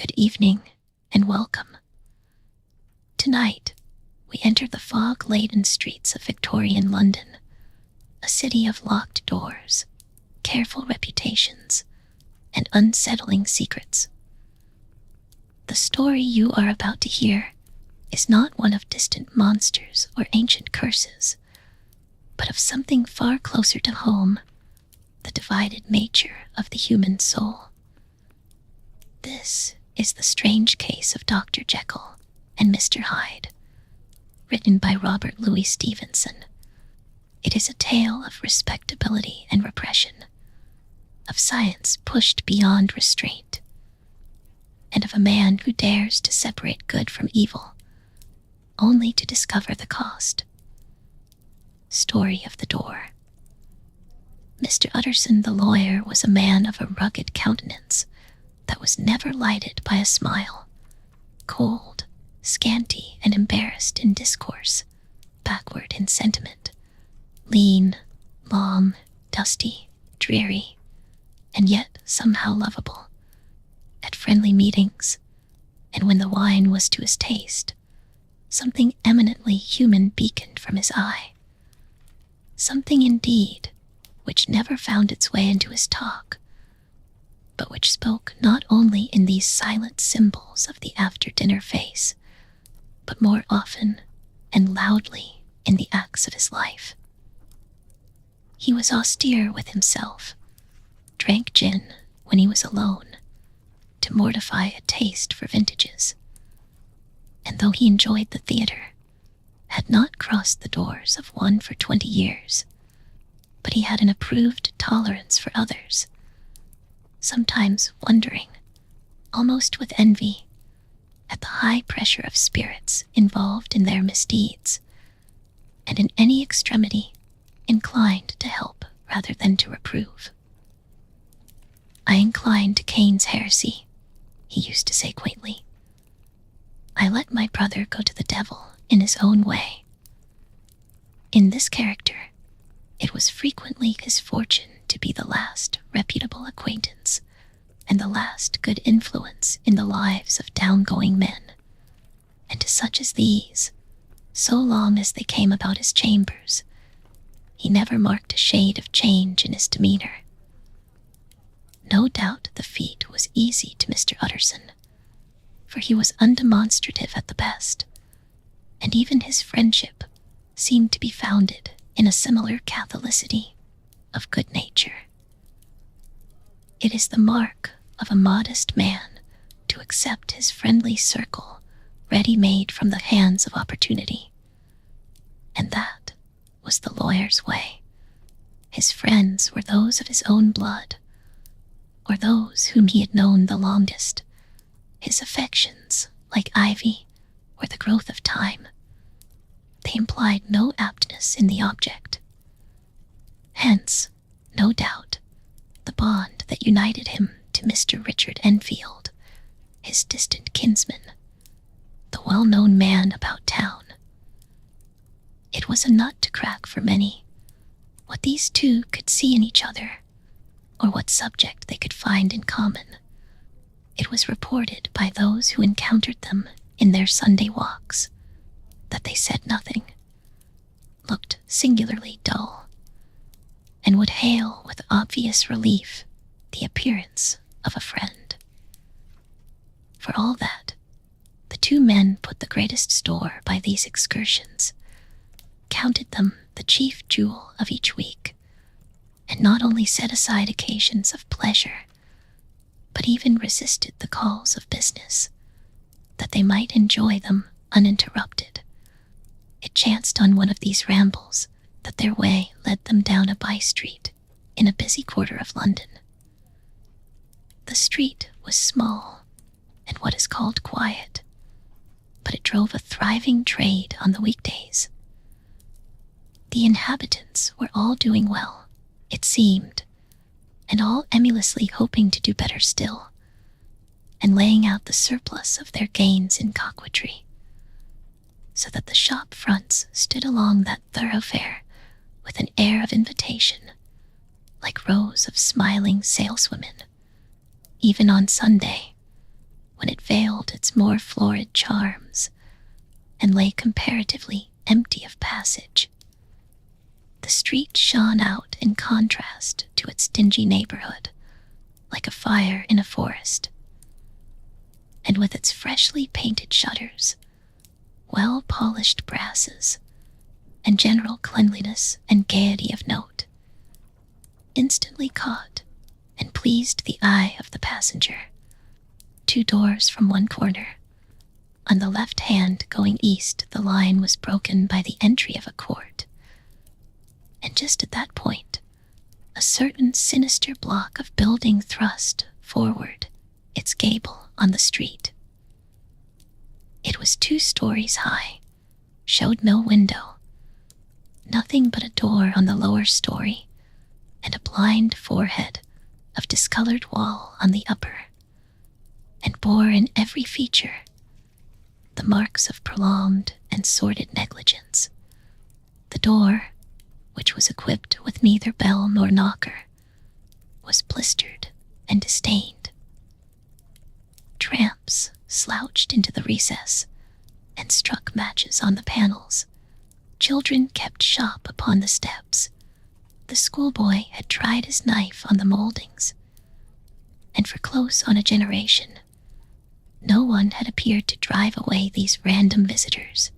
Good evening, and welcome. Tonight, we enter the fog-laden streets of Victorian London, a city of locked doors, careful reputations, and unsettling secrets. The story you are about to hear is not one of distant monsters or ancient curses, but of something far closer to home, the divided nature of the human soul. This is the strange case of Dr. Jekyll and Mr. Hyde, written by Robert Louis Stevenson. It is a tale of respectability and repression, of science pushed beyond restraint, and of a man who dares to separate good from evil, only to discover the cost. Story of the Door. Mr. Utterson the lawyer was a man of a rugged countenance that was never lighted by a smile, cold, scanty, and embarrassed in discourse, backward in sentiment, lean, long, dusty, dreary, and yet somehow lovable. At friendly meetings, and when the wine was to his taste, something eminently human beaconed from his eye. Something indeed which never found its way into his talk, but which spoke not only in these silent symbols of the after-dinner face, but more often and loudly in the acts of his life. He was austere with himself, drank gin when he was alone, to mortify a taste for vintages, and though he enjoyed the theatre, had not crossed the doors of one for 20 years, but he had an approved tolerance for others, sometimes wondering, almost with envy, at the high pressure of spirits involved in their misdeeds, and in any extremity inclined to help rather than to reprove. "I incline to Cain's heresy," he used to say quaintly. "I let my brother go to the devil in his own way." In this character, it was frequently his fortune to be the last reputable acquaintance and the last good influence in the lives of down-going men, and to such as these, so long as they came about his chambers, he never marked a shade of change in his demeanor. No doubt the feat was easy to Mr. Utterson, for he was undemonstrative at the best, and even his friendship seemed to be founded in a similar catholicity of good nature. It is the mark of a modest man to accept his friendly circle ready-made from the hands of opportunity, and that was the lawyer's way. His friends were those of his own blood, or those whom he had known the longest. His affections, like ivy, were the growth of time. They implied no aptness in the object. Hence, no doubt, the bond that united him to Mr. Richard Enfield, his distant kinsman, the well-known man about town. It was a nut to crack for many, what these two could see in each other, or what subject they could find in common. It was reported by those who encountered them in their Sunday walks that they said nothing, looked singularly dull, and would hail with obvious relief the appearance of a friend. For all that, the two men put the greatest store by these excursions, counted them the chief jewel of each week, and not only set aside occasions of pleasure, but even resisted the calls of business, that they might enjoy them uninterrupted. It chanced on one of these rambles that their way led them down a by-street in a busy quarter of London. The street was small and what is called quiet, but it drove a thriving trade on the weekdays. The inhabitants were all doing well, it seemed, and all emulously hoping to do better still, and laying out the surplus of their gains in coquetry, so that the shop fronts stood along that thoroughfare with an air of invitation, like rows of smiling saleswomen, even on Sunday, when it its more florid charms, and lay comparatively empty of passage. The street shone out in contrast to its dingy neighborhood, like a fire in a forest. And with its freshly painted shutters, well-polished brasses, and general cleanliness and gaiety of note, instantly caught and pleased the eye of the passenger. 2 doors from one corner. On the left hand going east, the line was broken by the entry of a court. And just at that point, a certain sinister block of building thrust forward its gable on the street. It was 2 stories high, showed no window, nothing but a door on the lower story, and a blind forehead of discolored wall on the upper, and bore in every feature the marks of prolonged and sordid negligence. The door, which was equipped with neither bell nor knocker, was blistered and disdained. Tramps slouched into the recess and struck matches on the panels. Children kept shop upon the steps. The schoolboy had tried his knife on the moldings, and for close on a generation, no one had appeared to drive away these random visitors,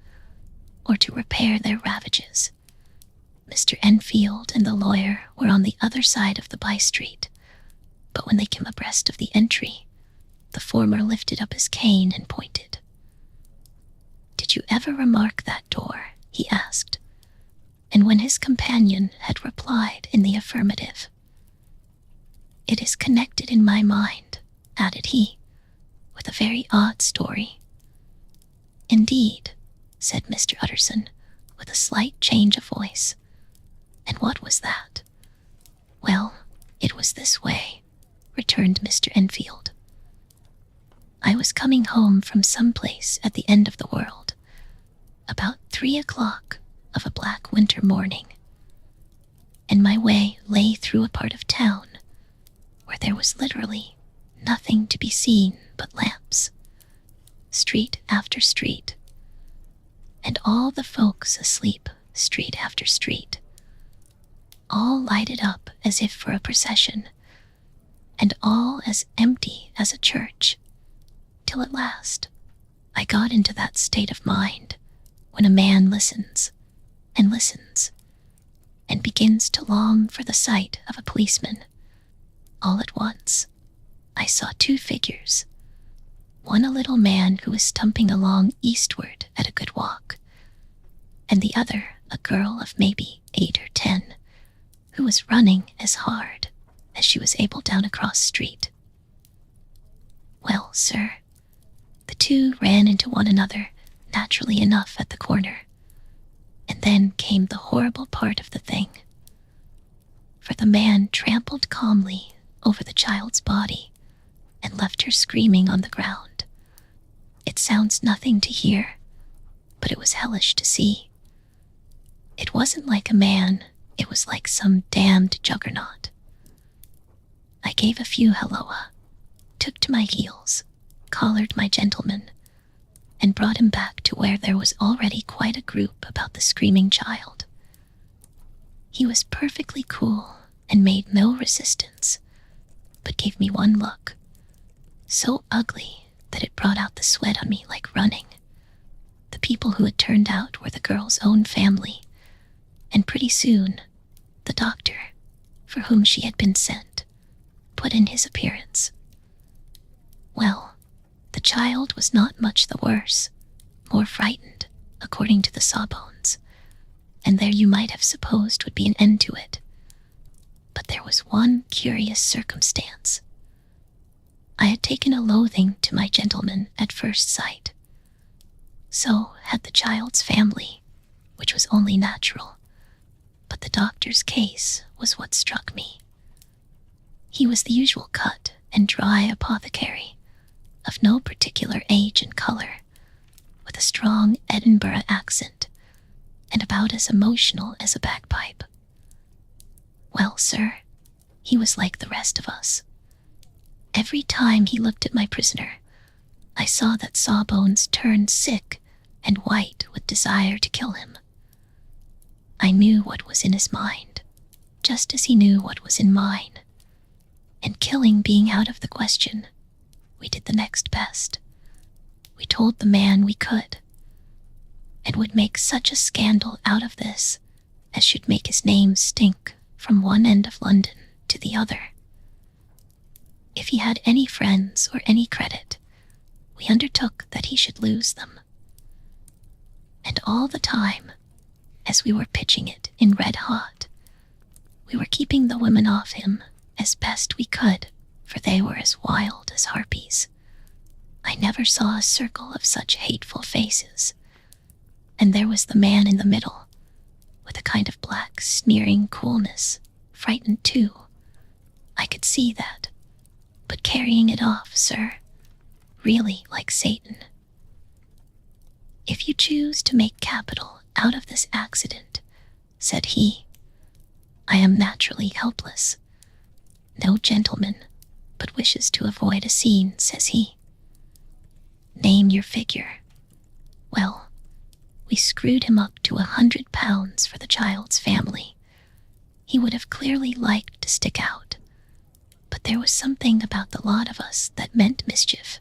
or to repair their ravages. Mr. Enfield and the lawyer were on the other side of the by-street, but when they came abreast of the entry, the former lifted up his cane and pointed. "Did you ever remark that door?" he asked, and when his companion had replied in the affirmative, "It is connected in my mind," added he, "with a very odd story." "Indeed," said Mr. Utterson, with a slight change of voice. "And what was that?" "Well, it was this way," returned Mr. Enfield. "I was coming home from some place at the end of the world, about 3 o'clock of a black winter morning, and my way lay through a part of town where there was literally nothing to be seen but lamps, street after street, and all the folks asleep street after street, all lighted up as if for a procession, and all as empty as a church, till at last I got into that state of mind when a man listens and listens, and begins to long for the sight of a policeman. All at once, I saw 2 figures, one a little man who was stumping along eastward at a good walk, and the other a girl of maybe 8 or 10, who was running as hard as she was able down a cross street. Well, sir, the 2 ran into one another naturally enough at the corner, and then came the horrible part of the thing. For the man trampled calmly over the child's body and left her screaming on the ground. It sounds nothing to hear, but it was hellish to see. It wasn't like a man, it was like some damned juggernaut. I gave a few halloa, took to my heels, collared my gentleman, and brought him back to where there was already quite a group about the screaming child. He was perfectly cool and made no resistance, but gave me one look, so ugly that it brought out the sweat on me like running. The people who had turned out were the girl's own family, and pretty soon the doctor, for whom she had been sent, put in his appearance. Well, the child was not much the worse, more frightened, according to the sawbones, and there you might have supposed would be an end to it. But there was one curious circumstance. I had taken a loathing to my gentleman at first sight. So had the child's family, which was only natural, but the doctor's case was what struck me. He was the usual cut and dry apothecary, of no particular age and color, with a strong Edinburgh accent, and about as emotional as a bagpipe. Well, sir, he was like the rest of us. Every time he looked at my prisoner, I saw that Sawbones turned sick and white with desire to kill him. I knew what was in his mind, just as he knew what was in mine, and killing being out of the question, we did the next best. We told the man we could, and would make such a scandal out of this as should make his name stink from one end of London to the other. If he had any friends or any credit, we undertook that he should lose them. And all the time, as we were pitching it in red hot, we were keeping the women off him as best we could, for they were as wild as harpies. I never saw a circle of such hateful faces, and there was the man in the middle, with a kind of black, sneering coolness, frightened too. I could see that, but carrying it off, sir, really like Satan. If you choose to make capital out of this accident, said he, I am naturally helpless. No gentleman but wishes to avoid a scene, says he. Name your figure. Well, we screwed him up to £100 for the child's family. He would have clearly liked to stick out, but there was something about the lot of us that meant mischief,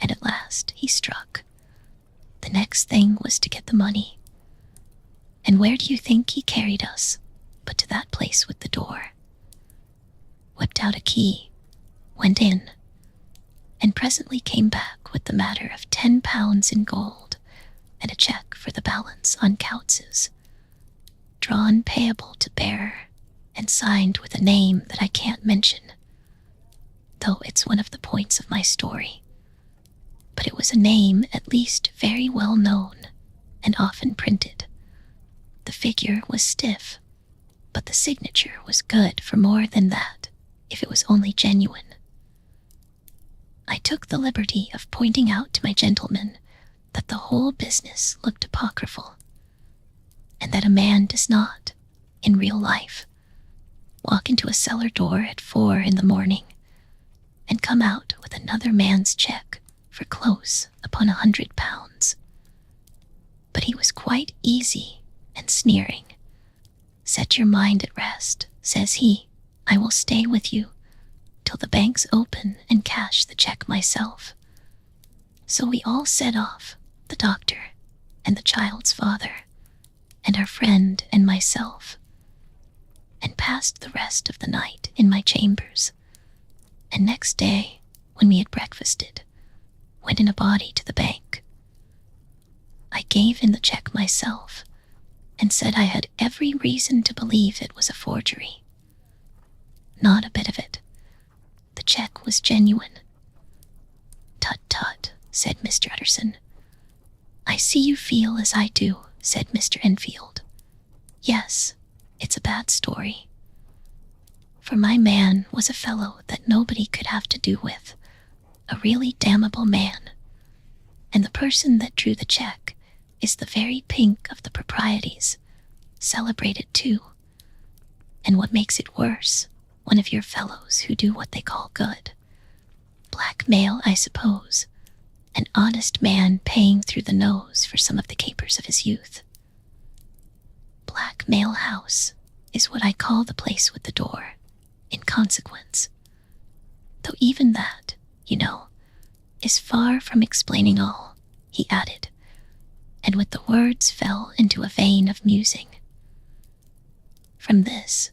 and at last he struck. The next thing was to get the money. And where do you think he carried us but to that place with the door? Whipped out a key, went in, and presently came back with the matter of £10 in gold and a cheque for the balance on Couts's, drawn payable to bearer and signed with a name that I can't mention, though it's one of the points of my story. But it was a name at least very well known and often printed. The figure was stiff, but the signature was good for more than that, if it was only genuine. I took the liberty of pointing out to my gentleman that the whole business looked apocryphal, and that a man does not, in real life, walk into a cellar door at 4 in the morning and come out with another man's cheque for close upon £100. But he was quite easy and sneering. Set your mind at rest, says he. I will stay with you till the banks open and cash the cheque myself. So we all set off, the doctor and the child's father and our friend and myself, and passed the rest of the night in my chambers, and next day, when we had breakfasted, went in a body to the bank. I gave in the cheque myself, and said I had every reason to believe it was a forgery. Not a bit of it. The cheque was genuine. Tut, tut, said Mr. Utterson. I see you feel as I do, said Mr. Enfield. Yes, it's a bad story. For my man was a fellow that nobody could have to do with, a really damnable man, and the person that drew the cheque is the very pink of the proprieties, celebrated too, and what makes it worse, one of your fellows who do what they call good. Blackmail, I suppose, an honest man paying through the nose for some of the capers of his youth. Blackmail House is what I call the place with the door, in consequence, though even that, you know, is far from explaining all, he added, and with the words fell into a vein of musing. From this,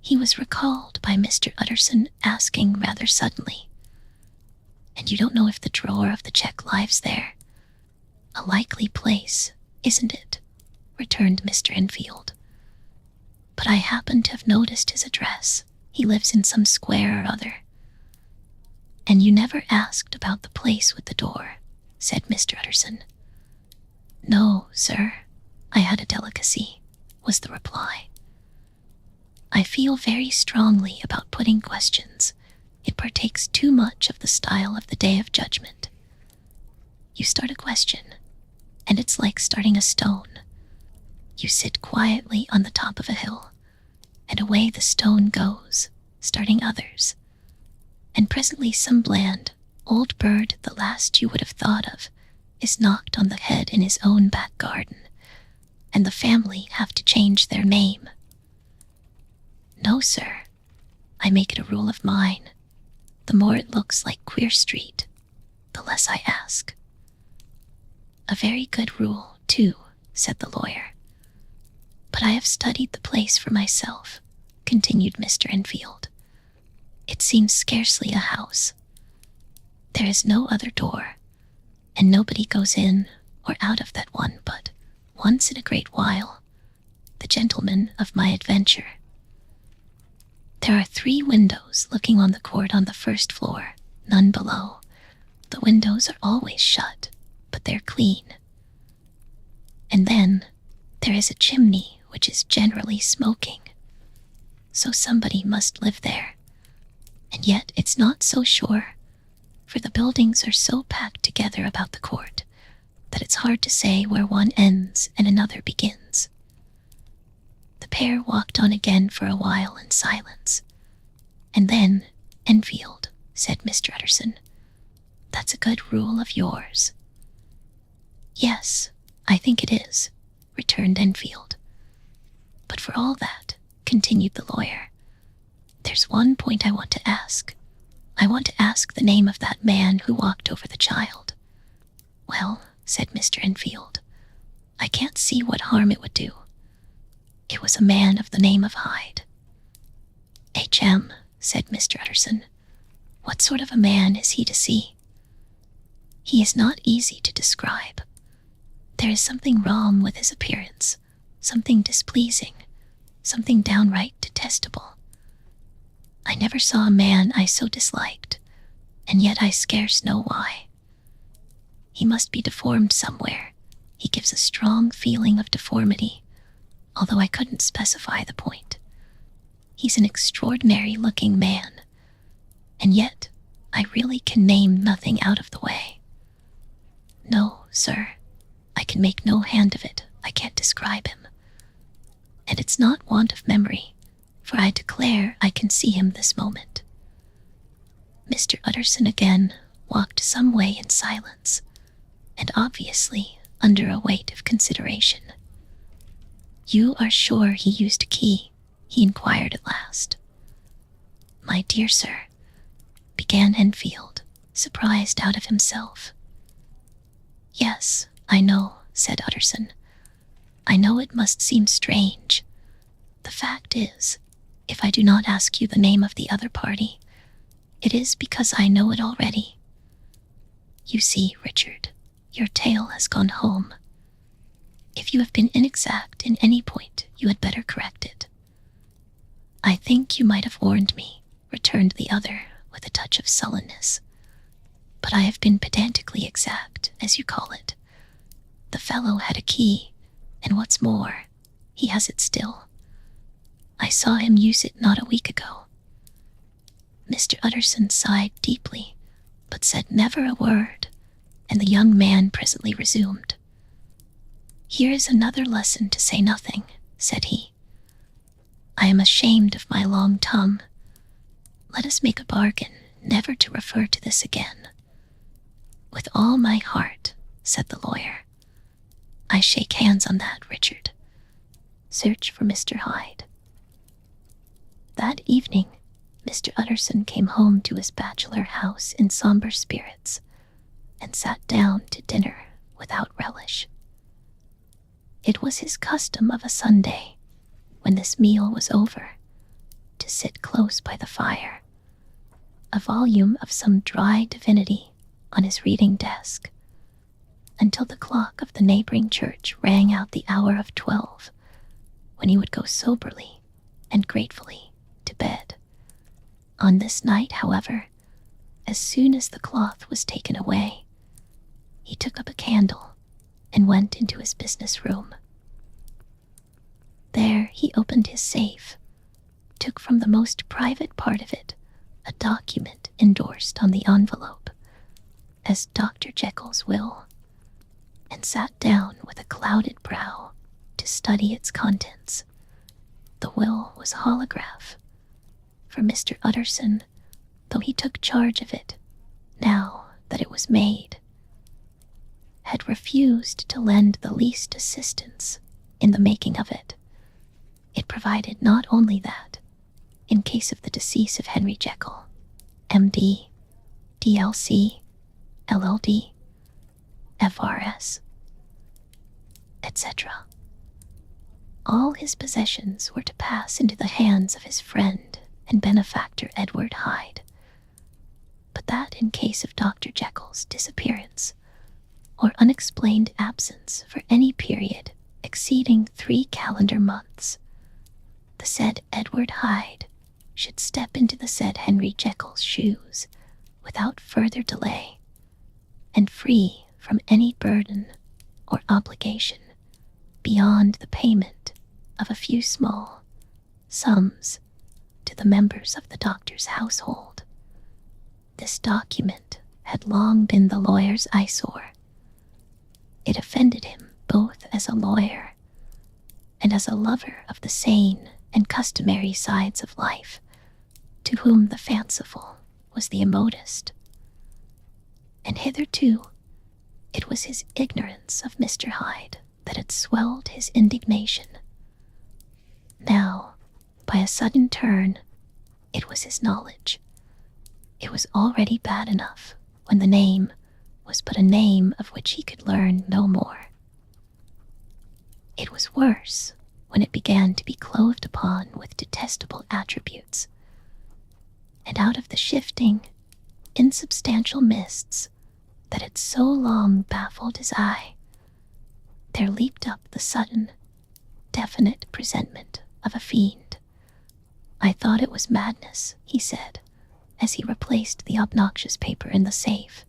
he was recalled by Mr. Utterson asking rather suddenly, and you don't know if the drawer of the cheque lies there? A likely place, isn't it? Returned Mr. Enfield. But I happen to have noticed his address. He lives in some square or other. And you never asked about the place with the door, said Mr. Utterson. No, sir, I had a delicacy, was the reply. I feel very strongly about putting questions. It partakes too much of the style of the Day of Judgment. You start a question, and it's like starting a stone. You sit quietly on the top of a hill, and away the stone goes, starting others. And presently some bland, old bird, the last you would have thought of, is knocked on the head in his own back garden, and the family have to change their name. No, sir. I make it a rule of mine. The more it looks like Queer Street, the less I ask. A very good rule, too, said the lawyer. But I have studied the place for myself, continued Mr. Enfield. It seems scarcely a house. There is no other door, and nobody goes in or out of that one but, once in a great while, the gentleman of my adventure. There are 3 windows looking on the court on the first floor, none below. The windows are always shut, but they're clean. And then there is a chimney which is generally smoking. So somebody must live there. And yet it's not so sure, for the buildings are so packed together about the court that it's hard to say where one ends and another begins. The pair walked on again for a while in silence. And then, Enfield, said Mr. Utterson, that's a good rule of yours. Yes, I think it is, returned Enfield. But for all that, continued the lawyer, there's one point I want to ask. I want to ask the name of that man who walked over the child. Well, said Mr. Enfield, I can't see what harm it would do. It was a man of the name of Hyde. H.M., said Mr. Utterson, what sort of a man is he to see? He is not easy to describe. There is something wrong with his appearance, something displeasing, something downright detestable. I never saw a man I so disliked, and yet I scarce know why. He must be deformed somewhere. He gives a strong feeling of deformity, although I couldn't specify the point. He's an extraordinary-looking man, and yet I really can name nothing out of the way. No, sir, I can make no hand of it. I can't describe him. And it's not want of memory, for I declare I can see him this moment. Mr. Utterson again walked some way in silence, and obviously under a weight of consideration. You are sure he used a key? He inquired at last. My dear sir, began Enfield, surprised out of himself. Yes, I know, said Utterson. I know it must seem strange. The fact is, if I do not ask you the name of the other party, it is because I know it already. You see, Richard, your tale has gone home. If you have been inexact in any point, you had better correct it. I think you might have warned me, returned the other with a touch of sullenness. But I have been pedantically exact, as you call it. The fellow had a key, and what's more, he has it still. I saw him use it not a week ago. Mr. Utterson sighed deeply, but said never a word, and the young man presently resumed. Here is another lesson to say nothing, said he. I am ashamed of my long tongue. Let us make a bargain never to refer to this again. With all my heart, said the lawyer. I shake hands on that, Richard. Search for Mr. Hyde. That evening, Mr. Utterson came home to his bachelor house in somber spirits, and sat down to dinner without relish. It was his custom of a Sunday, when this meal was over, to sit close by the fire, a volume of some dry divinity on his reading desk, until the clock of the neighboring church rang out the hour of 12, when he would go soberly and gratefully to bed. On this night, however, as soon as the cloth was taken away, he took up a candle and went into his business room. There he opened his safe, took from the most private part of it a document endorsed on the envelope as Dr. Jekyll's will, and sat down with a clouded brow to study its contents. The will was holograph, for Mr. Utterson, though he took charge of it, now that it was made, had refused to lend the least assistance in the making of it. It provided not only that, in case of the decease of Henry Jekyll, M.D., D.L.C., LL.D., F.R.S., etc., all his possessions were to pass into the hands of his friend and benefactor Edward Hyde, but that in case of Dr. Jekyll's disappearance or unexplained absence for any period exceeding 3 calendar months, the said Edward Hyde should step into the said Henry Jekyll's shoes without further delay, and free from any burden or obligation beyond the payment of a few small sums to the members of the doctor's household. This document had long been the lawyer's eyesore. It offended him both as a lawyer and as a lover of the sane and customary sides of life, to whom the fanciful was the immodest. And hitherto it was his ignorance of Mr. Hyde that had swelled his indignation. Now, by a sudden turn, it was his knowledge. It was already bad enough when the name was but a name of which he could learn no more. It was worse when it began to be clothed upon with detestable attributes, and out of the shifting, insubstantial mists that had so long baffled his eye, there leaped up the sudden, definite presentment of a fiend. "I thought it was madness," he said, as he replaced the obnoxious paper in the safe,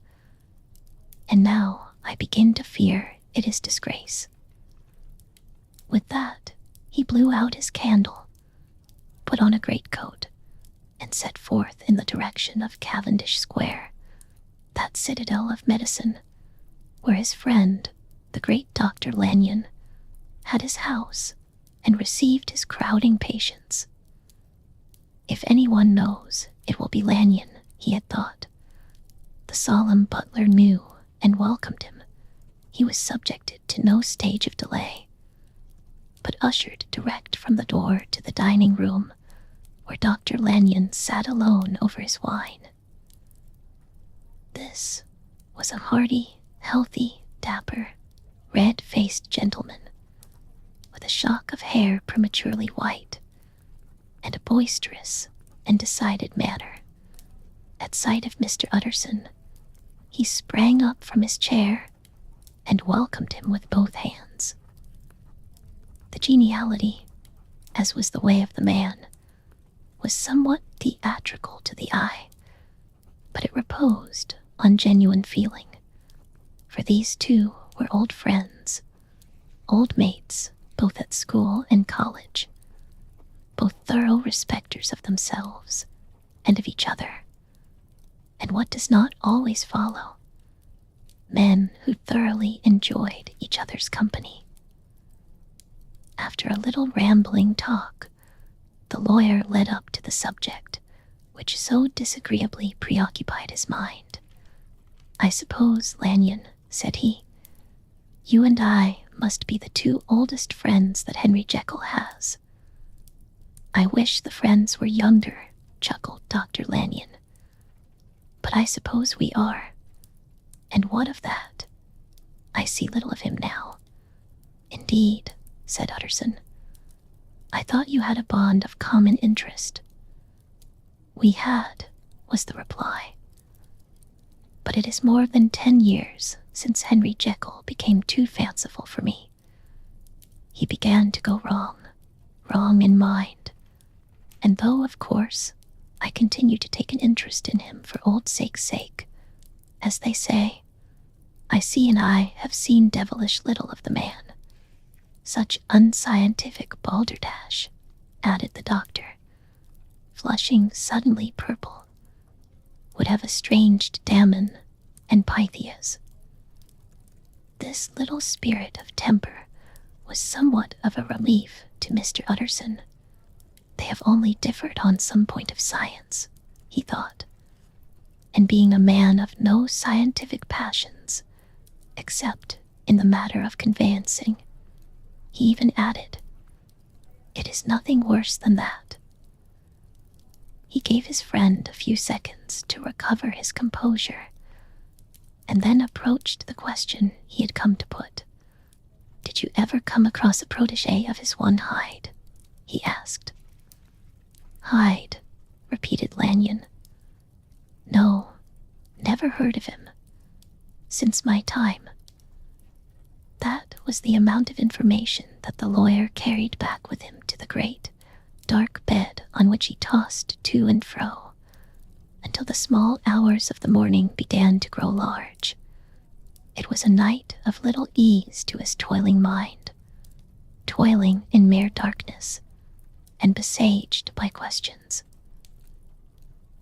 "and now I begin to fear it is disgrace." With that, he blew out his candle, put on a greatcoat, and set forth in the direction of Cavendish Square, that citadel of medicine, where his friend, the great Dr. Lanyon, had his house and received his crowding patients. If anyone knows, it will be Lanyon, he had thought. The solemn butler knew and welcomed him. He was subjected to no stage of delay, but ushered direct from the door to the dining room, where Dr. Lanyon sat alone over his wine. This was a hearty, healthy, dapper, red-faced gentleman, with a shock of hair prematurely white, and a boisterous and decided manner. At sight of Mr. Utterson, he sprang up from his chair and welcomed him with both hands. The geniality, as was the way of the man, was somewhat theatrical to the eye, but it reposed on genuine feeling, for these two were old friends, old mates both at school and college, both thorough respecters of themselves and of each other, and what does not always follow, men who thoroughly enjoyed each other's company. After a little rambling talk, the lawyer led up to the subject which so disagreeably preoccupied his mind. "I suppose, Lanyon," said he, "you and I must be the 2 oldest friends that Henry Jekyll has." "I wish the friends were younger," chuckled Dr. Lanyon, "but I suppose we are. And what of that? I see little of him now." "Indeed," said Utterson, "I thought you had a bond of common interest." "We had," was the reply, "but it is more than 10 years since Henry Jekyll became too fanciful for me. He began to go wrong in mind, and though, of course, I continue to take an interest in him for old sake's sake, as they say, I see and I have seen devilish little of the man. Such unscientific balderdash," added the doctor, flushing suddenly purple, "would have estranged Damon and Pythias." This little spirit of temper was somewhat of a relief to Mr. Utterson. They have only differed on some point of science, he thought. and being a man of no scientific passions, except in the matter of conveyancing. He even added, "It is nothing worse than that." He gave his friend a few seconds to recover his composure, and then approached the question he had come to put. "Did you ever come across a protégé of his one Hyde?" he asked. "Hyde," repeated Lanyon. "No, never heard of him. Since my time." That was the amount of information that the lawyer carried back with him to the great, dark bed on which he tossed to and fro, until the small hours of the morning began to grow large. It was a night of little ease to his toiling mind, toiling in mere darkness, and besieged by questions.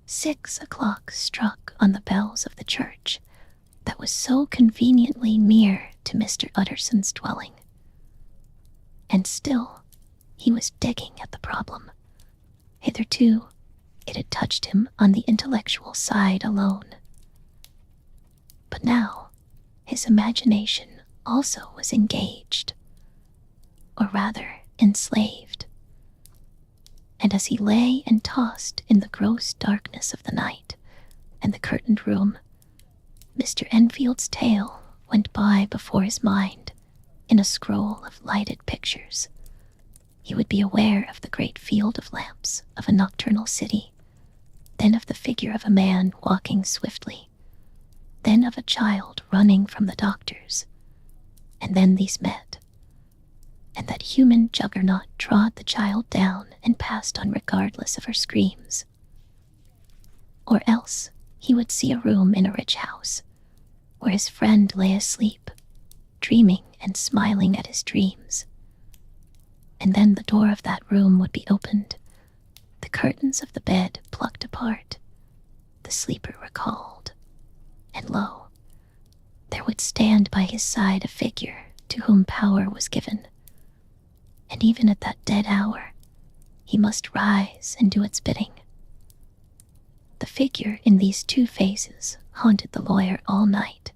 6 o'clock struck on the bells of the church that was so conveniently near to Mr. Utterson's dwelling. And still he was digging at the problem. Hitherto it had touched him on the intellectual side alone. But now his imagination also was engaged, or rather enslaved. And as he lay and tossed in the gross darkness of the night and the curtained room, Mr. Enfield's tale went by before his mind in a scroll of lighted pictures. He would be aware of the great field of lamps of a nocturnal city, then of the figure of a man walking swiftly, then of a child running from the doctors, and then these met, and that human juggernaut trod the child down and passed on regardless of her screams. Or else he would see a room in a rich house, where his friend lay asleep, dreaming and smiling at his dreams. And then the door of that room would be opened, the curtains of the bed plucked apart, the sleeper recalled, and lo, there would stand by his side a figure to whom power was given. And even at that dead hour, he must rise and do its bidding. The figure in these two faces haunted the lawyer all night,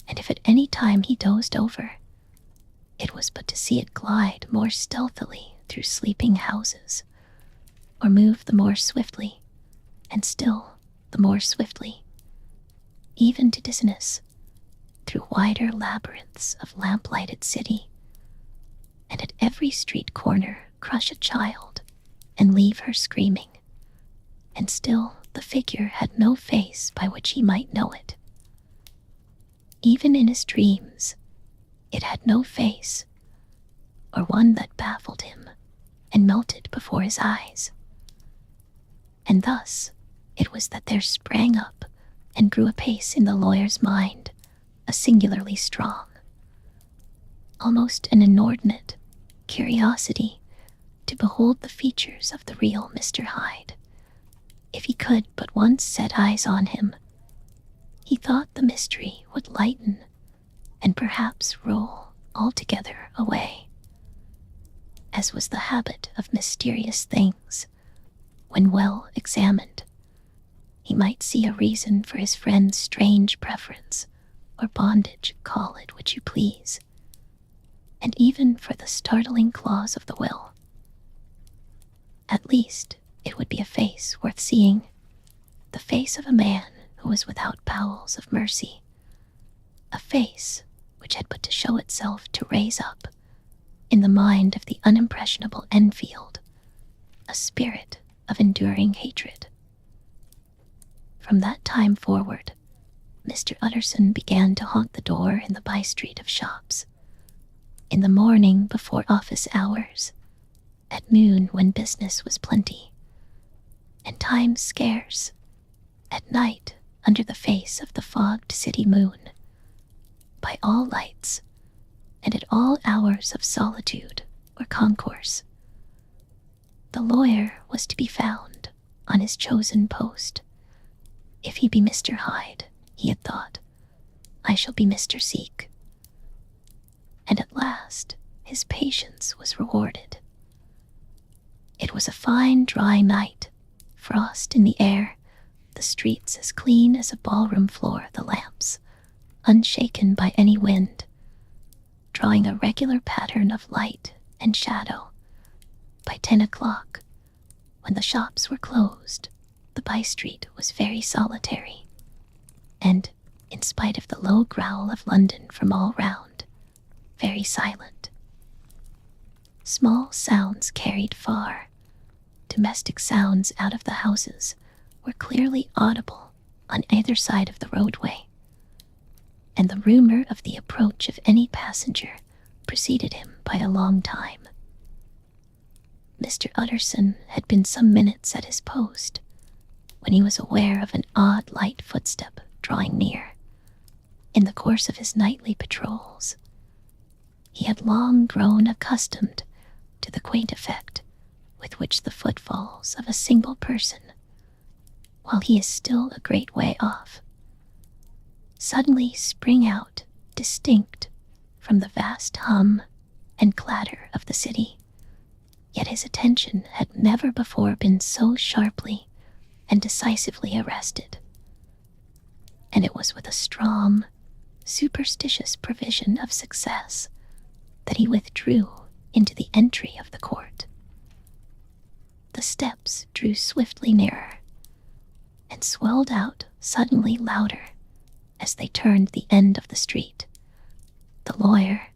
and if at any time he dozed over, it was but to see it glide more stealthily through sleeping houses, or move the more swiftly, and still the more swiftly, even to dizziness, through wider labyrinths of lamp-lighted city, and at every street corner crush a child and leave her screaming, and still the figure had no face by which he might know it. Even in his dreams, it had no face, or one that baffled him and melted before his eyes. And thus it was that there sprang up and grew apace in the lawyer's mind a singularly strong, almost an inordinate, curiosity to behold the features of the real Mr. Hyde. If he could but once set eyes on him, he thought the mystery would lighten and perhaps roll altogether away, as was the habit of mysterious things. When well examined, he might see a reason for his friend's strange preference or bondage, call it which you please, and even for the startling clause of the will. At least it would be a face worth seeing, the face of a man who was without bowels of mercy, a face which had but to show itself to raise up, in the mind of the unimpressionable Enfield, a spirit of enduring hatred. From that time forward, Mr. Utterson began to haunt the door in the by-street of shops, in the morning before office hours, at noon when business was plenty, and time scarce, at night under the face of the fogged city moon, by all lights, and at all hours of solitude or concourse. The lawyer was to be found on his chosen post. If he be Mr. Hyde, he had thought, I shall be Mr. Seek. And at last his patience was rewarded. It was a fine dry night, frost in the air, the streets as clean as a ballroom floor, the lamps, unshaken by any wind, drawing a regular pattern of light and shadow. By 10 o'clock, when the shops were closed, the by-street was very solitary, and, in spite of the low growl of London from all round, very silent. Small sounds carried far. Domestic sounds out of the houses were clearly audible on either side of the roadway, and the rumor of the approach of any passenger preceded him by a long time. Mr. Utterson had been some minutes at his post when he was aware of an odd light footstep drawing near. In the course of his nightly patrols, he had long grown accustomed to the quaint effect with which the footfalls of a single person, while he is still a great way off, suddenly spring out distinct from the vast hum and clatter of the city. Yet his attention had never before been so sharply and decisively arrested, and it was with a strong, superstitious prevision of success that he withdrew into the entry of the court. The steps drew swiftly nearer, and swelled out suddenly louder as they turned the end of the street. The lawyer,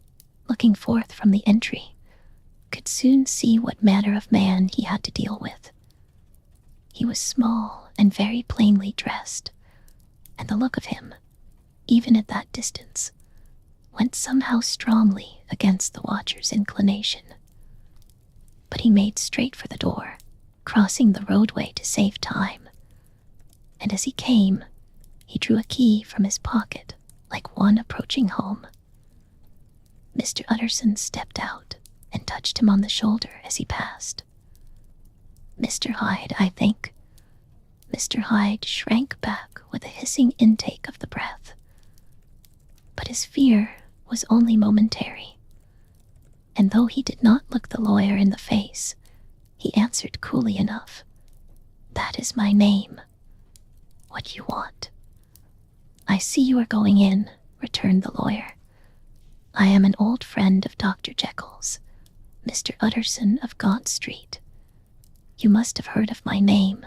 looking forth from the entry, could soon see what manner of man he had to deal with. He was small and very plainly dressed, and the look of him, even at that distance, went somehow strongly against the watcher's inclination. But he made straight for the door, crossing the roadway to save time, and as he came, he drew a key from his pocket like one approaching home. Mr. Utterson stepped out and touched him on the shoulder as he passed. "Mr. Hyde, I think." Mr. Hyde shrank back with a hissing intake of the breath. But his fear was only momentary, and though he did not look the lawyer in the face, he answered coolly enough, "That is my name. What do you want?" "I see you are going in," returned the lawyer. "I am an old friend of Dr. Jekyll's, Mr. Utterson of Gaunt Street. You must have heard of my name,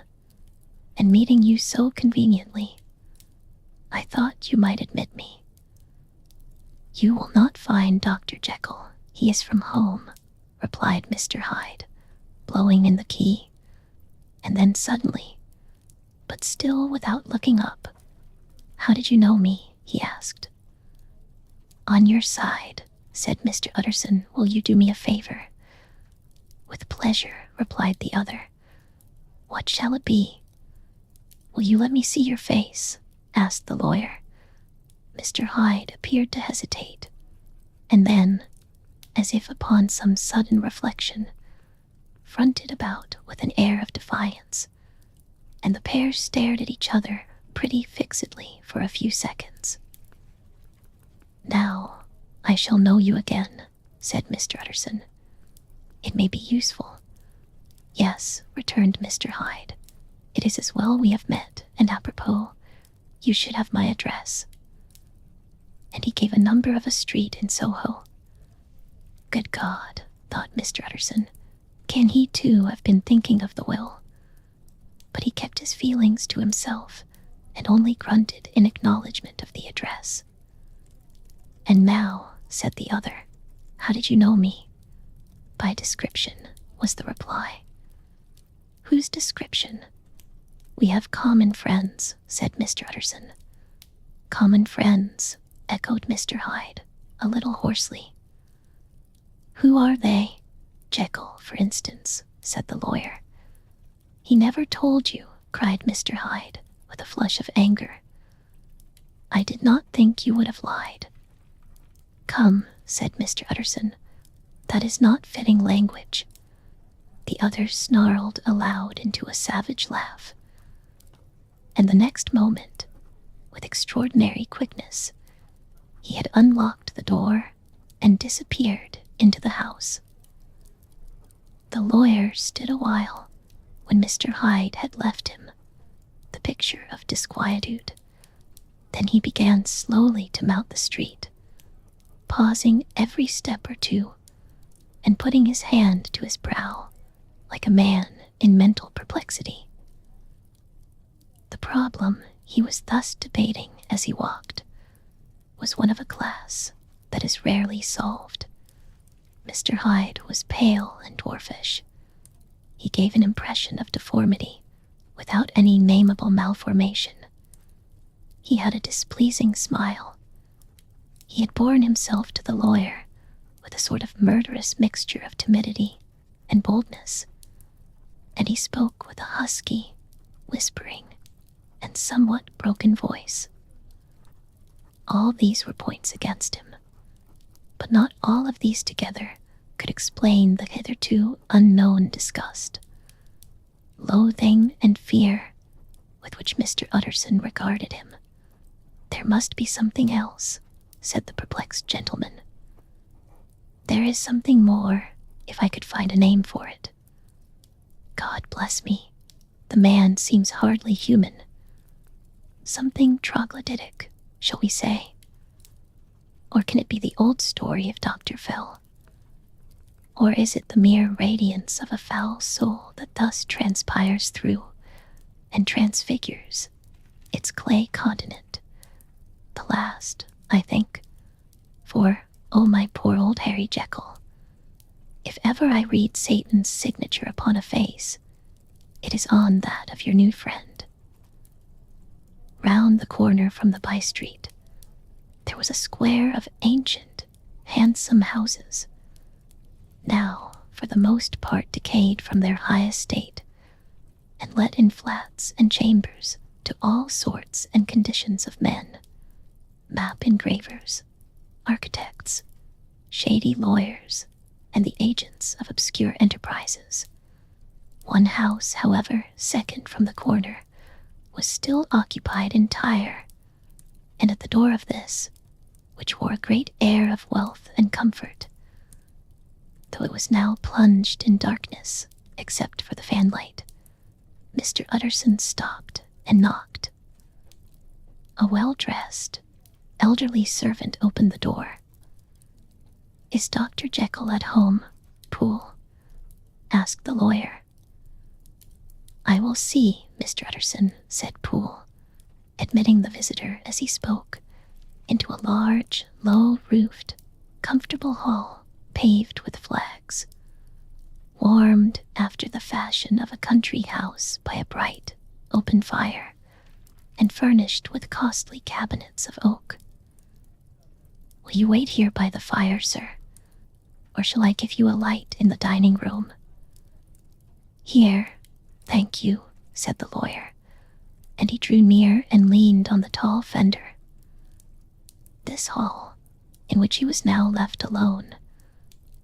and meeting you so conveniently, I thought you might admit me." "You will not find Dr. Jekyll. He is from home," replied Mr. Hyde, blowing in the key, and then suddenly, but still without looking up, "How did you know me?" he asked. "On your side," said Mr. Utterson. "Will you do me a favor?" "With pleasure," replied the other. "What shall it be?" "Will you let me see your face?" asked the lawyer. Mr. Hyde appeared to hesitate, and then, as if upon some sudden reflection, fronted about with an air of defiance, and the pair stared at each other pretty fixedly for a few seconds. "Now I shall know you again," said Mr. Utterson. "It may be useful." "Yes," returned Mr. Hyde. "It is as well we have met, and apropos, you should have my address." And he gave a number of a street in Soho. Good God, thought Mr. Utterson, can he too have been thinking of the will? But he kept his feelings to himself, and only grunted in acknowledgement of the address. "And now," said the other, "how did you know me?" "By description," was the reply. "Whose description?" "We have common friends," said Mr. Utterson. "Common friends," echoed Mr. Hyde, a little hoarsely. "Who are they?" "Jekyll, for instance," said the lawyer. "He never told you," cried Mr. Hyde, with a flush of anger. "I did not think you would have lied." "Come," said Mr. Utterson, "that is not fitting language." The other snarled aloud into a savage laugh, and the next moment, with extraordinary quickness, he had unlocked the door and disappeared into the house. The lawyer stood a while when Mr. Hyde had left him, the picture of disquietude. Then he began slowly to mount the street, pausing every step or two and putting his hand to his brow like a man in mental perplexity. The problem he was thus debating as he walked was one of a class that is rarely solved. Mr. Hyde was pale and dwarfish. He gave an impression of deformity without any nameable malformation. He had a displeasing smile. He had borne himself to the lawyer with a sort of murderous mixture of timidity and boldness, and he spoke with a husky, whispering, and somewhat broken voice. All these were points against him, but not all of these together could explain the hitherto unknown disgust, loathing, and fear with which Mr. Utterson regarded him. "There must be something else," said the perplexed gentleman. "There is something more, if I could find a name for it. God bless me, the man seems hardly human. Something troglodytic, shall we say? Or can it be the old story of Dr. Fell? Or is it the mere radiance of a foul soul that thus transpires through and transfigures its clay continent? The last, I think, for, oh my poor old Harry Jekyll, if ever I read Satan's signature upon a face, it is on that of your new friend." Round the corner from the by-street, there was a square of ancient, handsome houses, now for the most part decayed from their high estate, and let in flats and chambers to all sorts and conditions of men, map engravers, architects, shady lawyers, and the agents of obscure enterprises. One house, however, second from the corner, was still occupied entire, and at the door of this, which wore a great air of wealth and comfort, though it was now plunged in darkness except for the fanlight, Mr. Utterson stopped and knocked. A well-dressed, elderly servant opened the door. "Is Dr. Jekyll at home, Poole?" asked the lawyer. "I will see, Mr. Utterson," said Poole, admitting the visitor as he spoke into a large, low-roofed, comfortable hall paved with flags, warmed after the fashion of a country house by a bright, open fire, and furnished with costly cabinets of oak. "Will you wait here by the fire, sir? Or shall I give you a light in the dining room?" "Here, thank you," said the lawyer, and he drew near and leaned on the tall fender. This hall, in which he was now left alone,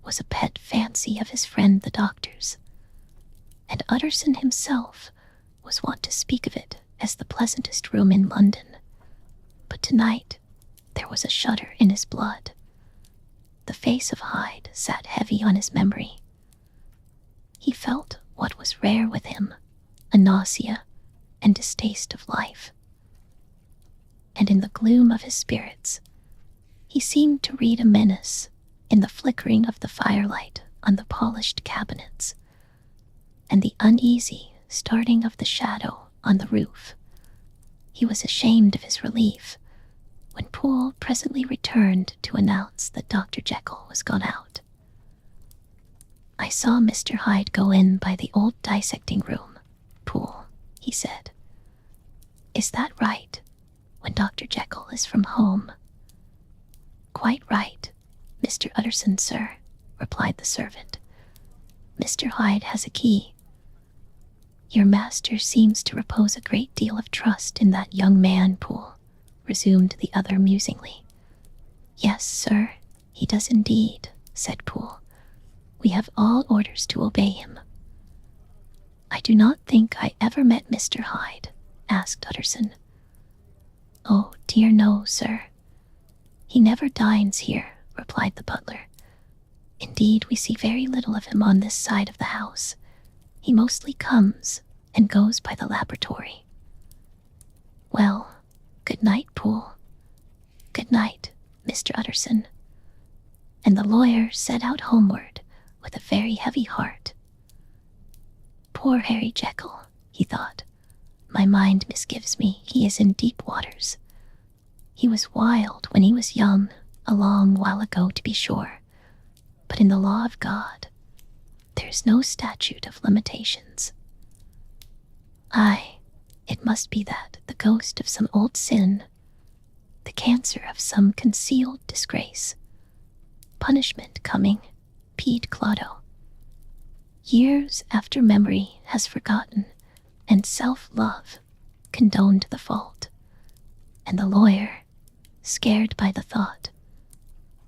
was a pet fancy of his friend the doctor's, and Utterson himself was wont to speak of it as the pleasantest room in London. But tonight there was a shudder in his blood. The face of Hyde sat heavy on his memory. He felt what was rare with him, a nausea and distaste of life. And in the gloom of his spirits, he seemed to read a menace in the flickering of the firelight on the polished cabinets, and the uneasy starting of the shadow on the roof. He was ashamed of his relief when Poole presently returned to announce that Dr. Jekyll was gone out. "I saw Mr. Hyde go in by the old dissecting room, Poole," he said. "Is that right, when Dr. Jekyll is from home?" "Quite right, Mr. Utterson, sir," replied the servant. "Mr. Hyde has a key." "Your master seems to repose a great deal of trust in that young man, Poole," resumed the other musingly. "Yes, sir, he does indeed," said Poole. "We have all orders to obey him." "I do not think I ever met Mr. Hyde?" asked Utterson. "Oh, dear no, sir. He never dines here," replied the butler. "Indeed, we see very little of him on this side of the house. He mostly comes and goes by the laboratory." Well, good night, Poole. Good night, Mr. Utterson. And the lawyer set out homeward with a very heavy heart. Poor Harry Jekyll, he thought. My mind misgives me, he is in deep waters. He was wild when he was young, a long while ago to be sure, but in the law of God, there is no statute of limitations. Aye, it must be that the ghost of some old sin, the cancer of some concealed disgrace, punishment coming, Pete Clotto. Years after memory has forgotten and self-love condoned the fault, and the lawyer, scared by the thought,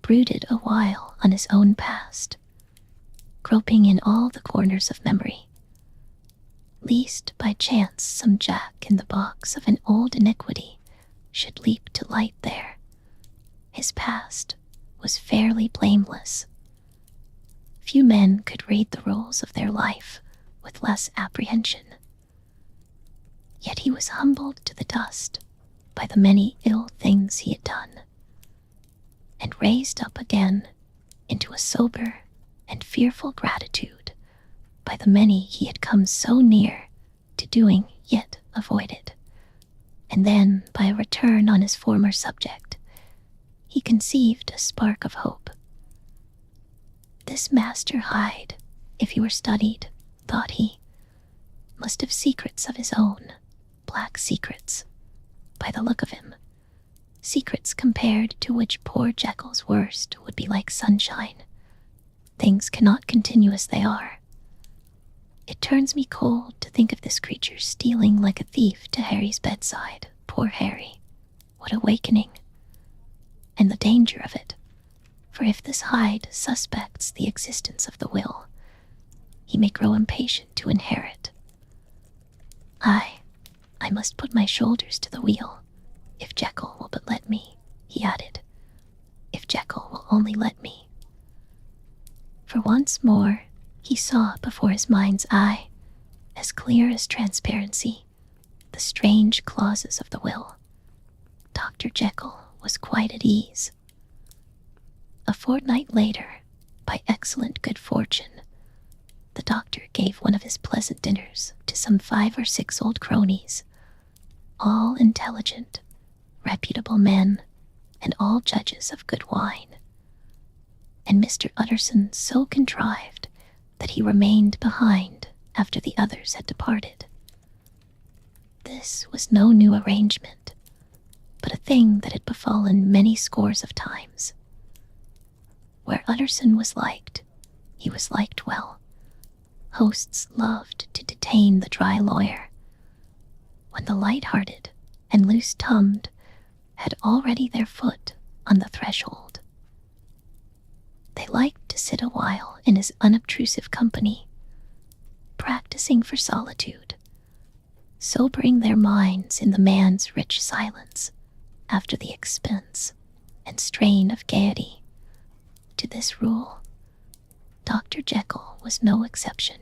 brooded a while on his own past, groping in all the corners of memory, lest by chance some jack in the box of an old iniquity should leap to light there. His past was fairly blameless. Few men could read the rolls of their life with less apprehension. Yet he was humbled to the dust by the many ill things he had done, and raised up again into a sober and fearful gratitude by the many he had come so near to doing yet avoided, and then by a return on his former subject, he conceived a spark of hope. This Master Hyde, if he were studied, thought he, must have secrets of his own, black secrets, by the look of him, secrets compared to which poor Jekyll's worst would be like sunshine. Things cannot continue as they are. It turns me cold to think of this creature stealing like a thief to Harry's bedside. Poor Harry, what awakening! And the danger of it, for if this Hyde suspects the existence of the will, he may grow impatient to inherit. I must put my shoulders to the wheel, if Jekyll will but let me, he added, if Jekyll will only let me. For once more he saw before his mind's eye, as clear as transparency, the strange clauses of the will. Dr. Jekyll was quite at ease. A fortnight later, by excellent good fortune, the doctor gave one of his pleasant dinners to some 5 or 6 old cronies, all intelligent, reputable men, and all judges of good wine. And Mr. Utterson so contrived that he remained behind after the others had departed. This was no new arrangement, but a thing that had befallen many scores of times. Where Utterson was liked, he was liked well. Hosts loved to detain the dry lawyer, when the light-hearted and loose-tongued had already their foot on the threshold. They liked to sit a while in his unobtrusive company, practicing for solitude, sobering their minds in the man's rich silence after the expense and strain of gaiety. To this rule, Dr. Jekyll was no exception,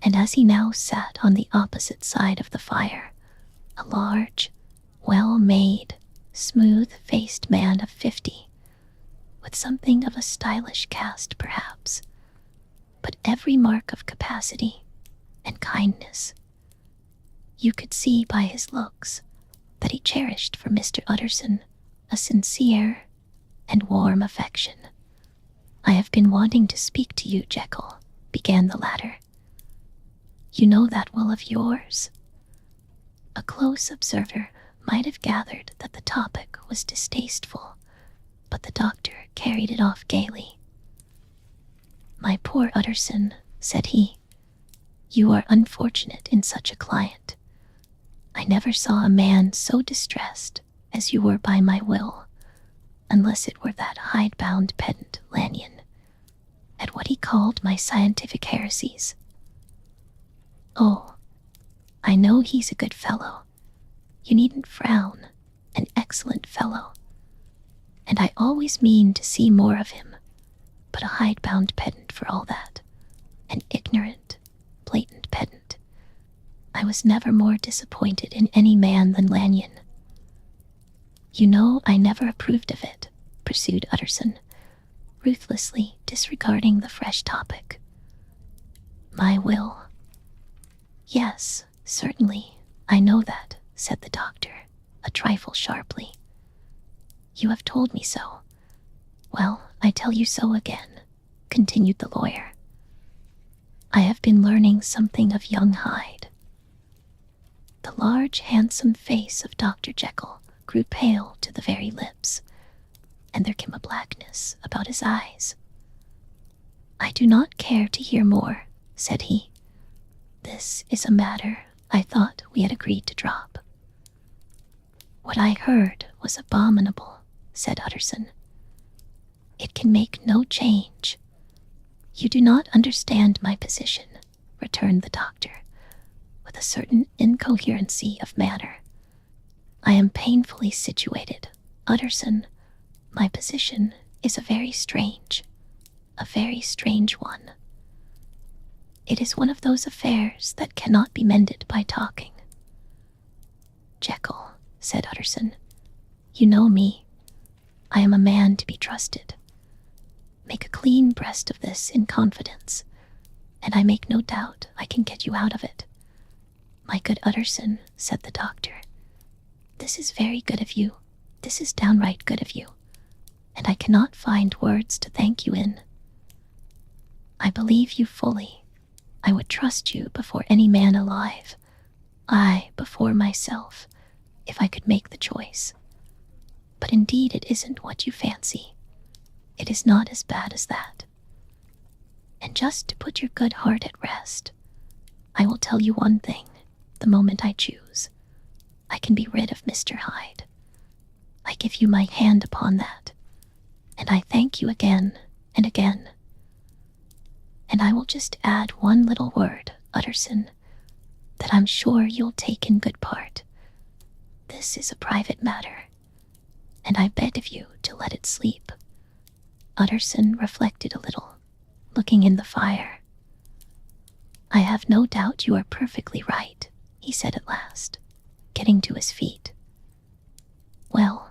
and as he now sat on the opposite side of the fire, a large, well-made, smooth-faced man of 50, with something of a stylish cast perhaps, but every mark of capacity and kindness, you could see by his looks that he cherished for Mr. Utterson a sincere and warm affection. "I have been wanting to speak to you, Jekyll," began the latter. "You know that will of yours?" A close observer might have gathered that the topic was distasteful, but the doctor carried it off gaily. "My poor Utterson," said he, "you are unfortunate in such a client. I never saw a man so distressed as you were by my will, unless it were that hide-bound pedant Lanyon, at what he called my scientific heresies. Oh, I know he's a good fellow. You needn't frown, an excellent fellow. And I always mean to see more of him, but a hide-bound pedant for all that, an ignorant, blatant pedant. I was never more disappointed in any man than Lanyon. You know I never approved of it, pursued Utterson, ruthlessly disregarding the fresh topic. My will. Yes, certainly, I know that, said the doctor, a trifle sharply. You have told me so. Well, I tell you so again, continued the lawyer. I have been learning something of young Hyde. The large, handsome face of Dr. Jekyll grew pale to the very lips, and there came a blackness about his eyes. I do not care to hear more, said he. This is a matter I thought we had agreed to drop. What I heard was abominable, said Utterson. It can make no change. You do not understand my position, returned the doctor, with a certain incoherency of manner. I am painfully situated, Utterson. My position is a very strange one. It is one of those affairs that cannot be mended by talking. Jekyll, said Utterson, you know me. I am a man to be trusted. Make a clean breast of this in confidence, and I make no doubt I can get you out of it. My good Utterson, said the doctor, this is very good of you. This is downright good of you, and I cannot find words to thank you in. I believe you fully. I would trust you before any man alive, I before myself, if I could make the choice. But indeed it isn't what you fancy. It is not as bad as that. And just to put your good heart at rest, I will tell you one thing, the moment I choose. I can be rid of Mr. Hyde. I give you my hand upon that, and I thank you again and again. And I will just add one little word, Utterson, that I'm sure you'll take in good part. This is a private matter, and I beg of you to let it sleep. Utterson reflected a little, looking in the fire. I have no doubt you are perfectly right, he said at last, getting to his feet. Well,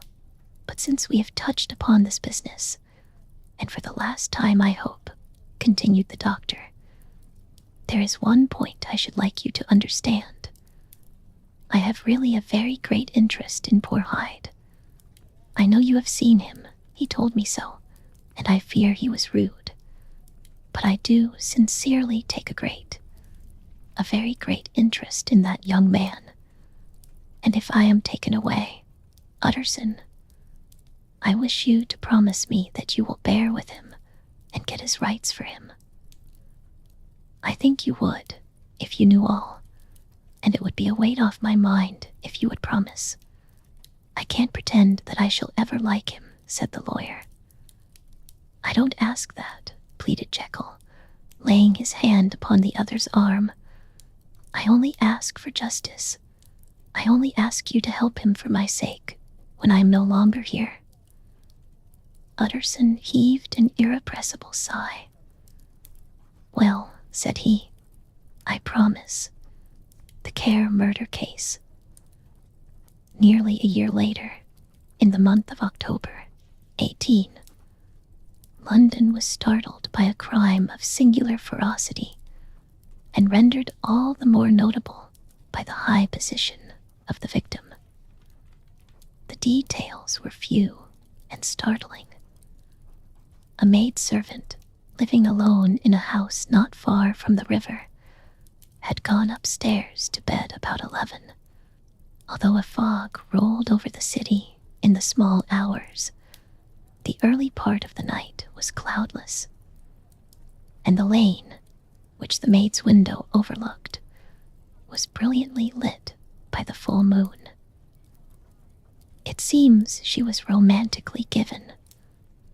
but since we have touched upon this business, and for the last time I hope, continued the doctor, there is one point I should like you to understand. I have really a very great interest in poor Hyde. I know you have seen him, he told me so, and I fear he was rude. But I do sincerely take a very great interest in that young man. And if I am taken away, Utterson, I wish you to promise me that you will bear with him and get his rights for him. I think you would, if you knew all, and it would be a weight off my mind if you would promise. I can't pretend that I shall ever like him, said the lawyer. I don't ask that, pleaded Jekyll, laying his hand upon the other's arm. I only ask for justice. I only ask you to help him for my sake, when I am no longer here. Utterson heaved an irrepressible sigh. Well, said he, I promise. The Carew murder case. Nearly a year later, in the month of October, 18, London was startled by a crime of singular ferocity, and rendered all the more notable by the high position of the victim. The details were few and startling. A maidservant, living alone in a house not far from the river, had gone upstairs to bed about 11, although a fog rolled over the city in the small hours. The early part of the night was cloudless, and the lane, which the maid's window overlooked, was brilliantly lit by the full moon. It seems she was romantically given,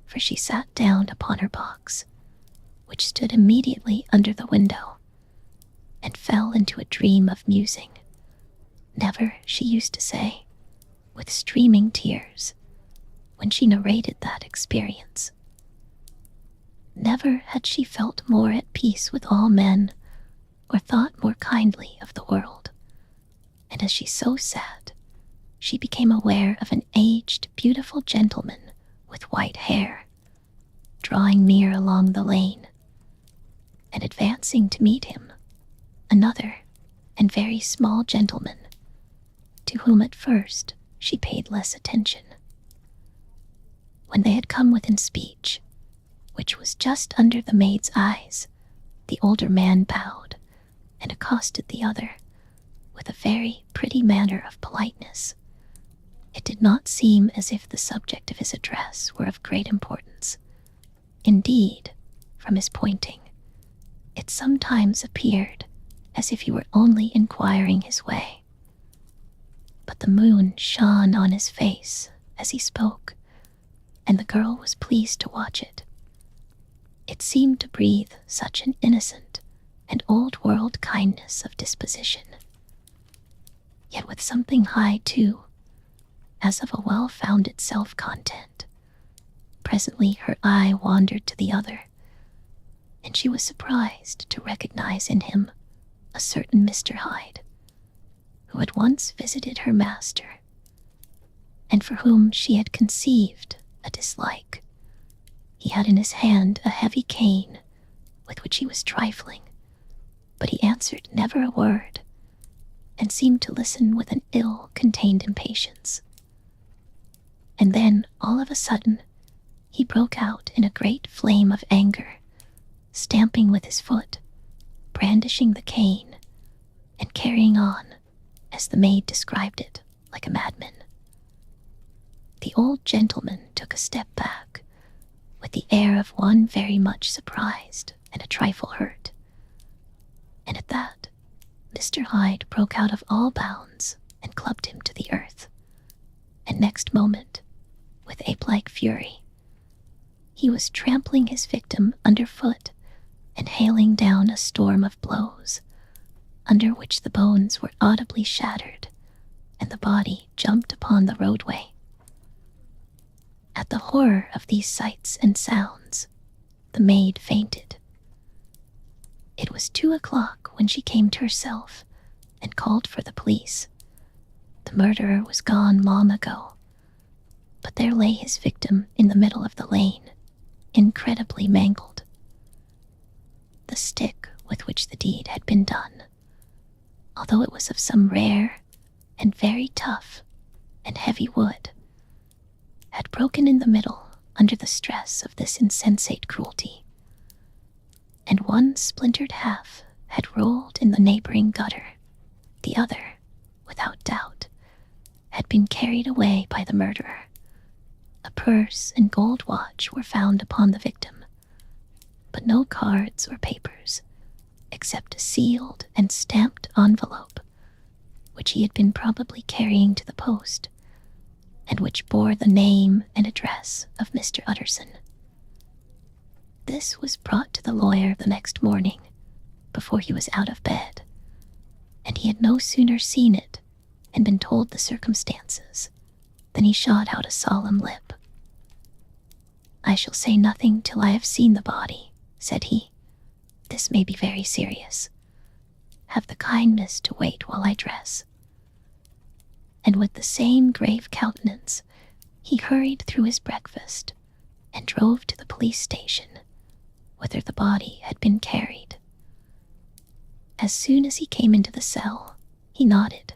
for she sat down upon her box, which stood immediately under the window, and fell into a dream of musing. Never, she used to say, with streaming tears, when she narrated that experience. Never had she felt more at peace with all men, or thought more kindly of the world, and as she so sat, she became aware of an aged, beautiful gentleman with white hair, drawing near along the lane, and advancing to meet him, another and very small gentleman, to whom at first she paid less attention. When they had come within speech, which was just under the maid's eyes, the older man bowed and accosted the other with a very pretty manner of politeness. It did not seem as if the subject of his address were of great importance. Indeed, from his pointing, it sometimes appeared as if he were only inquiring his way. But the moon shone on his face as he spoke, and the girl was pleased to watch it. It seemed to breathe such an innocent and old-world kindness of disposition, yet with something high, too, as of a well-founded self-content. Presently her eye wandered to the other, and she was surprised to recognize in him a certain Mr. Hyde, who had once visited her master, and for whom she had conceived a dislike. He had in his hand a heavy cane with which he was trifling, but he answered never a word, and seemed to listen with an ill-contained impatience. And then, all of a sudden, he broke out in a great flame of anger, stamping with his foot, brandishing the cane, and carrying on, as the maid described it, like a madman. The old gentleman took a step back, with the air of one very much surprised and a trifle hurt. And at that, Mr. Hyde broke out of all bounds and clubbed him to the earth. And next moment, with ape-like fury, he was trampling his victim underfoot and hailing down a storm of blows, under which the bones were audibly shattered and the body jumped upon the roadway. At the horror of these sights and sounds, the maid fainted. It was 2 o'clock when she came to herself and called for the police. The murderer was gone long ago, but there lay his victim in the middle of the lane, incredibly mangled. The stick with which the deed had been done, although it was of some rare and very tough and heavy wood, had broken in the middle under the stress of this insensate cruelty, and one splintered half had rolled in the neighboring gutter. The other, without doubt, had been carried away by the murderer. A purse and gold watch were found upon the victim, but no cards or papers, except a sealed and stamped envelope, which he had been probably carrying to the post, and which bore the name and address of Mr. Utterson. This was brought to the lawyer the next morning, before he was out of bed, and he had no sooner seen it and been told the circumstances than he shot out a solemn lip. "I shall say nothing till I have seen the body," said he. "This may be very serious. Have the kindness to wait while I dress." And with the same grave countenance, he hurried through his breakfast and drove to the police station, whither the body had been carried. As soon as he came into the cell, he nodded.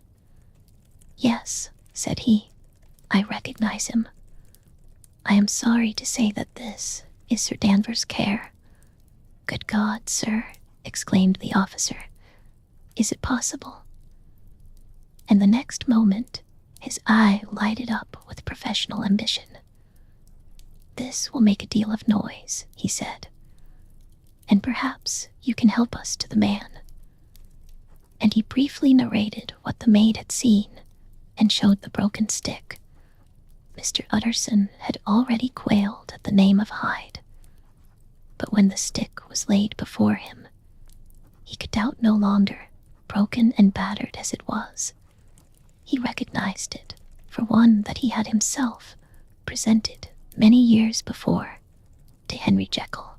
"Yes," said he, "I recognize him. I am sorry to say that this is Sir Danvers' care." "Good God, sir," exclaimed the officer, "is it possible?" And the next moment his eye lighted up with professional ambition. "This will make a deal of noise," he said, "and perhaps you can help us to the man." And he briefly narrated what the maid had seen and showed the broken stick. Mr. Utterson had already quailed at the name of Hyde, but when the stick was laid before him, he could doubt no longer, broken and battered as it was. He recognized it for one that he had himself presented many years before to Henry Jekyll.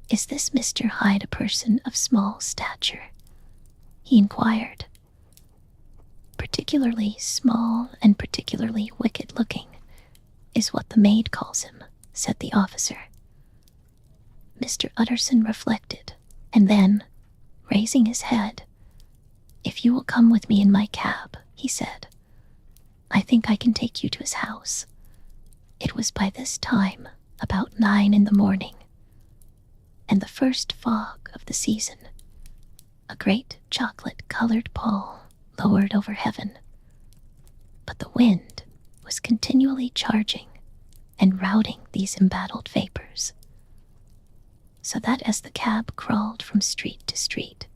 "Is this Mr. Hyde a person of small stature?" he inquired. Particularly small and particularly wicked-looking is what the maid calls him, said the officer. Mr. Utterson reflected, and then, raising his head, "If you will come with me in my cab," he said, "I think I can take you to his house." It was by this time about 9 in the morning, and the first fog of the season, a great chocolate-colored pall lowered over heaven. But the wind was continually charging and routing these embattled vapors, so that as the cab crawled from street to street,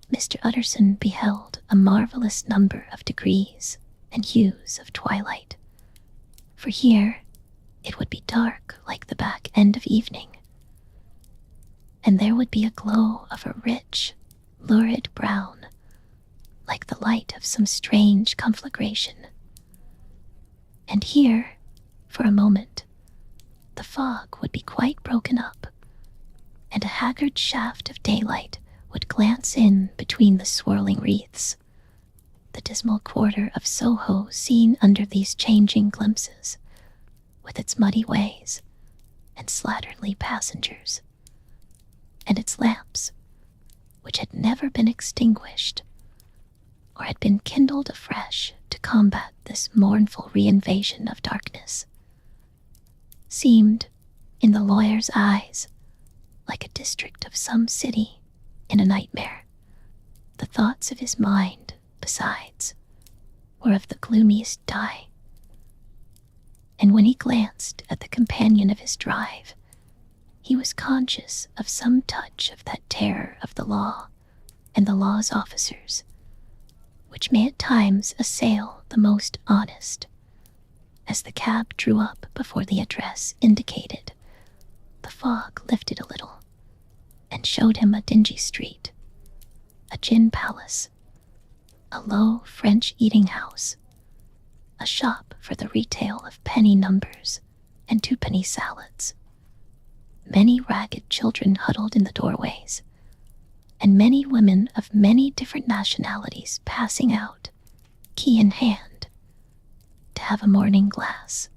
Mr. Utterson beheld a marvelous number of degrees and hues of twilight. For here it would be dark like the back end of evening, and there would be a glow of a rich, lurid brown, like the light of some strange conflagration. And here, for a moment, the fog would be quite broken up, and a haggard shaft of daylight would glance in between the swirling wreaths, the dismal quarter of Soho seen under these changing glimpses, with its muddy ways and slatternly passengers, and its lamps, which had never been extinguished, or had been kindled afresh to combat this mournful reinvasion of darkness, seemed, in the lawyer's eyes, like a district of some city in a nightmare. The thoughts of his mind, besides, were of the gloomiest dye. And when he glanced at the companion of his drive, he was conscious of some touch of that terror of the law and the law's officers, which may at times assail the most honest. As the cab drew up before the address indicated, the fog lifted a little and showed him a dingy street, a gin palace, a low French eating house, a shop for the retail of penny numbers and twopenny salads, many ragged children huddled in the doorways, and many women of many different nationalities passing out, key in hand, to have a morning glass.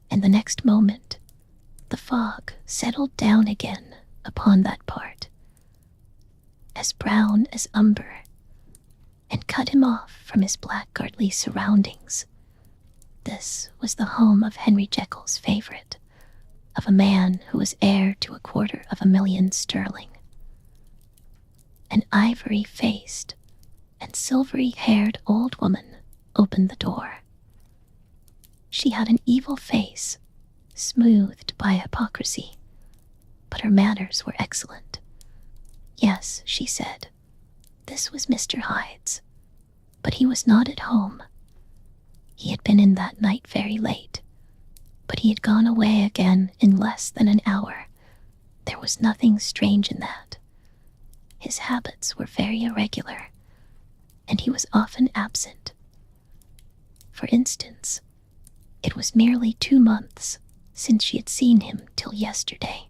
And the next moment, the fog settled down again upon that part, as brown as umber, and cut him off from his blackguardly surroundings. This was the home of Henry Jekyll's favorite, of a man who was heir to 250,000 sterling. An ivory-faced and silvery-haired old woman opened the door. She had an evil face, smoothed by hypocrisy, but her manners were excellent. Yes, she said, this was Mr. Hyde's, but he was not at home. He had been in that night very late, but he had gone away again in less than an hour. There was nothing strange in that. His habits were very irregular, and he was often absent. For instance, it was merely 2 months since she had seen him till yesterday.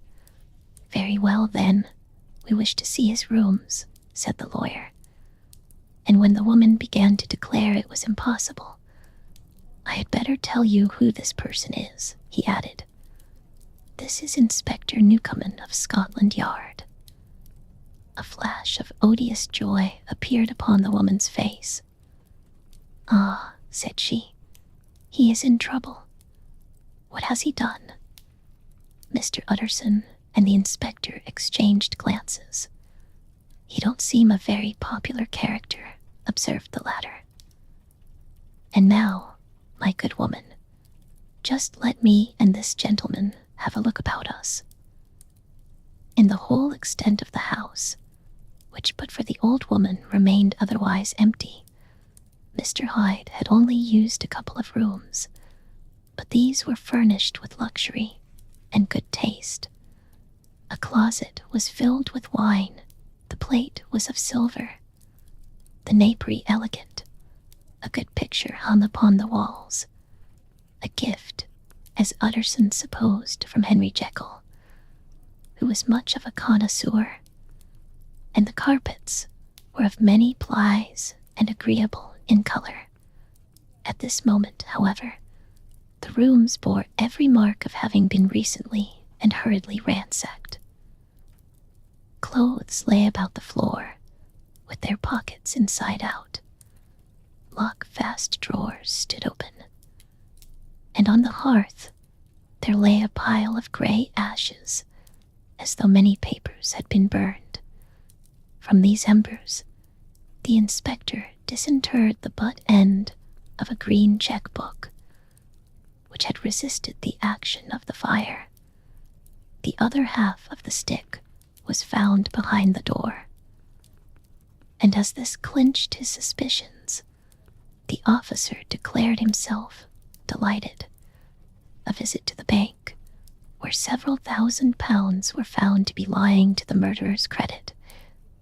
Very well, then, we wish to see his rooms, said the lawyer. And when the woman began to declare it was impossible, I had better tell you who this person is, he added. This is Inspector Newcomen of Scotland Yard. A flash of odious joy appeared upon the woman's face. Ah, said she, he is in trouble. What has he done? Mr. Utterson and the inspector exchanged glances. He don't seem a very popular character, observed the latter. And now, my good woman, just let me and this gentleman have a look about us. In the whole extent of the house, which but for the old woman remained otherwise empty, Mr. Hyde had only used a couple of rooms, but these were furnished with luxury and good taste. A closet was filled with wine, the plate was of silver, the napery elegant, a good picture hung upon the walls, a gift, as Utterson supposed, from Henry Jekyll, who was much of a connoisseur, and the carpets were of many plies and agreeable in color. At this moment, however, the rooms bore every mark of having been recently and hurriedly ransacked. Clothes lay about the floor, with their pockets inside out. Lock-fast drawers stood open, and on the hearth there lay a pile of gray ashes, as though many papers had been burned. From these embers, the inspector disinterred the butt end of a green checkbook, which had resisted the action of the fire. The other half of the stick was found behind the door, and as this clinched his suspicions, the officer declared himself delighted. A visit to the bank, where several £1,000s were found to be lying to the murderer's credit,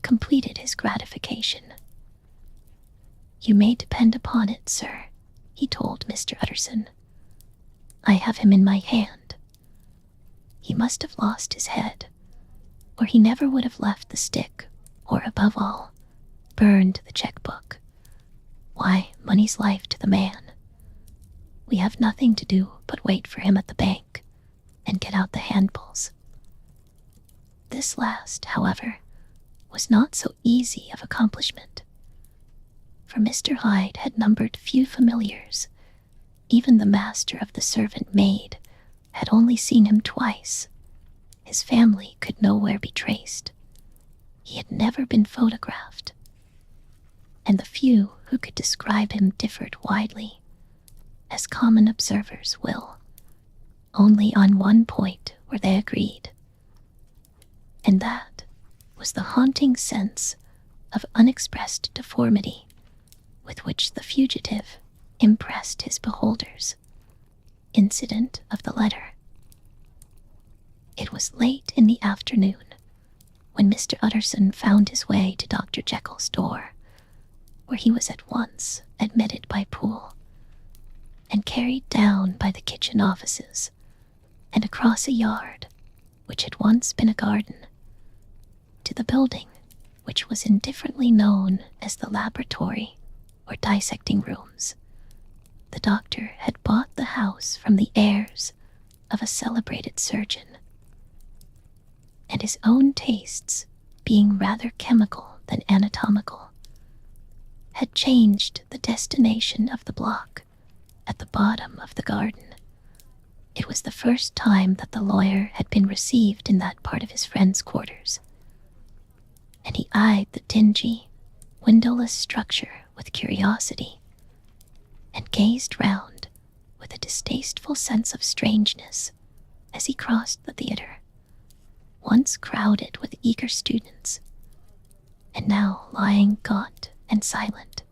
completed his gratification. "You may depend upon it, sir," he told Mr. Utterson. "I have him in my hand. He must have lost his head, or he never would have left the stick, or, above all, burned the checkbook. Why, money's life to the man. We have nothing to do but wait for him at the bank and get out the handbills." This last, however, was not so easy of accomplishment, for Mr. Hyde had numbered few familiars. Even the master of the servant maid had only seen him twice. His family could nowhere be traced. He had never been photographed, and the few who could describe him differed widely, as common observers will. Only on one point were they agreed, and that was the haunting sense of unexpressed deformity with which the fugitive impressed his beholders. Incident of the letter. It was late in the afternoon when Mr. Utterson found his way to Dr. Jekyll's door, where he was at once admitted by Poole, and carried down by the kitchen offices, and across a yard, which had once been a garden, to the building which was indifferently known as the laboratory or dissecting rooms. The doctor had bought the house from the heirs of a celebrated surgeon, and his own tastes, being rather chemical than anatomical, had changed the destination of the block at the bottom of the garden. It was the first time that the lawyer had been received in that part of his friend's quarters, and he eyed the dingy, windowless structure with curiosity, and gazed round with a distasteful sense of strangeness as he crossed the theatre, once crowded with eager students, and now lying gaunt and silent,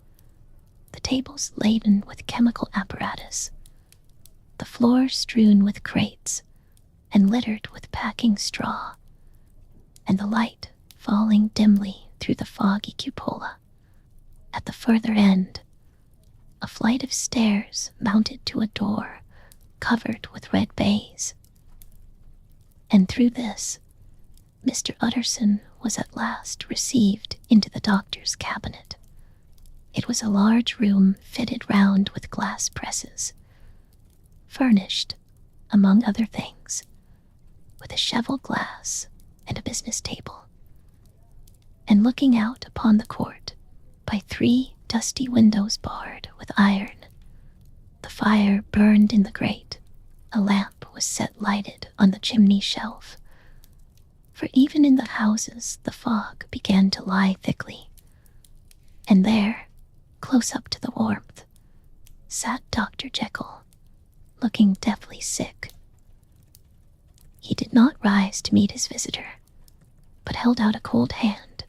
the tables laden with chemical apparatus, the floor strewn with crates and littered with packing straw, and the light falling dimly through the foggy cupola. At the further end, a flight of stairs mounted to a door covered with red baize, and through this Mr. Utterson was at last received into the doctor's cabinet. It was a large room fitted round with glass presses, furnished, among other things, with a cheval glass and a business table, and looking out upon the court by 3 dusty windows barred with iron. The fire burned in the grate. A lamp was set lighted on the chimney shelf, for even in the houses the fog began to lie thickly, and there, close up to the warmth, sat Dr. Jekyll, looking deathly sick. He did not rise to meet his visitor, but held out a cold hand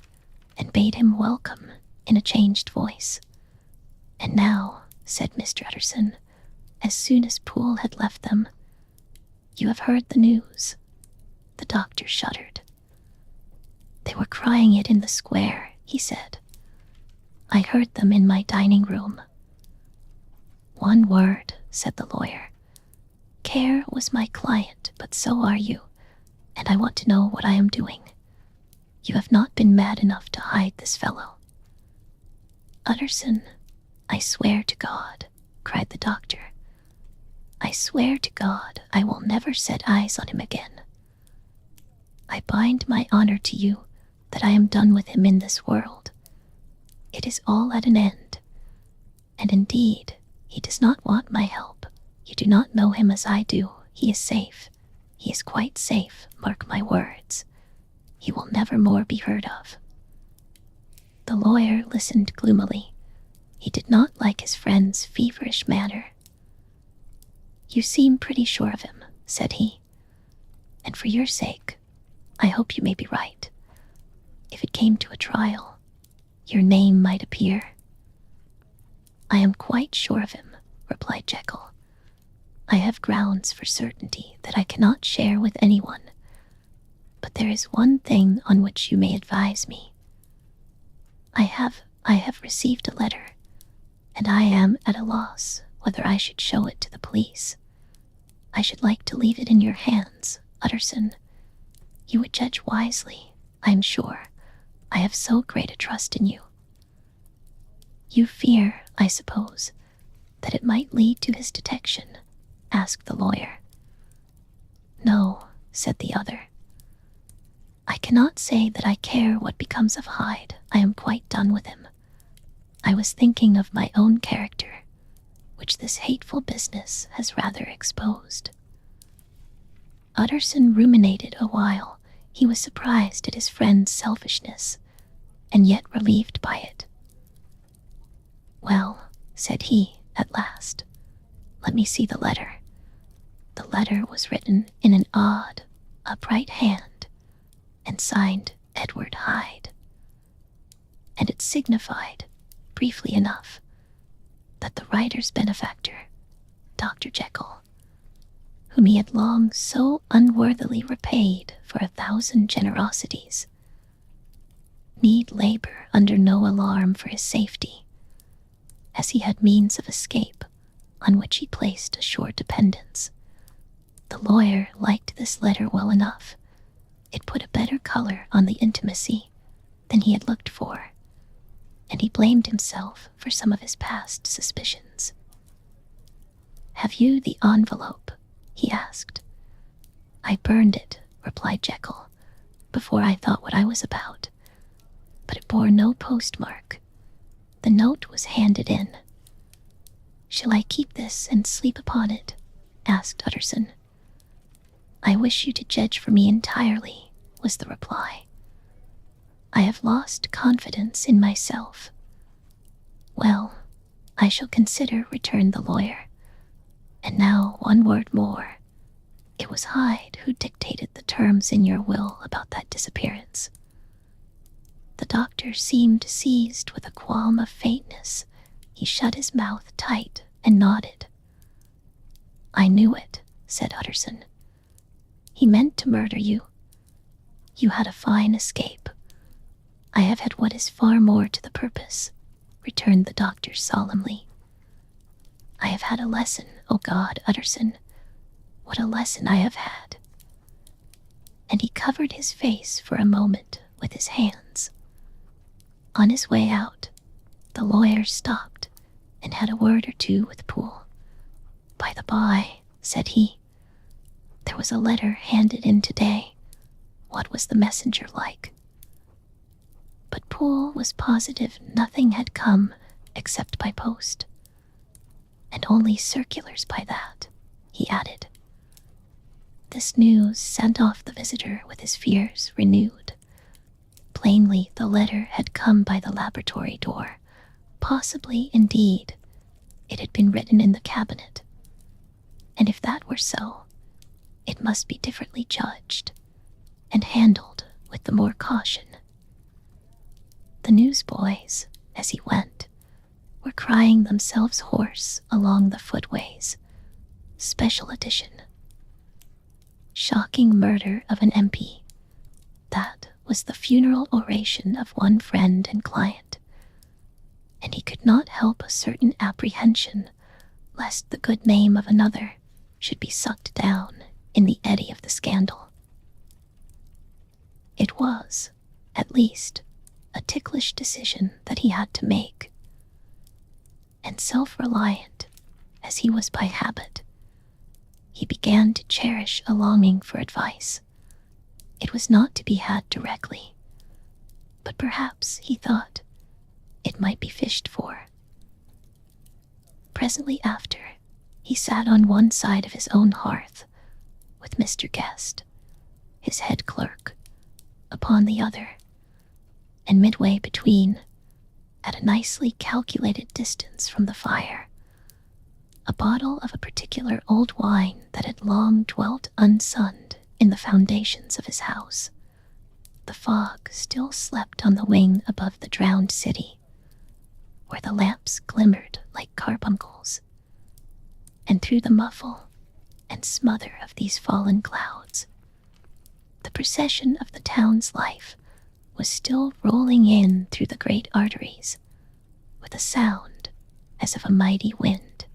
and bade him welcome in a changed voice. "And now," said Mr. Utterson, as soon as Poole had left them, "you have heard the news." The doctor shuddered. "They were crying it in the square," he said. "I heard them in my dining room." "One word," said the lawyer. "Care was my client, but so are you, and I want to know what I am doing. You have not been mad enough to hide this fellow." Utterson, "I swear to God," cried the doctor. "I swear to God I will never set eyes on him again. I bind my honor to you that I am done with him in this world. It is all at an end. And indeed, he does not want my help. You do not know him as I do. He is safe. He is quite safe, mark my words. He will never more be heard of." The lawyer listened gloomily. He did not like his friend's feverish manner. "You seem pretty sure of him," said he. "And for your sake, I hope you may be right. If it came to a trial, your name might appear." "I am quite sure of him," replied Jekyll. "I have grounds for certainty that I cannot share with anyone. But there is one thing on which you may advise me. I have received a letter, and I am at a loss whether I should show it to the police. I should like to leave it in your hands, Utterson. You would judge wisely, I am sure. I have so great a trust in you." "You fear, I suppose, that it might lead to his detection?" asked the lawyer. "No," said the other. "I cannot say that I care what becomes of Hyde. I am quite done with him. I was thinking of my own character, which this hateful business has rather exposed." Utterson ruminated a while. He was surprised at his friend's selfishness, and yet relieved by it. "Well," said he at last, "let me see the letter." The letter was written in an odd, upright hand, and signed Edward Hyde. And it signified, briefly enough, that the writer's benefactor, Dr. Jekyll, whom he had long so unworthily repaid for 1,000 generosities, need labor under no alarm for his safety, as he had means of escape on which he placed a sure dependence. The lawyer liked this letter well enough. It put a better color on the intimacy than he had looked for, and he blamed himself for some of his past suspicions. "Have you the envelope?" he asked. "I burned it," replied Jekyll, "before I thought what I was about. But it bore no postmark. The note was handed in." "Shall I keep this and sleep upon it?" asked Utterson. "I wish you to judge for me entirely," was the reply. "I have lost confidence in myself." "Well, I shall consider," returned the lawyer. "And now one word more. It was Hyde who dictated the terms in your will about that disappearance." The doctor seemed seized with a qualm of faintness. He shut his mouth tight and nodded. "I knew it," said Utterson. "He meant to murder you. You had a fine escape." "I have had what is far more to the purpose," returned the doctor solemnly. "I have had a lesson, O God, Utterson. What a lesson I have had." And he covered his face for a moment with his hands. On his way out, the lawyer stopped and had a word or two with Poole. "By the by," said he, "there was a letter handed in today. What was the messenger like?" But Poole was positive nothing had come except by post. "And only circulars by that," he added. This news sent off the visitor with his fears renewed. Plainly the letter had come by the laboratory door. Possibly, indeed, it had been written in the cabinet. And if that were so, it must be differently judged and handled with the more caution. The newsboys, as he went, were crying themselves hoarse along the footways. Special edition. Shocking murder of an MP. That was the funeral oration of one friend and client, and he could not help a certain apprehension lest the good name of another should be sucked down in the eddy of the scandal. It was, at least, a ticklish decision that he had to make. and self-reliant as he was by habit, he began to cherish a longing for advice. It was not to be had directly, but perhaps, he thought, it might be fished for. Presently after, he sat on one side of his own hearth, with Mr. Guest, his head clerk, upon the other, and midway between, at a nicely calculated distance from the fire, a bottle of a particular old wine that had long dwelt unsunned in the foundations of his house. The fog still slept on the wing above the drowned city, where the lamps glimmered like carbuncles, and through the muffle and smother of these fallen clouds, the procession of the town's life was still rolling in through the great arteries, with a sound as of a mighty wind,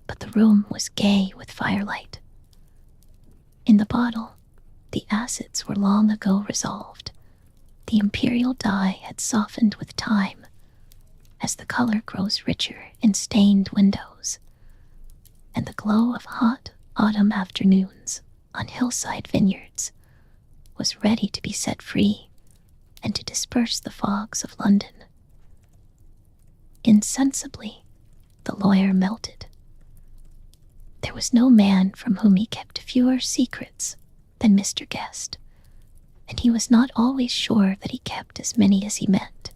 but the room was gay with firelight. In the bottle, the acids were long ago resolved. The imperial dye had softened with time, as the color grows richer in stained windows, and the glow of hot autumn afternoons on hillside vineyards was ready to be set free and to disperse the fogs of London. Insensibly, the lawyer melted. There was no man from whom he kept fewer secrets than Mr. Guest, and he was not always sure that he kept as many as he meant.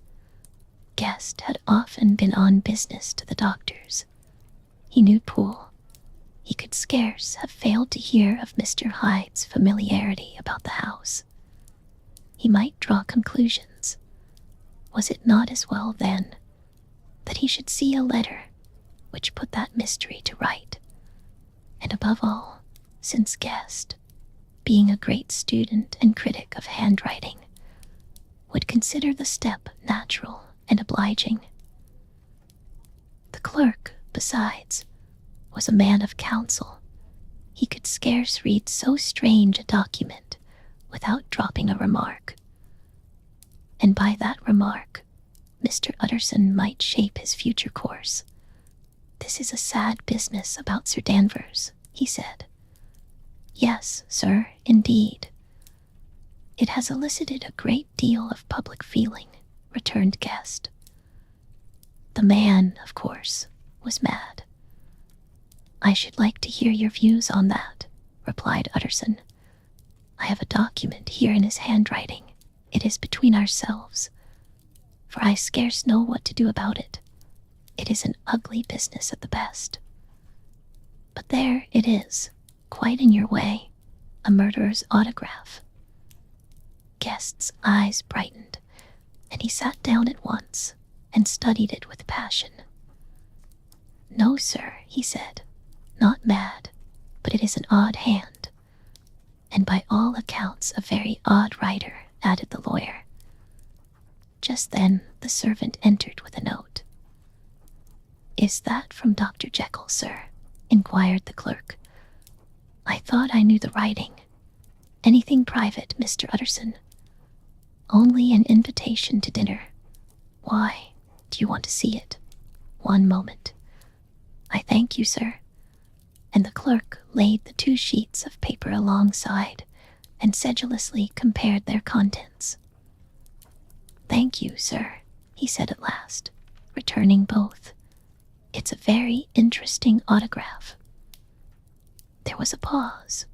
Guest had often been on business to the doctor's. He knew Poole. He could scarce have failed to hear of Mr. Hyde's familiarity about the house. He might draw conclusions. Was it not as well, then, that he should see a letter which put that mystery to right? And above all, since Guest, being a great student and critic of handwriting, would consider the step natural and obliging. The clerk, besides, was a man of counsel. He could scarce read so strange a document without dropping a remark. And by that remark, Mr. Utterson might shape his future course. "This is a sad business about Sir Danvers," he said. "Yes, sir, indeed. It has elicited a great deal of public feeling," returned Guest. "The man, of course, was mad." "I should like to hear your views on that," replied Utterson. "I have a document here in his handwriting. It is between ourselves, for I scarce know what to do about it. It is an ugly business at the best. But there it is, quite in your way, a murderer's autograph." Guest's eyes brightened, and he sat down at once and studied it with passion. "No, sir," he said, "not mad, but it is an odd hand, and by all accounts a very odd writer," added the lawyer. Just then the servant entered with a note. "Is that from Dr. Jekyll, sir?" inquired the clerk. "I thought I knew the writing. Anything private, Mr. Utterson?" "Only an invitation to dinner." "Why, do you want to see it?" "One moment." "I thank you, sir." And the clerk laid the 2 sheets of paper alongside and sedulously compared their contents. "Thank you, sir," he said at last, returning both. "It's a very interesting autograph." There was a pause,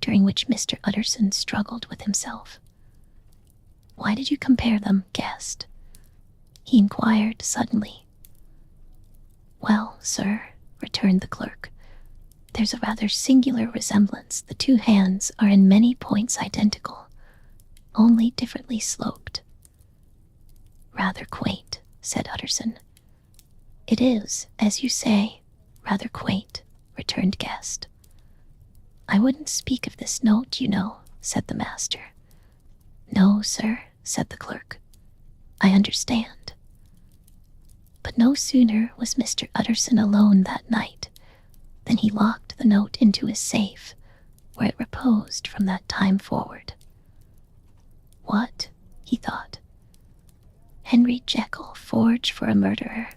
during which Mr. Utterson struggled with himself. "Why did you compare them, Guest?" he inquired suddenly. "Well, sir," returned the clerk, "there's a rather singular resemblance. The 2 hands are in many points identical, only differently sloped." "Rather quaint," said Utterson. "It is, as you say, rather quaint," returned Guest. "I wouldn't speak of this note, you know," said the master. "No, sir," said the clerk. "I understand." But no sooner was Mr. Utterson alone that night than he locked the note into his safe, where it reposed from that time forward. "What?" he thought. "Henry Jekyll forged for a murderer.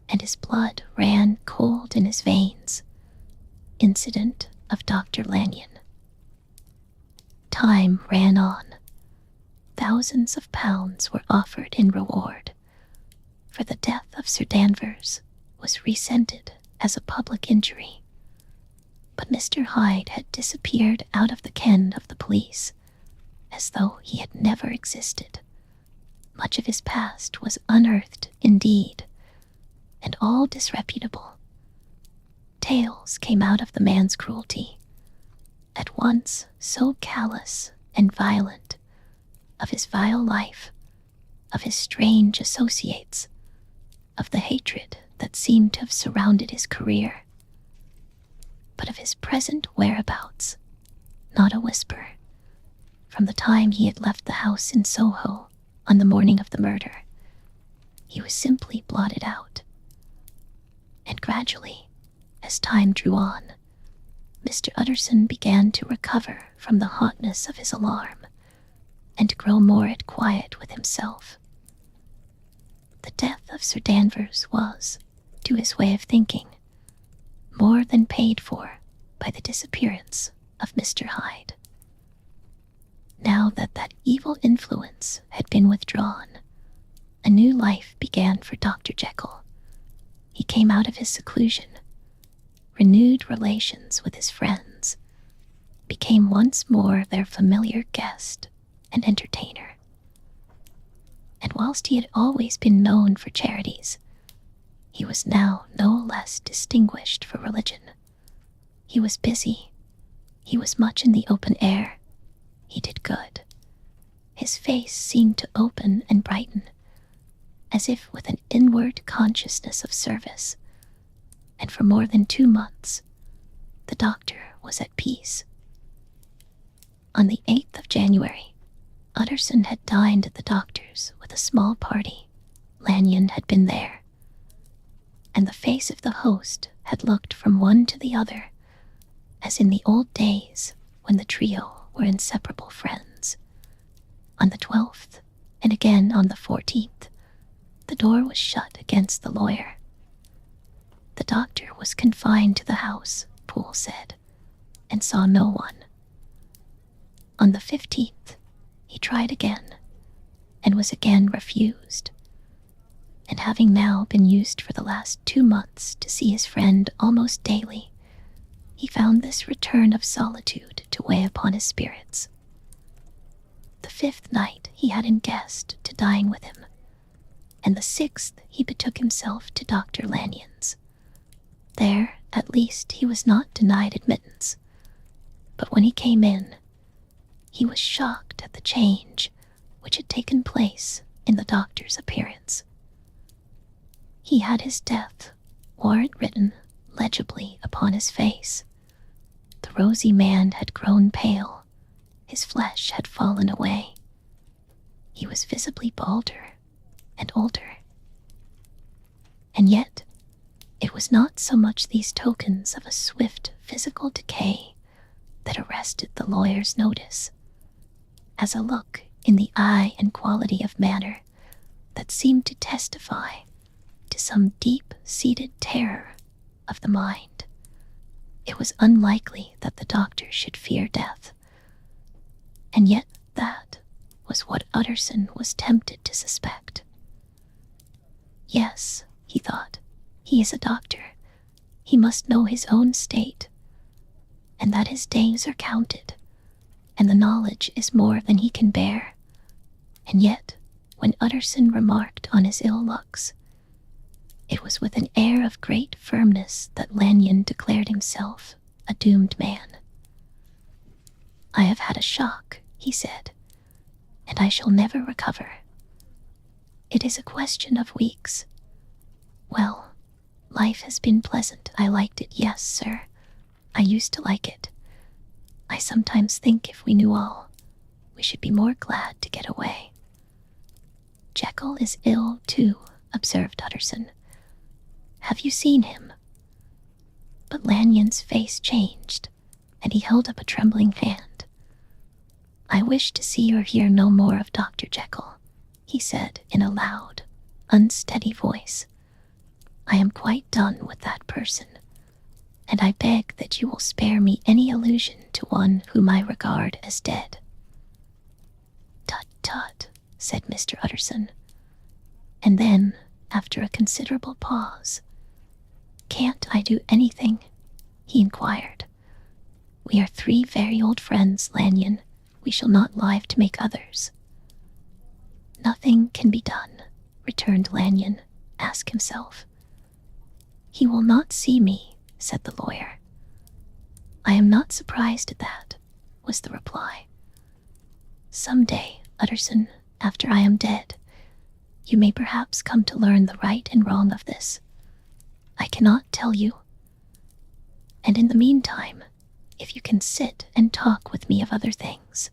and his blood ran cold in his veins. Incident of Dr. Lanyon. Time ran on. Thousands of pounds were offered in reward, for the death of Sir Danvers was resented as a public injury. But Mr. Hyde had disappeared out of the ken of the police, as though he had never existed. Much of his past was unearthed indeed, and all disreputable. Tales came out of the man's cruelty, at once so callous and violent, of his vile life, of his strange associates, of the hatred that seemed to have surrounded his career. But of his present whereabouts, not a whisper. From the time he had left the house in Soho on the morning of the murder, he was simply blotted out. And gradually, as time drew on, Mr. Utterson began to recover from the hotness of his alarm and to grow more at quiet with himself. The death of Sir Danvers was, to his way of thinking, more than paid for by the disappearance of Mr. Hyde. Now that that evil influence had been withdrawn, a new life began for Dr. Jekyll. He came out of his seclusion, renewed relations with his friends, became once more their familiar guest and entertainer. And whilst he had always been known for charities, he was now no less distinguished for religion. He was busy. He was much in the open air. He did good. His face seemed to open and brighten, as if with an inward consciousness of service, and for more than 2 months, the doctor was at peace. On the 8th of January, Utterson had dined at the doctor's with a small party. Lanyon had been there, and the face of the host had looked from one to the other, as in the old days when the trio were inseparable friends. On the 12th, and again on the 14th, the door was shut against the lawyer. The doctor was confined to the house, Poole said, and saw no one. On the 15th, he tried again, and was again refused. And having now been used for the last 2 months to see his friend almost daily, he found this return of solitude to weigh upon his spirits. The 5th night he had in guest to dine with him, and the 6th he betook himself to Dr. Lanyon's. There, at least, he was not denied admittance, but when he came in, he was shocked at the change which had taken place in the doctor's appearance. He had his death warrant written legibly upon his face. The rosy man had grown pale, his flesh had fallen away. He was visibly balder and older. And yet, it was not so much these tokens of a swift physical decay that arrested the lawyer's notice, as a look in the eye and quality of manner that seemed to testify to some deep-seated terror of the mind. It was unlikely that the doctor should fear death, and yet that was what Utterson was tempted to suspect. Yes, he thought, he is a doctor. He must know his own state, and that his days are counted, and the knowledge is more than he can bear. And yet, when Utterson remarked on his ill looks, it was with an air of great firmness that Lanyon declared himself a doomed man. "I have had a shock," he said, "and I shall never recover. It is a question of weeks. Well, life has been pleasant. I liked it, yes, sir. I used to like it. I sometimes think if we knew all, we should be more glad to get away." "Jekyll is ill, too," observed Utterson. "Have you seen him?" But Lanyon's face changed, and he held up a trembling hand. "I wish to see or hear no more of Dr. Jekyll," he said in a loud, unsteady voice. I am quite done with that person, and I beg that you will spare me any allusion to one whom I regard as dead." "Tut, tut," said Mr. Utterson, and then, after a considerable pause, "Can't I do anything?" he inquired. "We are 3 very old friends, Lanyon. We shall not live to make others." "Nothing can be done," returned Lanyon. "Ask himself." "He will not see me," said the lawyer. "I am not surprised at that," was the reply. "Some day, Utterson, after I am dead, you may perhaps come to learn the right and wrong of this. I cannot tell you. And in the meantime, if you can sit and talk with me of other things,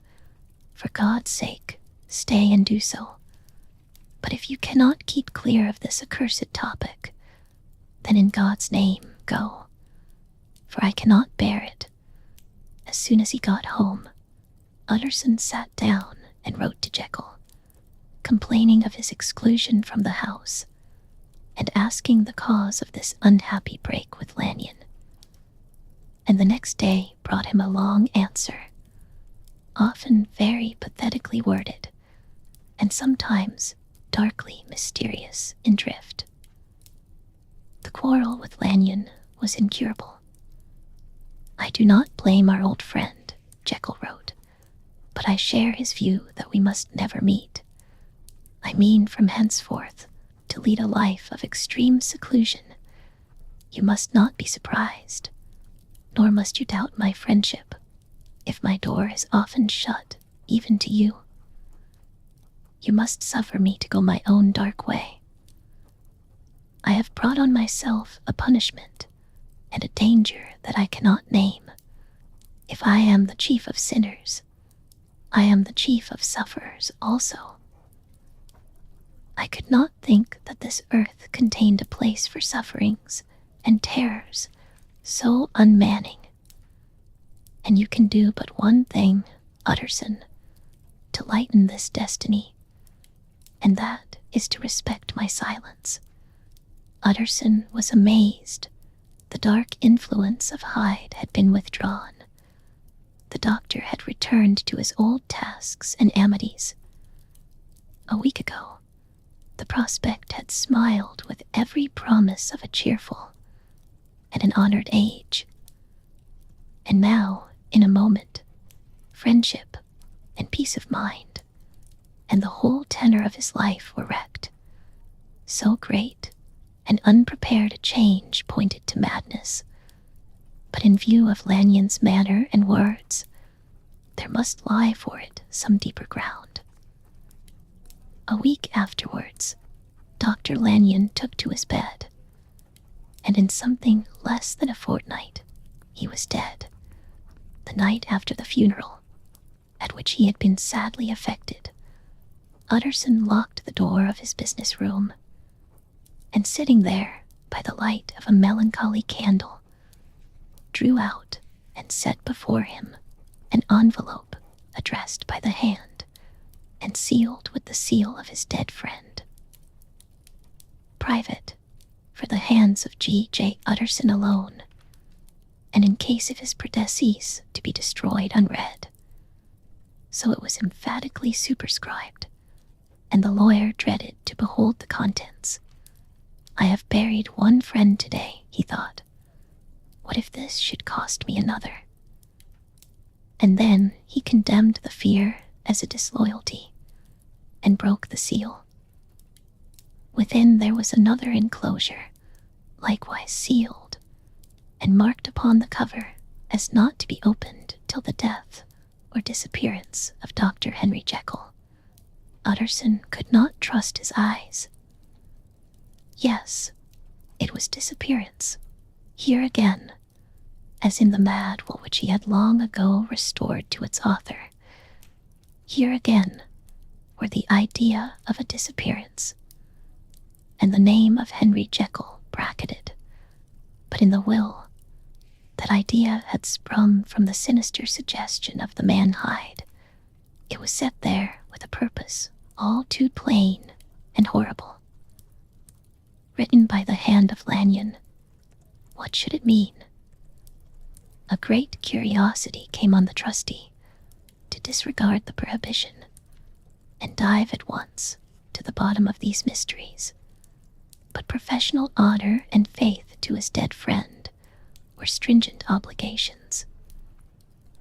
for God's sake, stay and do so. But if you cannot keep clear of this accursed topic, then in God's name go, for I cannot bear it." As soon as he got home, Utterson sat down and wrote to Jekyll, complaining of his exclusion from the house, and asking the cause of this unhappy break with Lanyon. And the next day brought him a long answer, often very pathetically worded, and sometimes darkly mysterious in drift. The quarrel with Lanyon was incurable. "I do not blame our old friend," Jekyll wrote, "but I share his view that we must never meet. I mean from henceforth to lead a life of extreme seclusion. You must not be surprised, nor must you doubt my friendship, if my door is often shut even to you. You must suffer me to go my own dark way. I have brought on myself a punishment and a danger that I cannot name. If I am the chief of sinners, I am the chief of sufferers also. I could not think that this earth contained a place for sufferings and terrors so unmanning. And you can do but one thing, Utterson, to lighten this destiny, and that is to respect my silence." Utterson was amazed. The dark influence of Hyde had been withdrawn. The doctor had returned to his old tasks and amities. A week ago, the prospect had smiled with every promise of a cheerful and an honored age. And now, in a moment, friendship and peace of mind and the whole tenor of his life were wrecked. So great and unprepared a change pointed to madness. But in view of Lanyon's manner and words, there must lie for it some deeper ground. A week afterwards, Dr. Lanyon took to his bed, and in something less than a fortnight, he was dead. The night after the funeral, at which he had been sadly affected, Utterson locked the door of his business room, and sitting there by the light of a melancholy candle, drew out and set before him an envelope addressed by the hand and sealed with the seal of his dead friend. Private, for the hands of G.J. Utterson alone, and in case of his predecease to be destroyed unread. So it was emphatically superscribed, and the lawyer dreaded to behold the contents. "I have buried one friend today," he thought. "What if this should cost me another?" And then he condemned the fear as a disloyalty, and broke the seal. Within there was another enclosure, likewise sealed, and marked upon the cover as not to be opened till the death or disappearance of Dr. Henry Jekyll. Utterson could not trust his eyes. Yes, it was disappearance, here again, as in the madwell which he had long ago restored to its author. Here again were the idea of a disappearance, and the name of Henry Jekyll bracketed, but in the will, that idea had sprung from the sinister suggestion of the man Hyde. It was set there with a purpose all too plain and horrible. written by the hand of Lanyon. What should it mean? A great curiosity came on the trustee to disregard the prohibition and dive at once to the bottom of these mysteries. But professional honor and faith to his dead friend were stringent obligations,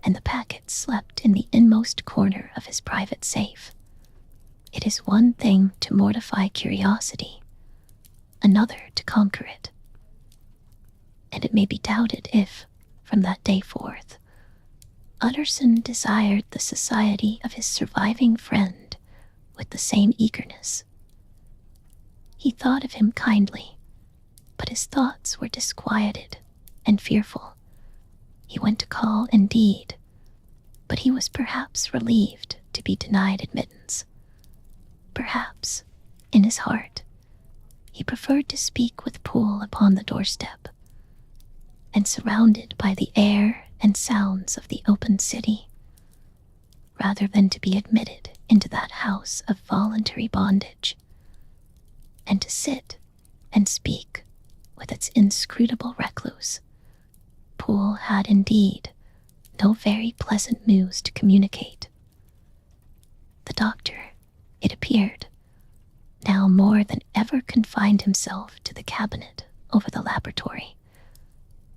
and the packet slept in the inmost corner of his private safe. It is one thing to mortify curiosity, another to conquer it. And it may be doubted if, from that day forth, Utterson desired the society of his surviving friend with the same eagerness. He thought of him kindly, but his thoughts were disquieted and fearful. He went to call indeed, but he was perhaps relieved to be denied admittance. Perhaps, in his heart, he preferred to speak with Poole upon the doorstep, and surrounded by the air and sounds of the open city, rather than to be admitted into that house of voluntary bondage, and to sit and speak with its inscrutable recluse. Poole had indeed no very pleasant news to communicate. The doctor, it appeared, now more than ever confined himself to the cabinet over the laboratory,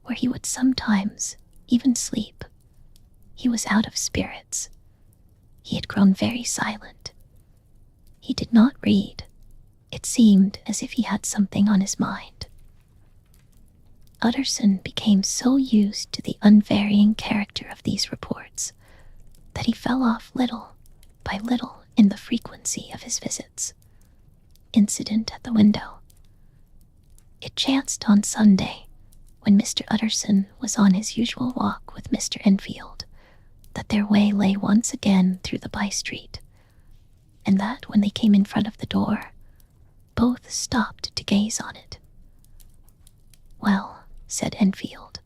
where he would sometimes even sleep. He was out of spirits. He had grown very silent. He did not read. It seemed as if he had something on his mind. Utterson became so used to the unvarying character of these reports that he fell off little by little in the frequency of his visits. Incident at the window. It chanced on Sunday, when Mr. Utterson was on his usual walk with Mr. Enfield, that their way lay once again through the by-street, and that when they came in front of the door, both stopped to gaze on it. "Well," said Enfield,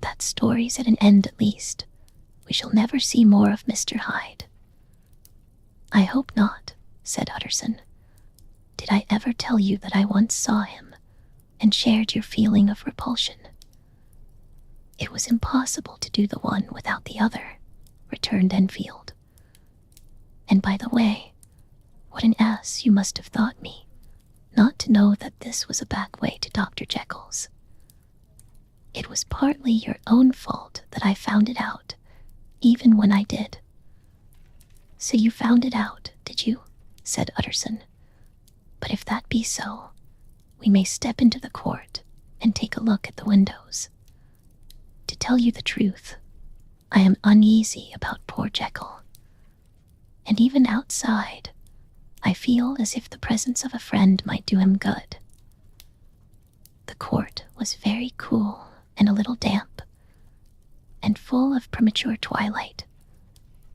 "that story's at an end at least. We shall never see more of Mr. Hyde." "I hope not," said Utterson. "Did I ever tell you that I once saw him and shared your feeling of repulsion?" "It was impossible to do the one without the other," returned Enfield. "And by the way, what an ass you must have thought me, not to know that this was a back way to Dr. Jekyll's." "It was partly your own fault that I found it out, even when I did." "So you found it out, did you?" said Utterson. "But if that be so, we may step into the court and take a look at the windows. To tell you the truth, I am uneasy about poor Jekyll. And even outside, I feel as if the presence of a friend might do him good." The court was very cool and a little damp, and full of premature twilight,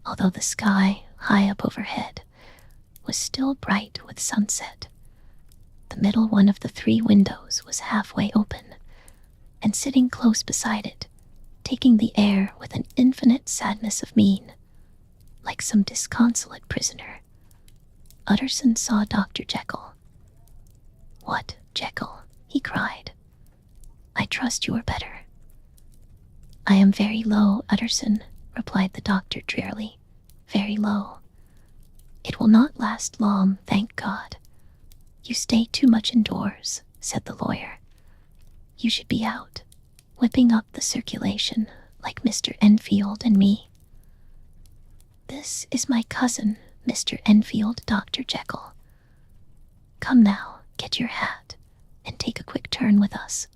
although the sky, high up overhead, was still bright with sunset. The middle one of the 3 windows was halfway open, and sitting close beside it, taking the air with an infinite sadness of mien, like some disconsolate prisoner, Utterson saw Dr. Jekyll. "What, Jekyll?" he cried. "I trust you are better." "I am very low, Utterson," replied the doctor drearily. "Very low. It will not last long, thank God. You stay too much indoors," said the lawyer. "You should be out, whipping up the circulation, like Mr. Enfield and me." "This is my cousin, Mr. Enfield, Dr. Jekyll. Come now, get your hat, and take a quick turn with us."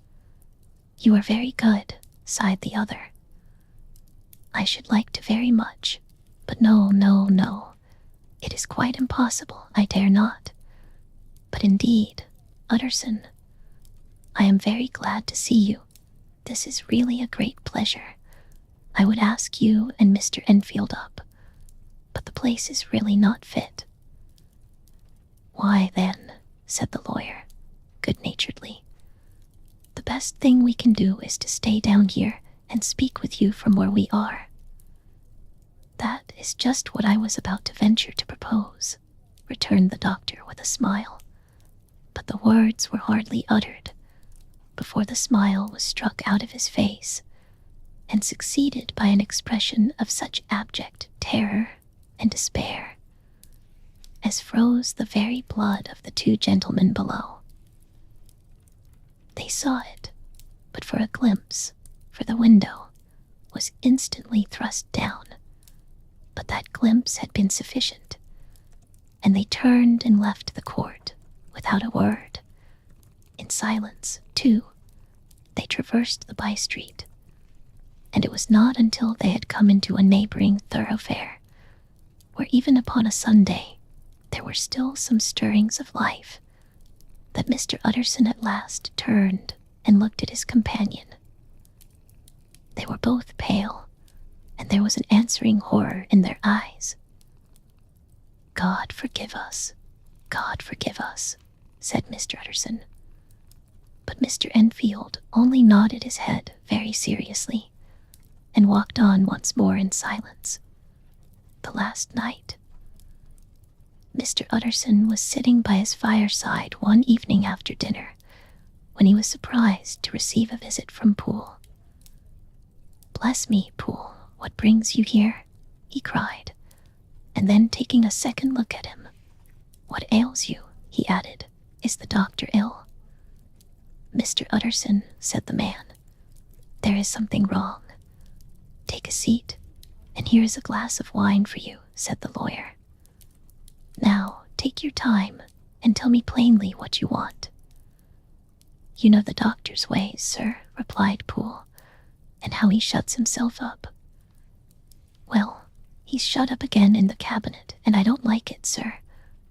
"You are very good," sighed the other. "I should like to very much, but no. It is quite impossible, I dare not. But indeed, Utterson, I am very glad to see you. This is really a great pleasure. I would ask you and Mr. Enfield up, but the place is really not fit." "Why, then," said the lawyer, good-naturedly, "the best thing we can do is to stay down here and speak with you from where we are." "That is just what I was about to venture to propose," returned the doctor with a smile. but the words were hardly uttered before the smile was struck out of his face and succeeded by an expression of such abject terror and despair as froze the very blood of the two gentlemen below. They saw it, but for a glimpse, for the window was instantly thrust down. But that glimpse had been sufficient, and they turned and left the court without a word. In silence, too, they traversed the by-street, and it was not until they had come into a neighboring thoroughfare, where even upon a Sunday there were still some stirrings of life, that Mr. Utterson at last turned and looked at his companion. They were both pale, and there was an answering horror in their eyes. "God forgive us, God forgive us," said Mr. Utterson. But Mr. Enfield only nodded his head very seriously and walked on once more in silence. The last night. Mr. Utterson was sitting by his fireside one evening after dinner when he was surprised to receive a visit from Poole. "Bless me, Poole, what brings you here?" he cried, and then taking a second look at him. "What ails you?" he added. "Is the doctor ill?" "Mr. Utterson," said the man, "there is something wrong." "Take a seat, and here is a glass of wine for you," said the lawyer. "Now, take your time, and tell me plainly what you want." "You know the doctor's ways, sir," replied Poole, "and how he shuts himself up." "Well, he's shut up again in the cabinet, and I don't like it, sir.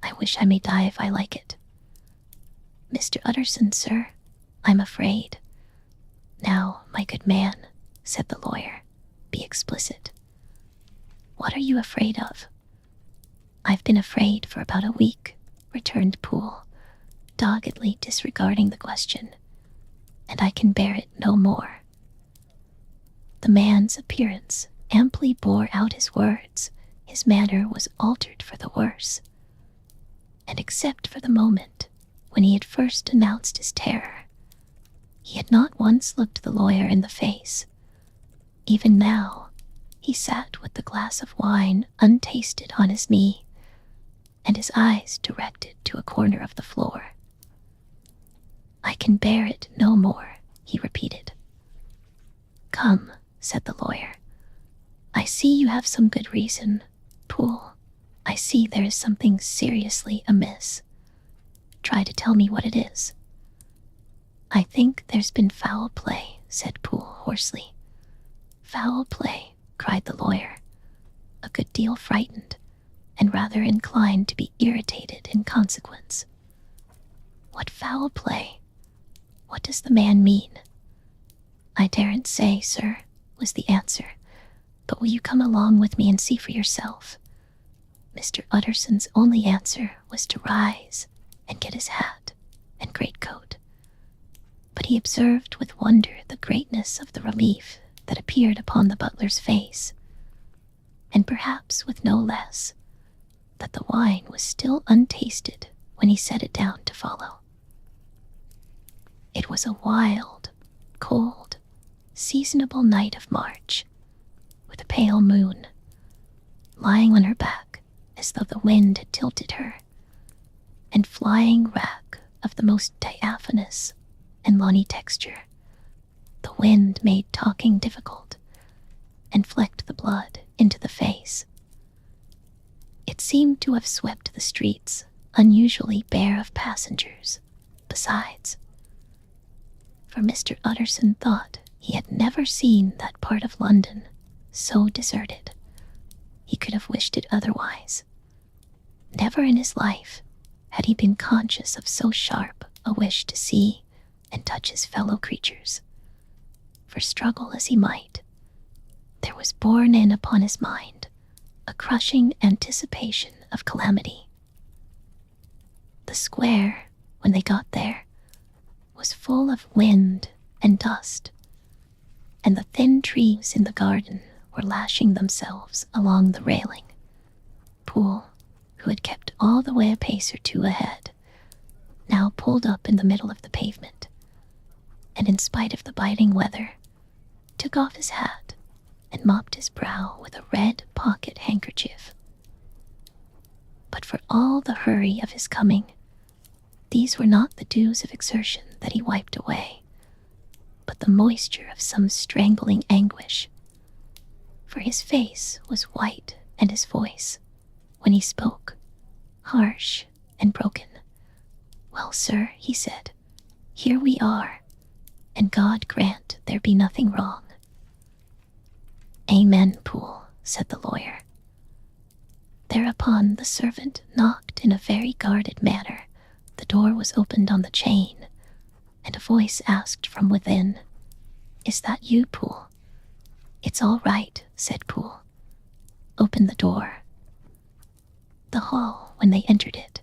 I wish I may die if I like it." "Mr. Utterson, sir, I'm afraid." "Now, my good man," said the lawyer, "be explicit. What are you afraid of?" "I've been afraid for about a week," returned Poole, doggedly disregarding the question, "and I can bear it no more." The man's appearance amply bore out his words. His manner was altered for the worse, and except for the moment when he had first announced his terror, he had not once looked the lawyer in the face. Even now, he sat with the glass of wine untasted on his knee, and his eyes directed to a corner of the floor. "I can bear it no more," he repeated. "Come," said the lawyer, "I see you have some good reason. Poole, I see there is something seriously amiss. Try to tell me what it is." "I think there's been foul play," said Poole hoarsely. "Foul play," cried the lawyer, a good deal frightened, and rather inclined to be irritated in consequence. "What foul play? What does the man mean?" "I daren't say, sir," was the answer, "but will you come along with me and see for yourself?" Mr. Utterson's only answer was to rise and get his hat and greatcoat, but he observed with wonder the greatness of the relief that appeared upon the butler's face, and perhaps with no less, that the wine was still untasted when he set it down to follow. It was a wild, cold, seasonable night of March, with a pale moon, lying on her back as though the wind had tilted her, and flying wrack of the most diaphanous and lawny texture. The wind made talking difficult, and flecked the blood into the face. It seemed to have swept the streets, unusually bare of passengers, besides. For Mr. Utterson thought he had never seen that part of London so deserted. He could have wished it otherwise. Never in his life had he been conscious of so sharp a wish to see and touch his fellow creatures. For struggle as he might, there was borne in upon his mind a crushing anticipation of calamity. The square, when they got there, was full of wind and dust, and the thin trees in the garden were lashing themselves along the railing. Poole, who had kept all the way a pace or two ahead, now pulled up in the middle of the pavement, and in spite of the biting weather, took off his hat and mopped his brow with a red pocket handkerchief. But for all the hurry of his coming, these were not the dews of exertion that he wiped away, but the moisture of some strangling anguish. For his face was white, and his voice, when he spoke, harsh and broken. "Well, sir," he said, "here we are, and God grant there be nothing wrong." "Amen, Poole," said the lawyer. Thereupon the servant knocked in a very guarded manner. The door was opened on the chain, and a voice asked from within, "Is that you, Poole?" "It's all right," said Poole. "Open the door." The hall, when they entered it,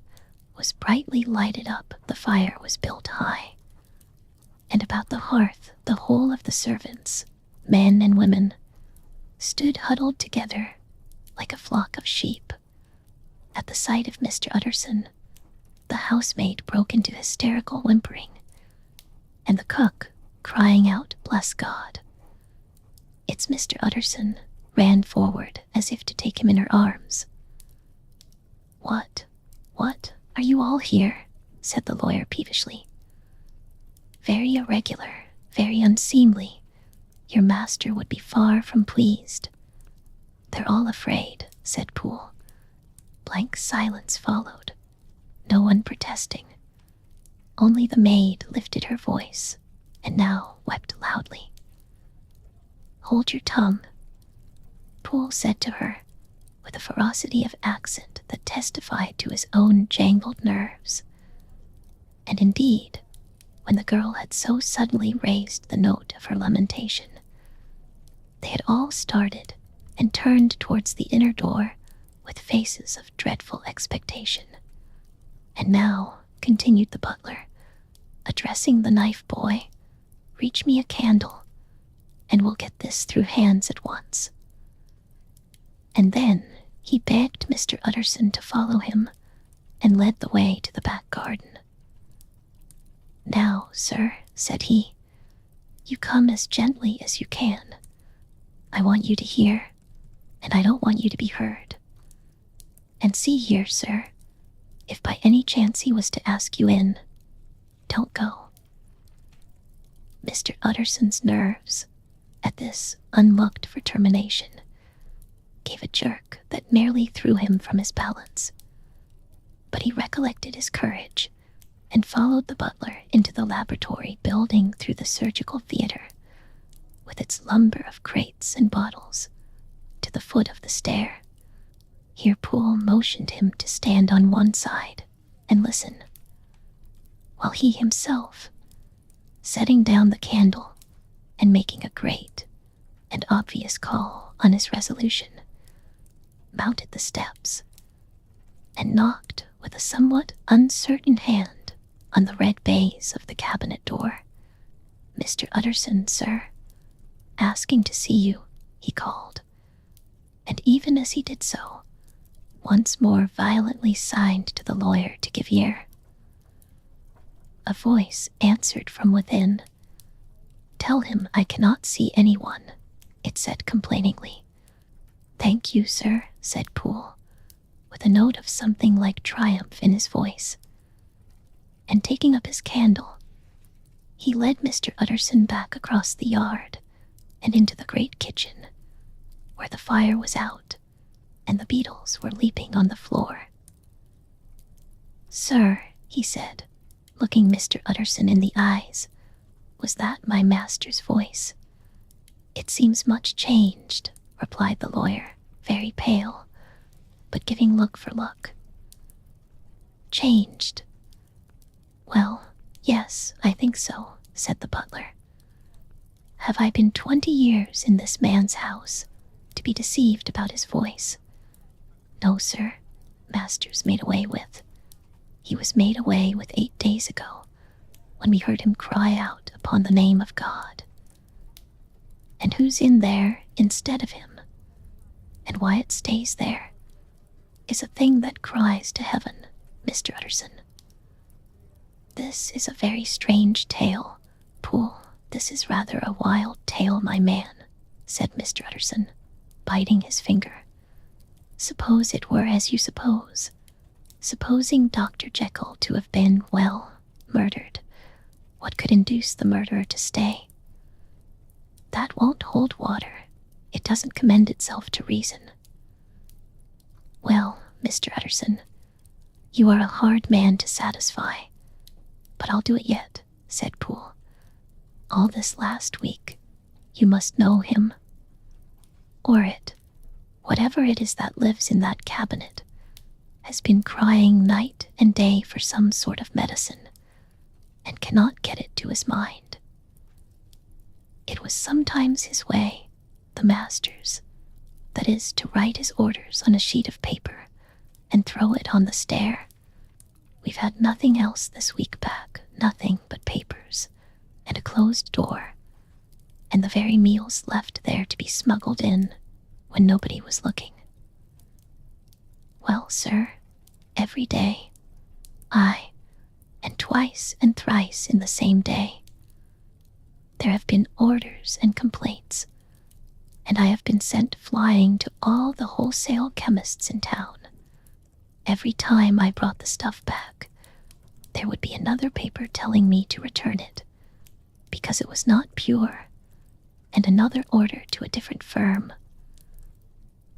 was brightly lighted up. The fire was built high, and about the hearth the whole of the servants, men and women, stood huddled together like a flock of sheep. At the sight of Mr. Utterson, the housemaid broke into hysterical whimpering, and the cook, crying out, "Bless God!" "It's Mr. Utterson," ran forward as if to take him in her arms. What, are you all here?" said the lawyer peevishly. "Very irregular, very unseemly. Your master would be far from pleased." "They're all afraid," said Poole. Blank silence followed, no one protesting. Only the maid lifted her voice, and now wept loudly. "Hold your tongue," Poole said to her, with a ferocity of accent that testified to his own jangled nerves. And indeed, when the girl had so suddenly raised the note of her lamentation, they had all started and turned towards the inner door with faces of dreadful expectation. "And now," continued the butler, addressing the knife boy, "reach me a candle, and we'll get this through hands at once." And then he begged Mr. Utterson to follow him, and led the way to the back garden. "Now, sir," said he, "you come as gently as you can. I want you to hear, and I don't want you to be heard. And see here, sir, if by any chance he was to ask you in, don't go." Mr. Utterson's nerves, at this unlooked-for termination, gave a jerk that merely threw him from his balance. But he recollected his courage, and followed the butler into the laboratory building through the surgical theater, with its lumber of crates and bottles, to the foot of the stair. Here Poole motioned him to stand on one side and listen, while he himself, setting down the candle and making a great and obvious call on his resolution, mounted the steps and knocked with a somewhat uncertain hand on the red baize of the cabinet door. "Mr. Utterson, sir, asking to see you," he called, and even as he did so, once more violently signed to the lawyer to give ear. A voice answered from within. "Tell him I cannot see anyone," it said complainingly. "Thank you, sir," said Poole, with a note of something like triumph in his voice. And taking up his candle, he led Mr. Utterson back across the yard and into the great kitchen, where the fire was out and the beetles were leaping on the floor. "Sir," he said, looking Mr. Utterson in the eyes, "was that my master's voice?" "It seems much changed," replied the lawyer, very pale, but giving look for look. "Changed? Well, yes, I think so," said the butler. "Have I been 20 years in this man's house to be deceived about his voice? No, sir, master's made away with. He was made away with 8 days ago, when we heard him cry out upon the name of God. And who's in there instead of him, and why it stays there, is a thing that cries to heaven, Mr. Utterson." This is a very strange tale, Poole. This is rather a wild tale, my man, said Mr. Utterson, biting his finger. Suppose it were as you suppose. Supposing Dr. Jekyll to have been, well, murdered, what could induce the murderer to stay? That won't hold water. It doesn't commend itself to reason. Well, Mr. Utterson, you are a hard man to satisfy, but I'll do it yet, said Poole. All this last week, you must know him. Or it, whatever it is that lives in that cabinet, has been crying night and day for some sort of medicine, and cannot get it to his mind. It was sometimes his way, the master's, that is, to write his orders on a sheet of paper and throw it on the stair. We've had nothing else this week back, nothing but papers, and a closed door, and the very meals left there to be smuggled in when nobody was looking. Well, sir, every day, aye, and twice and thrice in the same day, there have been orders and complaints, and I have been sent flying to all the wholesale chemists in town. Every time I brought the stuff back, there would be another paper telling me to return it, because it was not pure, and another order to a different firm.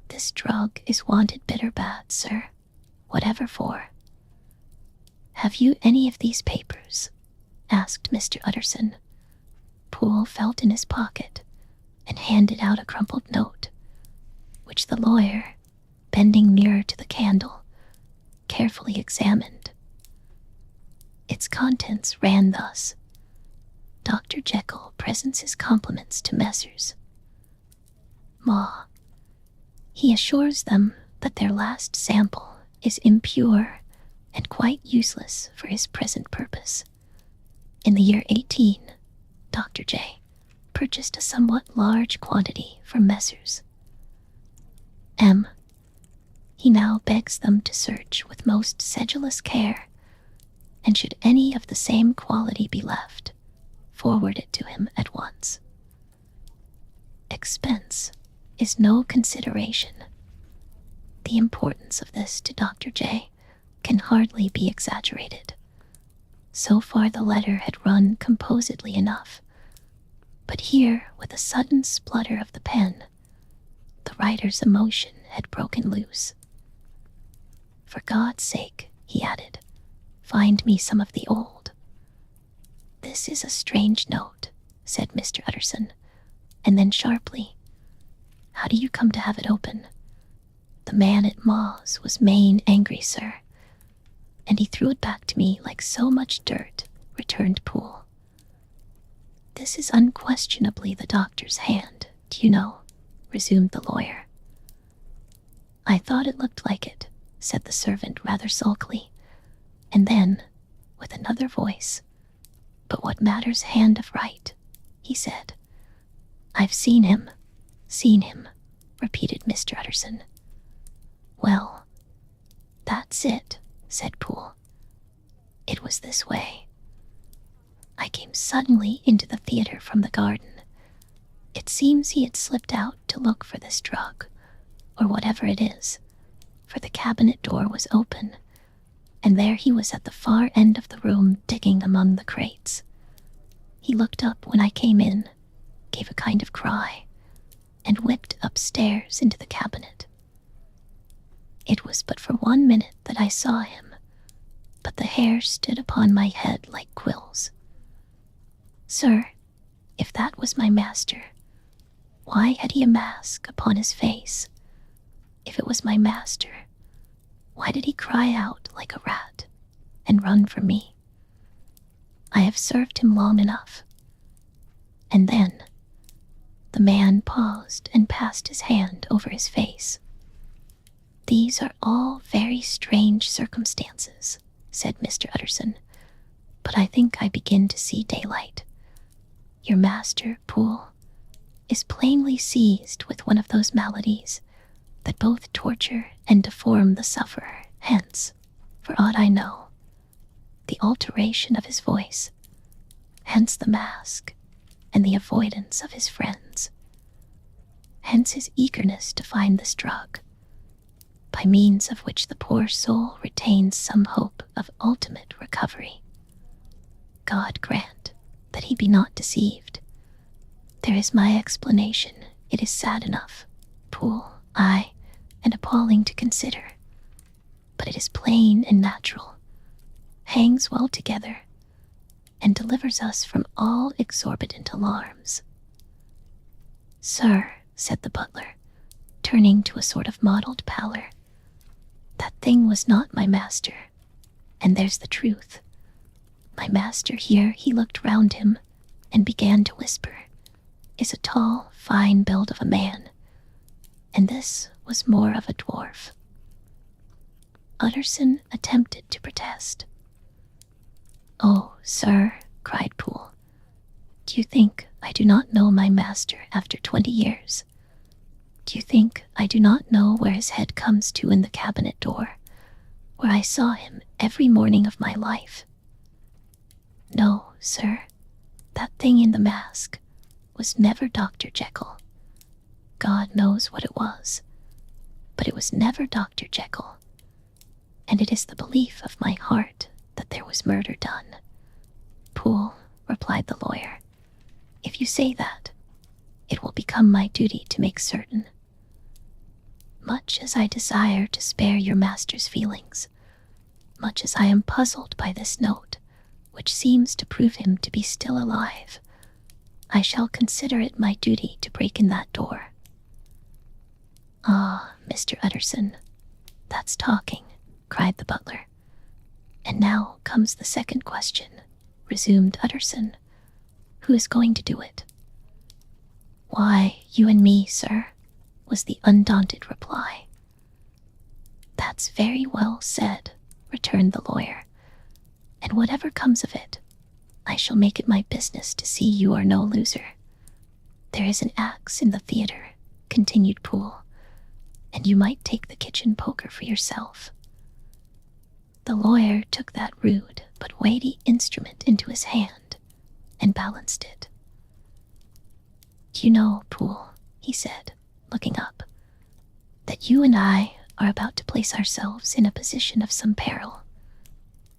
This drug is wanted bitter bad, sir, whatever for. Have you any of these papers? Asked Mr. Utterson. Poole felt in his pocket and handed out a crumpled note, which the lawyer, bending nearer to the candle, carefully examined. Its contents ran thus: Dr. Jekyll presents his compliments to Messrs. Ma. He assures them that their last sample is impure and quite useless for his present purpose. In the year 18, Dr. J. purchased a somewhat large quantity from Messrs. M. He now begs them to search with most sedulous care, and should any of the same quality be left, forward it to him at once. Expense is no consideration. The importance of this to Dr. J. can hardly be exaggerated. So far the letter had run composedly enough, but here, with a sudden splutter of the pen, the writer's emotion had broken loose. For God's sake, he added, find me some of the old. This is a strange note, said Mr. Utterson, and then sharply, how do you come to have it open? The man at Ma's was main angry, sir, and he threw it back to me like so much dirt, returned Poole. This is unquestionably the doctor's hand, do you know, resumed the lawyer. I thought it looked like it, said the servant rather sulkily, and then, with another voice, but what matters hand of right, he said. I've seen him, repeated Mr. Utterson. Well, that's it, said Poole. It was this way. I came suddenly into the theater from the garden. It seems he had slipped out to look for this drug, or whatever it is, for the cabinet door was open, and there he was at the far end of the room digging among the crates. He looked up when I came in, gave a kind of cry, and whipped upstairs into the cabinet. It was but for 1 minute that I saw him, but the hair stood upon my head like quills. Sir, if that was my master, why had he a mask upon his face? If it was my master, why did he cry out like a rat and run from me? I have served him long enough. And then the man paused and passed his hand over his face. These are all very strange circumstances, said Mr. Utterson, but I think I begin to see daylight. Your master, Poole, is plainly seized with one of those maladies that both torture and deform the sufferer. Hence, for aught I know, the alteration of his voice, hence the mask and the avoidance of his friends, hence his eagerness to find this drug, by means of which the poor soul retains some hope of ultimate recovery. God grant that he be not deceived. There is my explanation. It is sad enough, Poole, aye, and appalling to consider, but it is plain and natural, hangs well together, and delivers us from all exorbitant alarms. Sir, said the butler, turning to a sort of mottled pallor, that thing was not my master, and there's the truth. My master here, he looked round him, and began to whisper, is a tall, fine build of a man, and this was more of a dwarf. Utterson attempted to protest. Oh, sir, cried Poole, do you think I do not know my master after 20 years? Do you think I do not know where his head comes to in the cabinet door, where I saw him every morning of my life? No, sir, that thing in the mask was never Dr. Jekyll. God knows what it was, but it was never Dr. Jekyll, and it is the belief of my heart that there was murder done. Poole, replied the lawyer, if you say that, it will become my duty to make certain. Much as I desire to spare your master's feelings, much as I am puzzled by this note, which seems to prove him to be still alive, I shall consider it my duty to break in that door. Ah, Mr. Utterson, that's talking, cried the butler. And now comes the second question, resumed Utterson. Who is going to do it? Why, you and me, sir, was the undaunted reply. That's very well said, returned the lawyer, and whatever comes of it, I shall make it my business to see you are no loser. There is an axe in the theatre, continued Poole, and you might take the kitchen poker for yourself. The lawyer took that rude but weighty instrument into his hand and balanced it. Do you know, Poole, he said, looking up, that you and I are about to place ourselves in a position of some peril?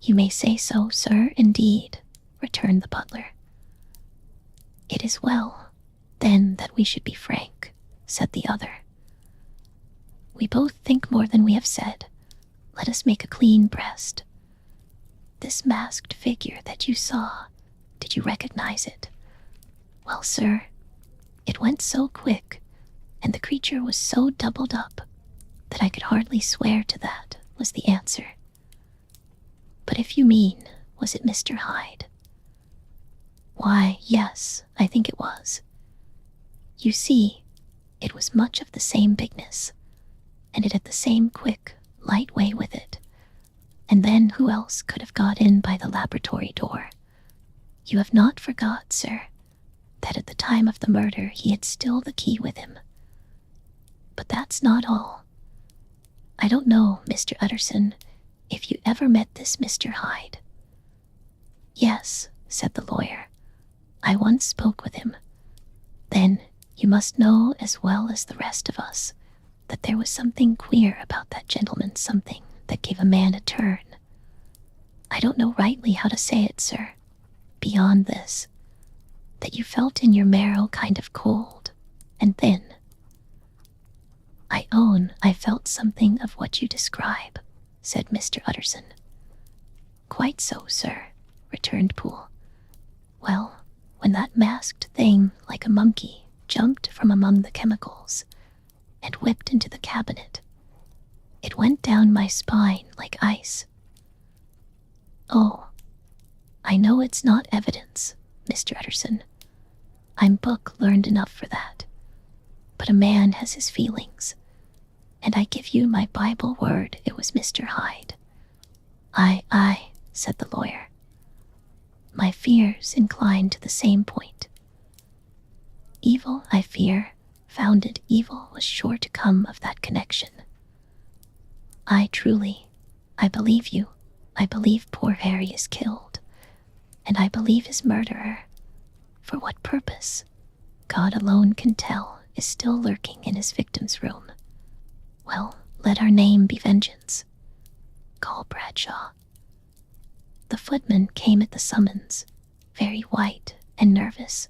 You may say so, sir, indeed, returned the butler. It is well, then, that we should be frank, said the other. We both think more than we have said. Let us make a clean breast. This masked figure that you saw, did you recognize it? Well, sir, it went so quick, and the creature was so doubled up, that I could hardly swear to that, was the answer. But if you mean, was it Mr. Hyde? Why, yes, I think it was. You see, it was much of the same bigness, and it had the same quick, light way with it. And then who else could have got in by the laboratory door? You have not forgot, sir, that at the time of the murder he had still the key with him. But that's not all. I don't know, Mr. Utterson, if you ever met this Mr. Hyde. Yes, said the lawyer, I once spoke with him. Then you must know as well as the rest of us that there was something queer about that gentleman, something that gave a man a turn. I don't know rightly how to say it, sir, beyond this, that you felt in your marrow kind of cold and thin. I own I felt something of what you describe, said Mr. Utterson. Quite so, sir, returned Poole. Well, when that masked thing, like a monkey, jumped from among the chemicals and whipped into the cabinet, it went down my spine like ice. Oh, I know it's not evidence, Mr. Utterson. I'm book learned enough for that. But a man has his feelings, and I give you my Bible word it was Mr. Hyde. Aye, said the lawyer. My fears incline to the same point. Evil, I fear, founded evil was sure to come of that connection. I believe you, I believe poor Harry is killed, and I believe his murderer, for what purpose, God alone can tell, is still lurking in his victim's room. Well, let our name be Vengeance. Call Bradshaw. The footman came at the summons, very white and nervous.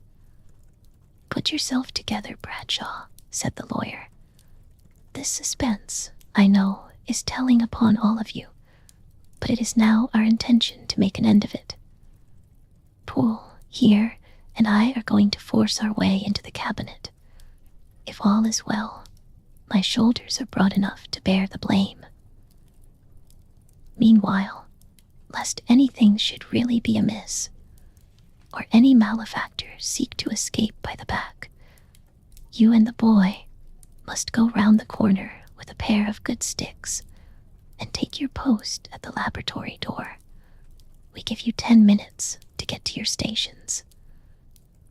Put yourself together, Bradshaw, said the lawyer. This suspense, I know, is telling upon all of you, but it is now our intention to make an end of it. Poole, here, and I are going to force our way into the cabinet. If all is well, my shoulders are broad enough to bear the blame. Meanwhile, lest anything should really be amiss, or any malefactor seek to escape by the back, you and the boy must go round the corner with a pair of good sticks and take your post at the laboratory door. We give you 10 minutes to get to your stations.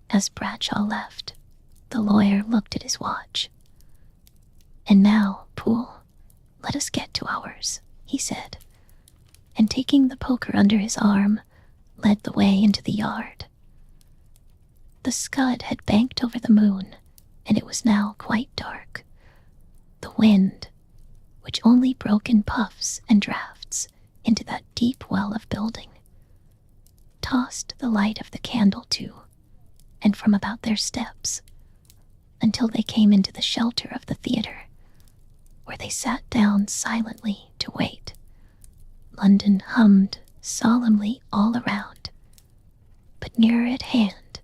As Bradshaw left, the lawyer looked at his watch. And now, Poole, let us get to ours, he said, and taking the poker under his arm, led the way into the yard. The scud had banked over the moon, and it was now quite dark. The wind, which only broke in puffs and drafts into that deep well of building, tossed the light of the candle to and from about their steps until they came into the shelter of the theater, where they sat down silently to wait. London hummed solemnly all around, but nearer at hand,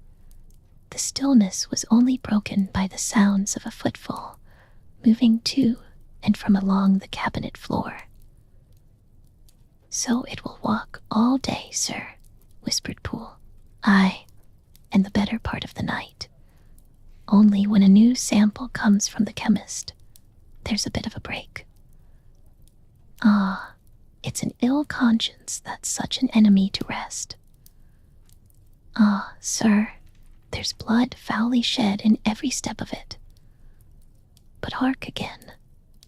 the stillness was only broken by the sounds of a footfall moving to and from along the cabinet floor. So it will walk all day, sir, whispered Poole. Aye, and the better part of the night. Only when a new sample comes from the chemist, there's a bit of a break. Ah, it's an ill conscience that's such an enemy to rest. Ah, sir, there's blood foully shed in every step of it. But hark again,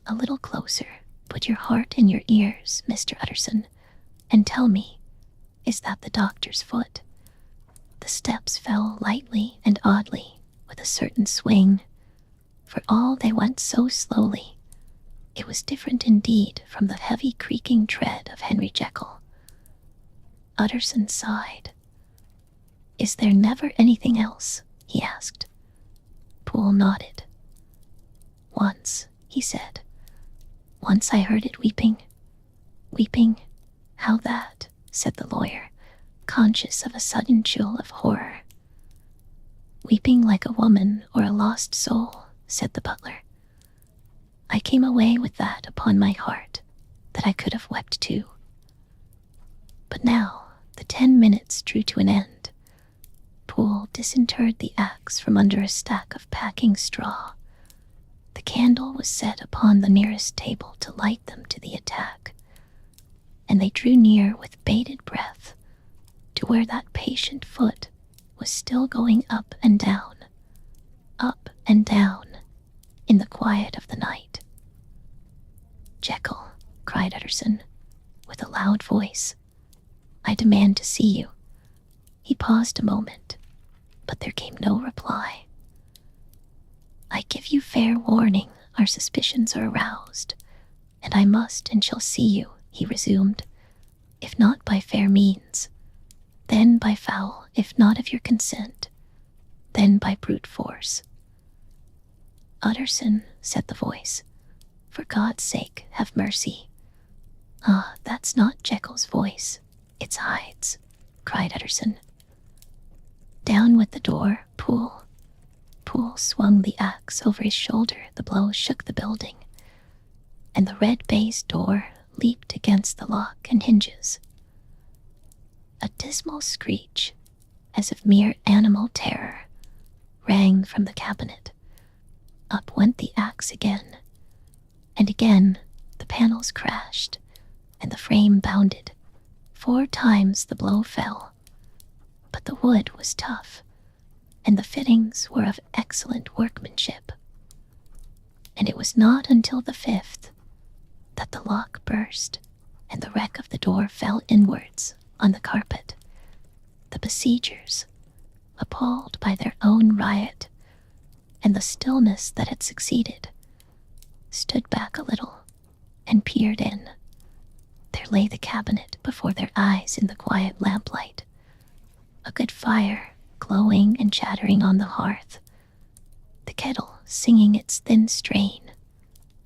a little closer, put your heart in your ears, Mr. Utterson, and tell me, is that the doctor's foot? The steps fell lightly and oddly, with a certain swing. For all they went so slowly, it was different indeed from the heavy creaking tread of Henry Jekyll. Utterson sighed. Is there never anything else? He asked. Poole nodded. Once, he said. Once I heard it weeping. Weeping? How that? Said the lawyer, conscious of a sudden chill of horror. Weeping like a woman or a lost soul, said the butler. I came away with that upon my heart, that I could have wept too. But now the 10 minutes drew to an end. Poole disinterred the axe from under a stack of packing straw. The candle was set upon the nearest table to light them to the attack, and they drew near with bated breath to where that patient foot was still going up and down, in the quiet of the night. Jekyll, cried Utterson, with a loud voice, I demand to see you. He paused a moment, but there came no reply. I give you fair warning, our suspicions are aroused, and I must and shall see you, he resumed, if not by fair means, then by foul, if not of your consent, then by brute force. Utterson, said the voice, for God's sake, have mercy. Ah, that's not Jekyll's voice, it's Hyde's, cried Utterson. Down with the door, Poole. Poole swung the axe over his shoulder. The blow shook the building, and the red baize door leaped against the lock and hinges. A dismal screech, as of mere animal terror, rang from the cabinet. Up went the axe again, and again the panels crashed, and the frame bounded. 4 times the blow fell, but the wood was tough, and the fittings were of excellent workmanship. And it was not until the 5th that the lock burst, and the wreck of the door fell inwards on the carpet. The besiegers, appalled by their own riot and the stillness that had succeeded, stood back a little and peered in. There lay the cabinet before their eyes in the quiet lamplight, a good fire glowing and chattering on the hearth, the kettle singing its thin strain,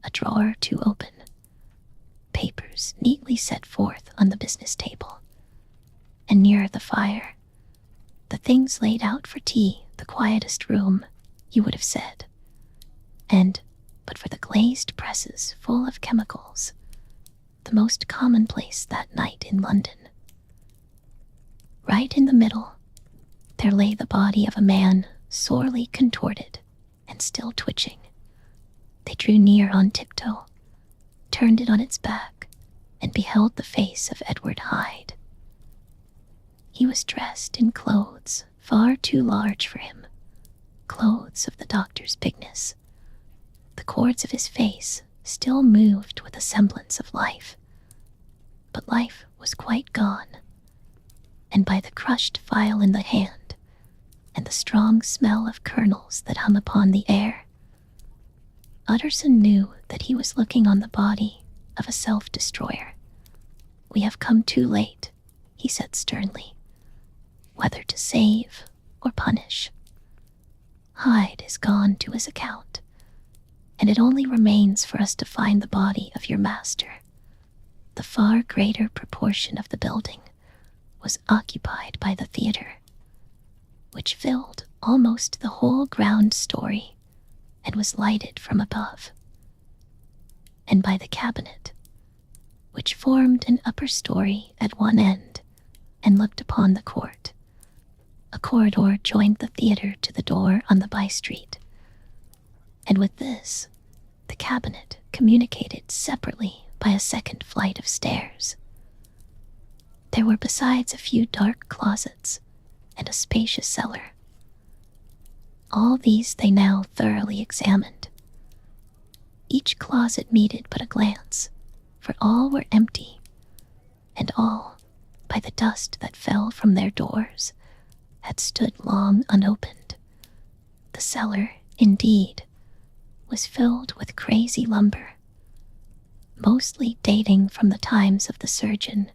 a drawer or two open, papers neatly set forth on the business table, and nearer the fire, the things laid out for tea, the quietest room, you would have said, and, but for the glazed presses full of chemicals, the most commonplace that night in London. Right in the middle, there lay the body of a man sorely contorted and still twitching. They drew near on tiptoe, turned it on its back, and beheld the face of Edward Hyde. He was dressed in clothes far too large for him, clothes of the doctor's bigness. The cords of his face still moved with a semblance of life, but life was quite gone, and by the crushed phial in the hand, and the strong smell of kernels that hung upon the air, Utterson knew that he was looking on the body of a self-destroyer. "We have come too late," he said sternly, "whether to save or punish. Hyde is gone to his account, and it only remains for us to find the body of your master." The far greater proportion of the building was occupied by the theater, which filled almost the whole ground story and was lighted from above, and by the cabinet, which formed an upper story at one end and looked upon the court. A corridor joined the theater to the door on the by-street, and with this, the cabinet communicated separately by a second flight of stairs. There were besides a few dark closets and a spacious cellar. All these they now thoroughly examined. Each closet needed but a glance, for all were empty, and all, by the dust that fell from their doors, had stood long unopened. The cellar, indeed, was filled with crazy lumber, mostly dating from the times of the surgeon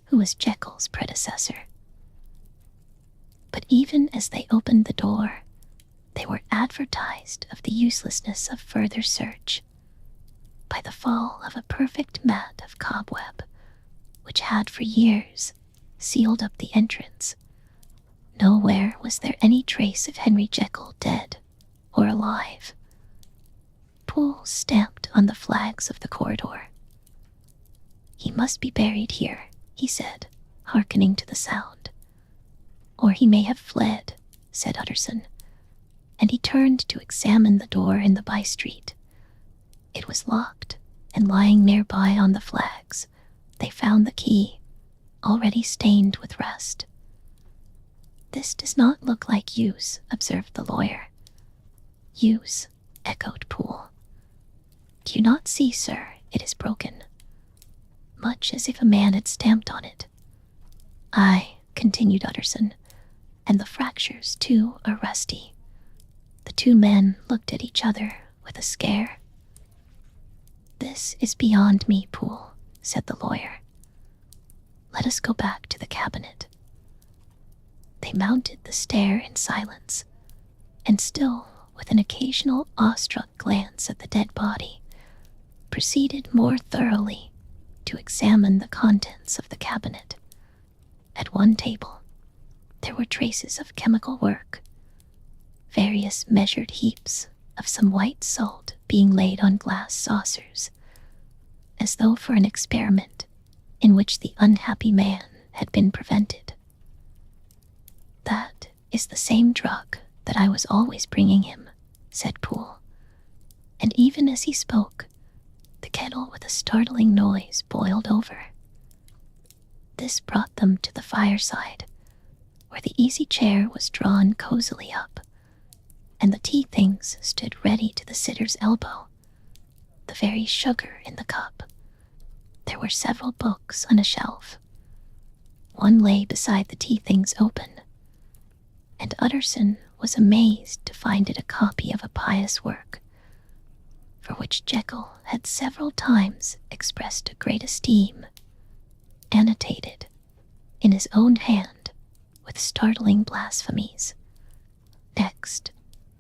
who was Jekyll's predecessor. But even as they opened the door, they were advertised of the uselessness of further search by the fall of a perfect mat of cobweb which had for years sealed up the entrance. Nowhere was there any trace of Henry Jekyll dead or alive. Poole stamped on the flags of the corridor. "He must be buried here," he said, hearkening to the sound. "Or he may have fled," said Utterson, and he turned to examine the door in the by-street. It was locked, and lying nearby on the flags, they found the key, already stained with rust. "This does not look like use," observed the lawyer. "Use," echoed Poole. "Do you not see, sir, it is broken, much as if a man had stamped on it." "Aye," continued Utterson, "and the fractures, too, are rusty." The two men looked at each other with a scare. "This is beyond me, Poole," said the lawyer. "Let us go back to the cabinet." They mounted the stair in silence, and still with an occasional awestruck glance at the dead body, proceeded more thoroughly to examine the contents of the cabinet. At one table, there were traces of chemical work, various measured heaps of some white salt being laid on glass saucers, as though for an experiment in which the unhappy man had been prevented. "That is the same drug that I was always bringing him," said Poole, and even as he spoke, the kettle with a startling noise boiled over. This brought them to the fireside, where the easy chair was drawn cozily up, and the tea things stood ready to the sitter's elbow, the very sugar in the cup. There were several books on a shelf. One lay beside the tea things open, and Utterson was amazed to find it a copy of a pious work, for which Jekyll had several times expressed a great esteem, annotated in his own hand with startling blasphemies. Next,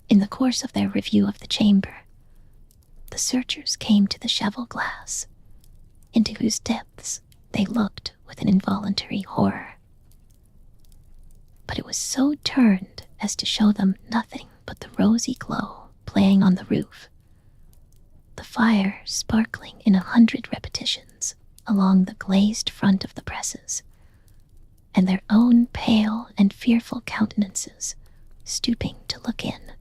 in the course of their review of the chamber, the searchers came to the cheval glass, into whose depths they looked with an involuntary horror. But it was so turned as to show them nothing but the rosy glow playing on the roof, the fire sparkling in 100 repetitions along the glazed front of the presses, and their own pale and fearful countenances stooping to look in.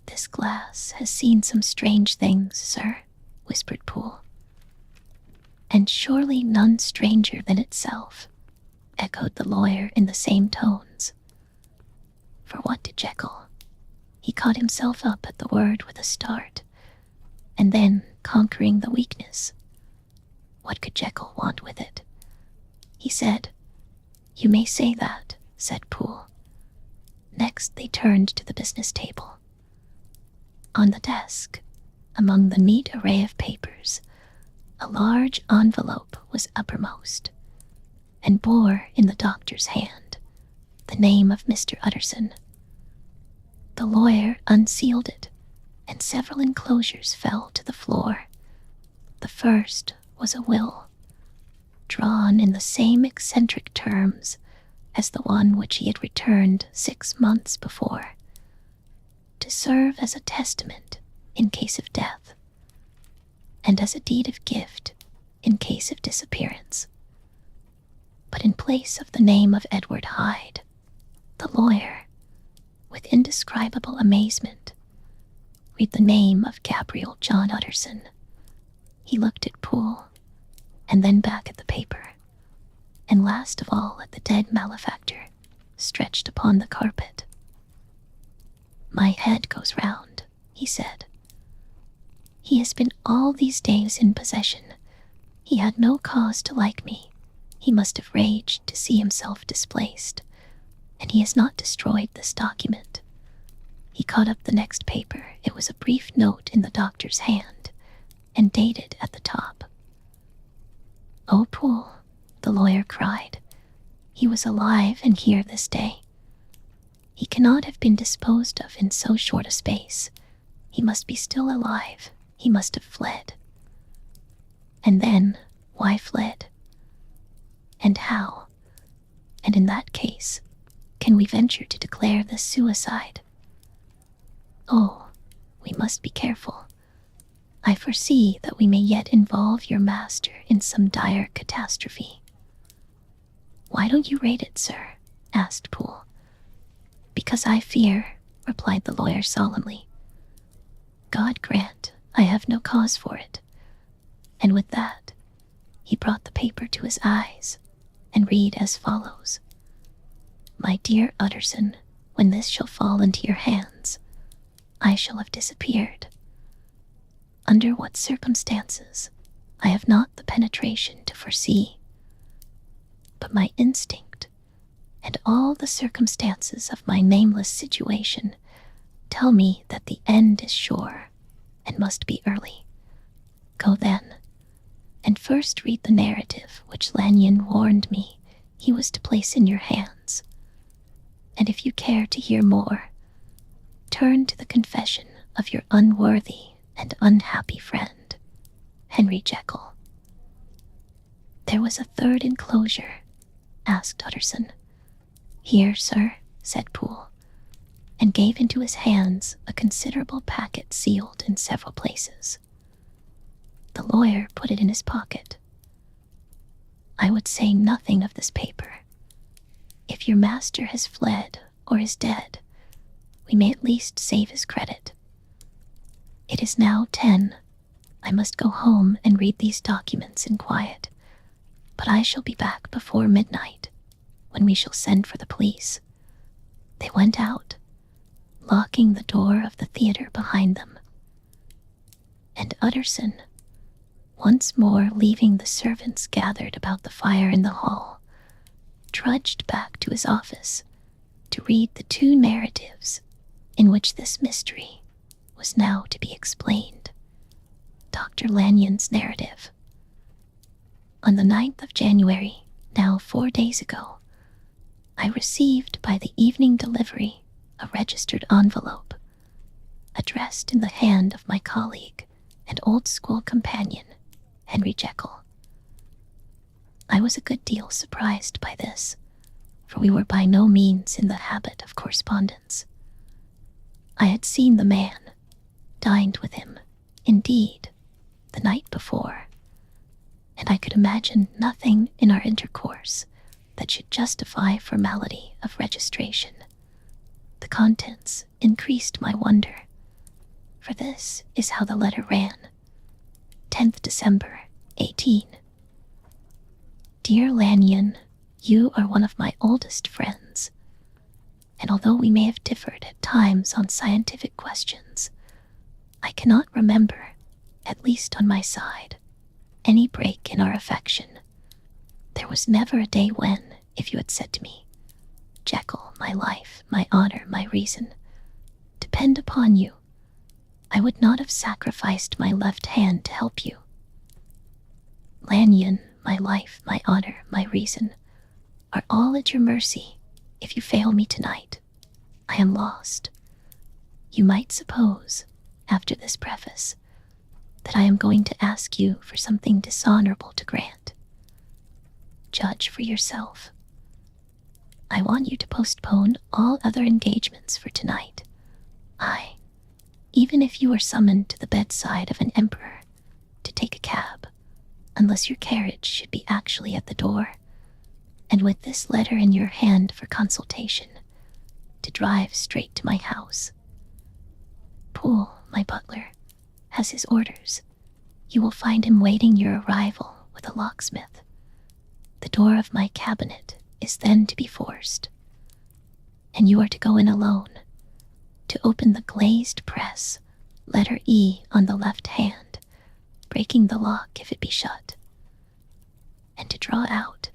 "This glass has seen some strange things, sir," whispered Poole. "And surely none stranger than itself," echoed the lawyer in the same tones. For what did Jekyll? He caught himself up at the word with a start, and then, conquering the weakness, what could Jekyll want with it? He said, "You may say that," said Poole. Next they turned to the business table. On the desk, among the neat array of papers, a large envelope was uppermost, and bore in the doctor's hand the name of Mr. Utterson. The lawyer unsealed it, and several enclosures fell to the floor. The first was a will, drawn in the same eccentric terms as the one which he had returned 6 months before, to serve as a testament in case of death, and as a deed of gift in case of disappearance. But in place of the name of Edward Hyde, the lawyer, with indescribable amazement, read the name of Gabriel John Utterson. He looked at Poole, and then back at the paper, and last of all at the dead malefactor stretched upon the carpet. "My head goes round," he said. "He has been all these days in possession. He had no cause to like me. He must have raged to see himself displaced, and he has not destroyed this document." He caught up the next paper. It was a brief note in the doctor's hand, and dated at the top. "Oh, Poole," the lawyer cried, "he was alive and here this day. He cannot have been disposed of in so short a space. He must be still alive. He must have fled. And then, why fled? And how? And in that case, can we venture to declare this suicide? Oh, we must be careful. I foresee that we may yet involve your master in some dire catastrophe." "Why don't you rate it, sir?" asked Poole. "Because I fear," replied the lawyer solemnly. "God grant I have no cause for it." And with that, he brought the paper to his eyes, and read as follows: "My dear Utterson, when this shall fall into your hands, I shall have disappeared. Under what circumstances, I have not the penetration to foresee, but my instinct and all the circumstances of my nameless situation tell me that the end is sure and must be early. Go then, and first read the narrative which Lanyon warned me he was to place in your hands. And if you care to hear more, turn to the confession of your unworthy and unhappy friend, Henry Jekyll." "There was a third enclosure?" asked Utterson. "Here, sir," said Poole, and gave into his hands a considerable packet sealed in several places. The lawyer put it in his pocket. "I would say nothing of this paper. If your master has fled or is dead, we may at least save his credit. It is now 10. I must go home and read these documents in quiet, but I shall be back before midnight, when we shall send for the police." They went out, locking the door of the theater behind them. And Utterson, once more leaving the servants gathered about the fire in the hall, trudged back to his office to read the two narratives in which this mystery was now to be explained. Dr. Lanyon's narrative. On the 9th of January, now 4 days ago, I received by the evening delivery a registered envelope, addressed in the hand of my colleague and old school companion, Henry Jekyll. I was a good deal surprised by this, for we were by no means in the habit of correspondence. I had seen the man, dined with him, indeed, the night before, and I could imagine nothing in our intercourse that should justify formality of registration. The contents increased my wonder, for this is how the letter ran. 10th December, 18. Dear Lanyon, you are one of my oldest friends, and although we may have differed at times on scientific questions, I cannot remember, at least on my side, any break in our affection. There was never a day when, if you had said to me, Jekyll, my life, my honor, my reason, depend upon you, I would not have sacrificed my left hand to help you. Lanyon, my life, my honor, my reason, are all at your mercy. If you fail me tonight, I am lost. You might suppose, after this preface, that I am going to ask you for something dishonorable to grant. Judge for yourself. I want you to postpone all other engagements for tonight. Even if you were summoned to the bedside of an emperor, to take a cab, unless your carriage should be actually at the door, and with this letter in your hand for consultation, to drive straight to my house. Poole, my butler, has his orders. You will find him waiting your arrival with a locksmith. The door of my cabinet is then to be forced, and you are to go in alone, to open the glazed press, letter E on the left hand, breaking the lock if it be shut, and to draw out,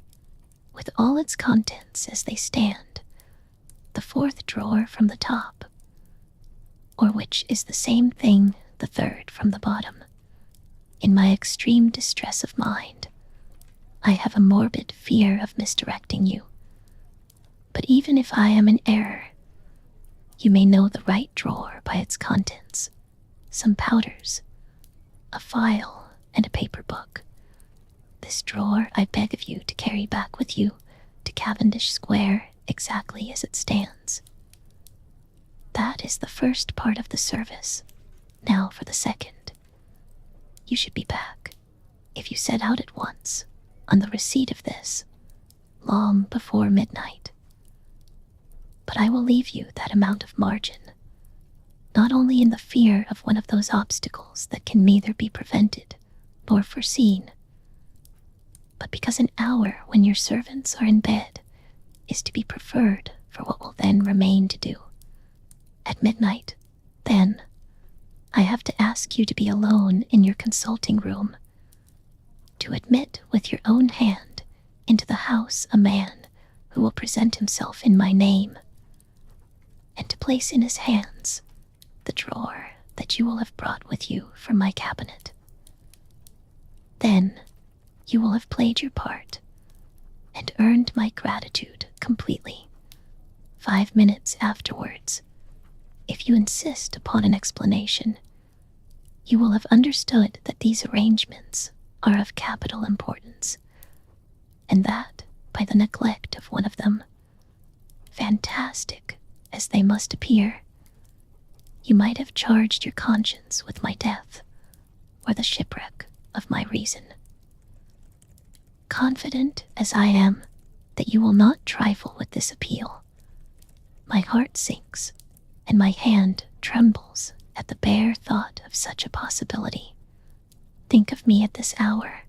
with all its contents as they stand, the fourth drawer from the top, or which is the same thing, the third from the bottom. In my extreme distress of mind, I have a morbid fear of misdirecting you, but even if I am in error, you may know the right drawer by its contents, some powders, a file, and a paper book. This drawer I beg of you to carry back with you to Cavendish Square exactly as it stands. That is the first part of the service. Now for the second. You should be back, if you set out at once, on the receipt of this, long before midnight. But I will leave you that amount of margin, not only in the fear of one of those obstacles that can neither be prevented nor foreseen, but because an hour when your servants are in bed is to be preferred for what will then remain to do. At midnight, then, I have to ask you to be alone in your consulting room, to admit with your own hand into the house a man who will present himself in my name, and to place in his hands the drawer that you will have brought with you from my cabinet. Then you will have played your part and earned my gratitude completely. 5 minutes afterwards, if you insist upon an explanation, you will have understood that these arrangements are of capital importance, and that, by the neglect of one of them, fantastic as they must appear, you might have charged your conscience with my death, or the shipwreck of my reason. Confident as I am that you will not trifle with this appeal, my heart sinks, and my hand trembles at the bare thought of such a possibility. Think of me at this hour,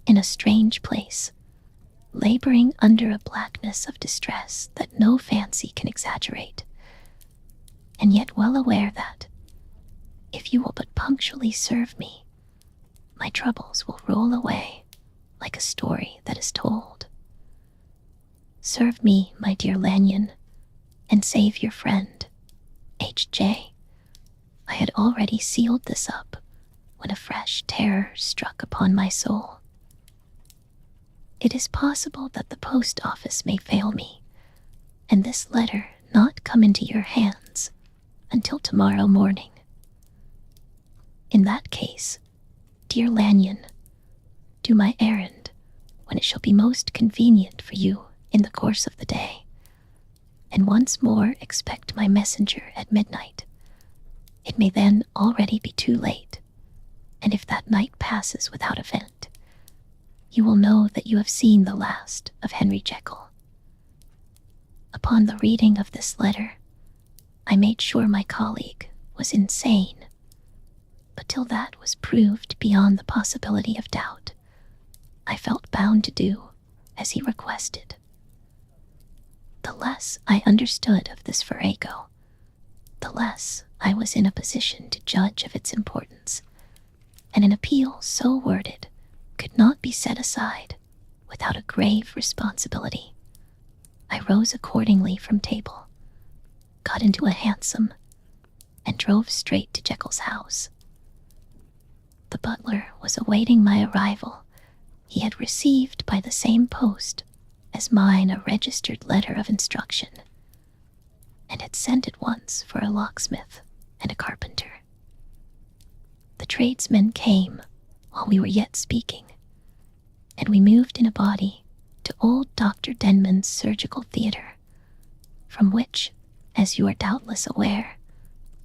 in a strange place, laboring under a blackness of distress that no fancy can exaggerate, and yet well aware that, if you will but punctually serve me, my troubles will roll away like a story that is told. Serve me, my dear Lanyon, and save your friend, H.J. I had already sealed this up when a fresh terror struck upon my soul. It is possible that the post office may fail me, and this letter not come into your hands until tomorrow morning. In that case, dear Lanyon, do my errand when it shall be most convenient for you in the course of the day, and once more expect my messenger at midnight. It may then already be too late, and if that night passes without event, you will know that you have seen the last of Henry Jekyll. Upon the reading of this letter, I made sure my colleague was insane, but till that was proved beyond the possibility of doubt, I felt bound to do as he requested. The less I understood of this farrago, the less I was in a position to judge of its importance, and an appeal so worded could not be set aside without a grave responsibility. I rose accordingly from table, got into a hansom, and drove straight to Jekyll's house. The butler was awaiting my arrival. He had received by the same post as mine a registered letter of instruction, and had sent at once for a locksmith and a carpenter. The tradesmen came while we were yet speaking, and we moved in a body to old Dr. Denman's surgical theatre, from which, as you are doubtless aware,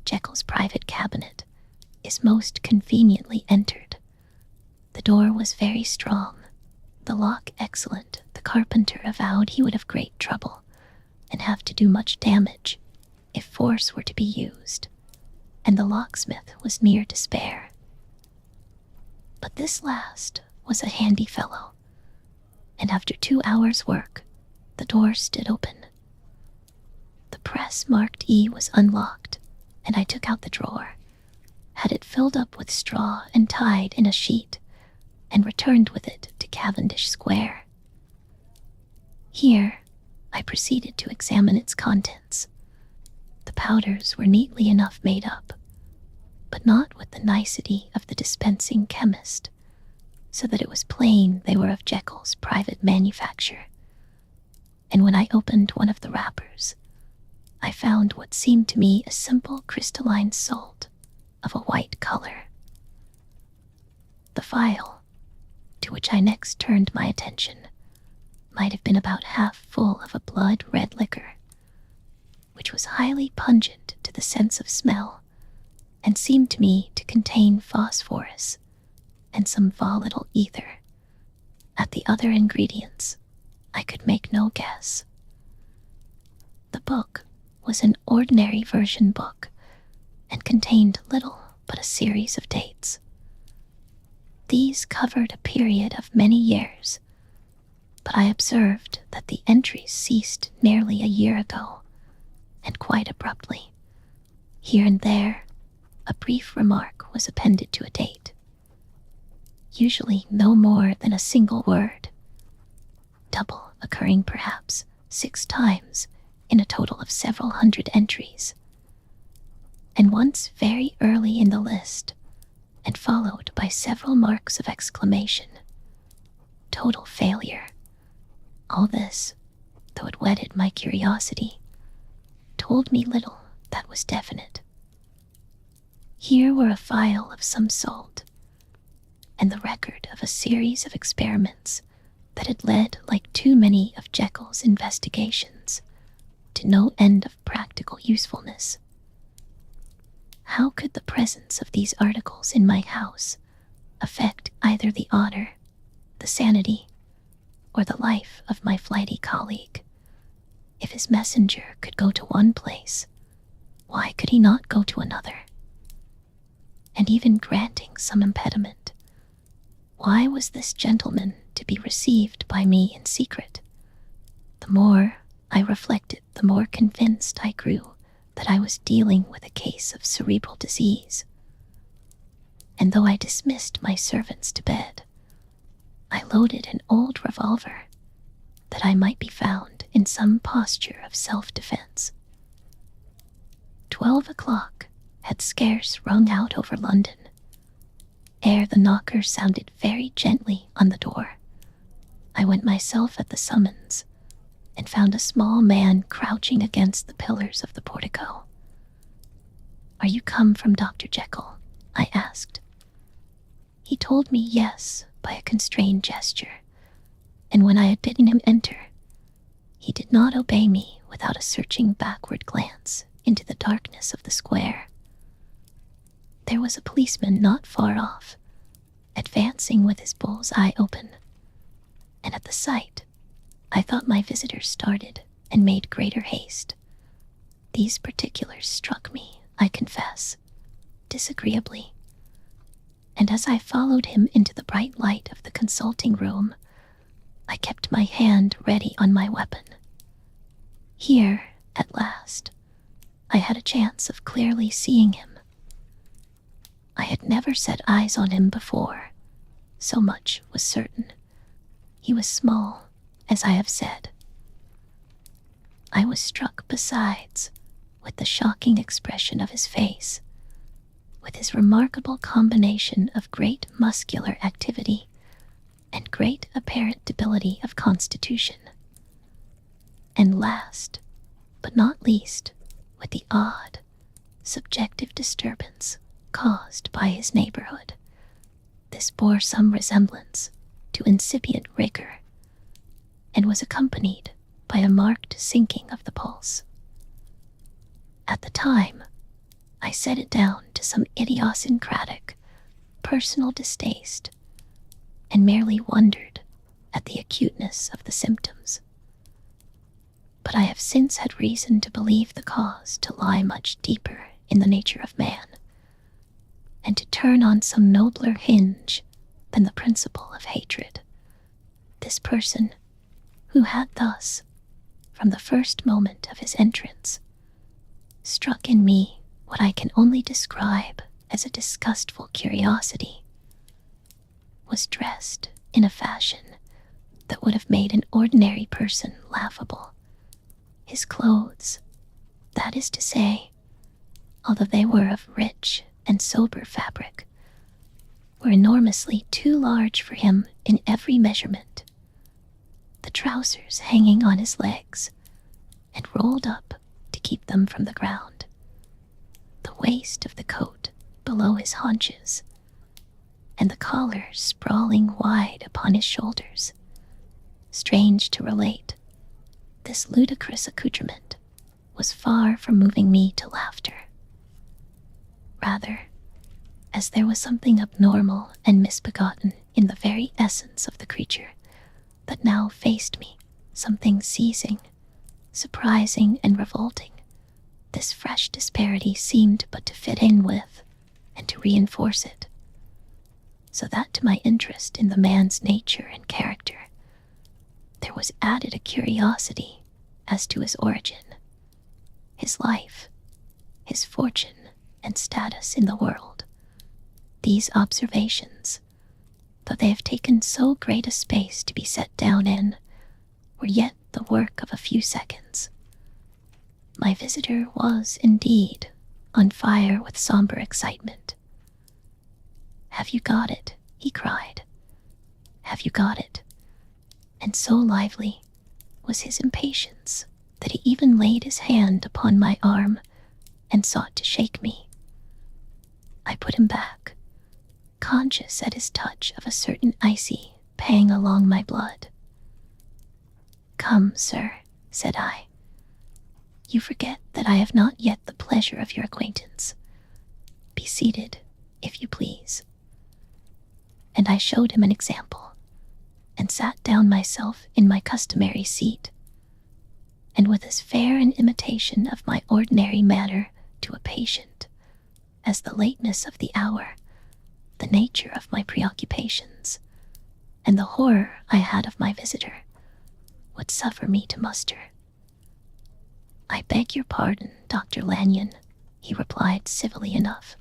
Jekyll's private cabinet is most conveniently entered. The door was very strong, the lock excellent. The carpenter avowed he would have great trouble and have to do much damage if force were to be used, and the locksmith was near despair. But this last was a handy fellow, and after 2 hours' work, the door stood open. The press marked E was unlocked, and I took out the drawer, had it filled up with straw and tied in a sheet, and returned with it to Cavendish Square. Here, I proceeded to examine its contents. The powders were neatly enough made up, but not with the nicety of the dispensing chemist, so that it was plain they were of Jekyll's private manufacture. And when I opened one of the wrappers, I found what seemed to me a simple crystalline salt of a white color. The phial, to which I next turned my attention, might have been about half full of a blood-red liquor, which was highly pungent to the sense of smell, and seemed to me to contain phosphorus and some volatile ether. At the other ingredients, I could make no guess. The book was an ordinary version book, and contained little but a series of dates. These covered a period of many years, but I observed that the entries ceased nearly a year ago, and quite abruptly. Here and there, a brief remark was appended to a date, usually no more than a single word, double occurring perhaps 6 times in a total of several hundred entries, and once very early in the list, and followed by several marks of exclamation. Total failure. All this, though it whetted my curiosity, told me little that was definite. Here were a phial of some salt, and the record of a series of experiments that had led, like too many of Jekyll's investigations, to no end of practical usefulness. How could the presence of these articles in my house affect either the honor, the sanity, or the life of my flighty colleague? If his messenger could go to one place, why could he not go to another? And even granting some impediment, why was this gentleman to be received by me in secret? The more I reflected, the more convinced I grew that I was dealing with a case of cerebral disease. and though I dismissed my servants to bed, I loaded an old revolver that I might be found in some posture of self-defense. 12 o'clock had scarce rung out over London, ere the knocker sounded very gently on the door. I went myself at the summons, and found a small man crouching against the pillars of the portico. "Are you come from Dr. Jekyll?" I asked. He told me yes by a constrained gesture, and when I had bidden him enter, he did not obey me without a searching backward glance into the darkness of the square. There was a policeman not far off, advancing with his bull's eye open, and at the sight, I thought my visitor started and made greater haste. These particulars struck me, I confess, disagreeably, and as I followed him into the bright light of the consulting room, I kept my hand ready on my weapon. Here, at last, I had a chance of clearly seeing him. I had never set eyes on him before, so much was certain. He was small, as I have said. I was struck besides with the shocking expression of his face, with his remarkable combination of great muscular activity and great apparent debility of constitution, and last, but not least, with the odd, subjective disturbance caused by his neighborhood. This bore some resemblance to incipient rigor, and was accompanied by a marked sinking of the pulse. At the time, I set it down to some idiosyncratic, personal distaste, and merely wondered at the acuteness of the symptoms. But I have since had reason to believe the cause to lie much deeper in the nature of man, and to turn on some nobler hinge than the principle of hatred. This person, who had thus, from the first moment of his entrance, struck in me what I can only describe as a disgustful curiosity, was dressed in a fashion that would have made an ordinary person laughable. His clothes, that is to say, although they were of rich and sober fabric, were enormously too large for him in every measurement. The trousers hanging on his legs and rolled up to keep them from the ground, the waist of the coat below his haunches, and the collar sprawling wide upon his shoulders. Strange to relate, this ludicrous accoutrement was far from moving me to laughter. Rather, as there was something abnormal and misbegotten in the very essence of the creature that now faced me, something seizing, surprising, and revolting, this fresh disparity seemed but to fit in with and to reinforce it, so that to my interest in the man's nature and character, there was added a curiosity as to his origin, his life, his fortune, and status in the world. These observations, though they have taken so great a space to be set down in, were yet the work of a few seconds. My visitor was, indeed, on fire with somber excitement. "Have you got it?" he cried. "Have you got it?" And so lively was his impatience that he even laid his hand upon my arm and sought to shake me. I put him back, conscious at his touch of a certain icy pang along my blood. "Come, sir," said I. "You forget that I have not yet the pleasure of your acquaintance. Be seated, if you please." And I showed him an example, and sat down myself in my customary seat, and with as fair an imitation of my ordinary manner to a patient as the lateness of the hour, the nature of my preoccupations, and the horror I had of my visitor, would suffer me to muster. "I beg your pardon, Dr. Lanyon," he replied civilly enough.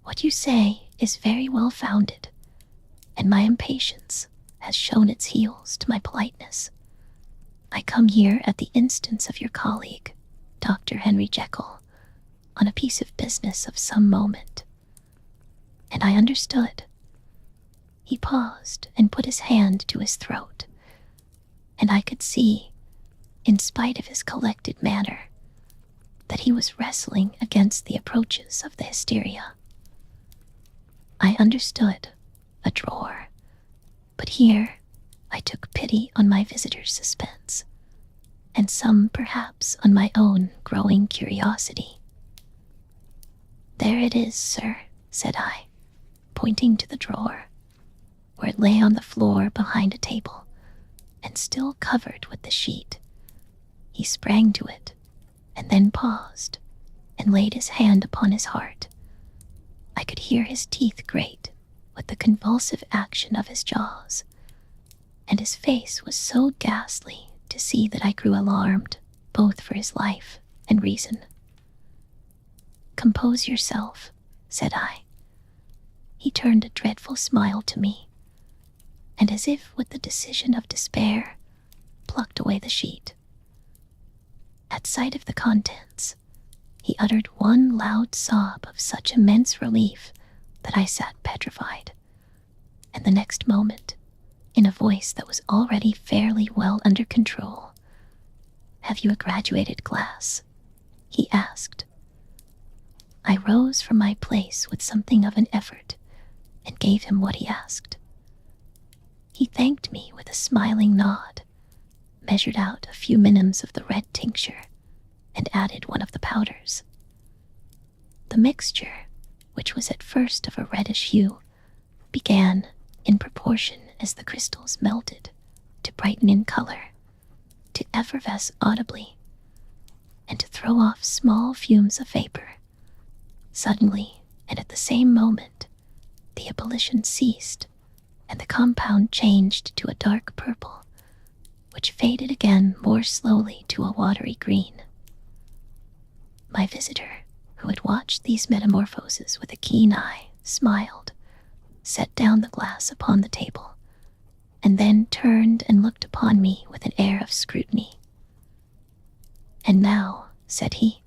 "What you say is very well founded, and my impatience has shown its heels to my politeness. I come here at the instance of your colleague, Dr. Henry Jekyll, on a piece of business of some moment. And I understood. He paused and put his hand to his throat, and I could see, in spite of his collected manner, that he was wrestling against the approaches of the hysteria. I understood a drawer, but here I took pity on my visitor's suspense, and some perhaps on my own growing curiosity. "There it is, sir," said I, pointing to the drawer, where it lay on the floor behind a table, and still covered with the sheet. He sprang to it, and then paused, and laid his hand upon his heart. I could hear his teeth grate with the convulsive action of his jaws, and his face was so ghastly to see that I grew alarmed, both for his life and reason. "Compose yourself," said I. He turned a dreadful smile to me, and as if with the decision of despair, plucked away the sheet. At sight of the contents, he uttered one loud sob of such immense relief that I sat petrified, and the next moment, in a voice that was already fairly well under control, "Have you a graduated glass?" he asked. I rose from my place with something of an effort and gave him what he asked. He thanked me with a smiling nod, measured out a few minims of the red tincture, and added one of the powders. The mixture, which was at first of a reddish hue, began, in proportion as the crystals melted, to brighten in color, to effervesce audibly, and to throw off small fumes of vapor. Suddenly, and at the same moment, the ebullition ceased, and the compound changed to a dark purple, which faded again more slowly to a watery green. My visitor, who had watched these metamorphoses with a keen eye, smiled, set down the glass upon the table, and then turned and looked upon me with an air of scrutiny. "And now," said he,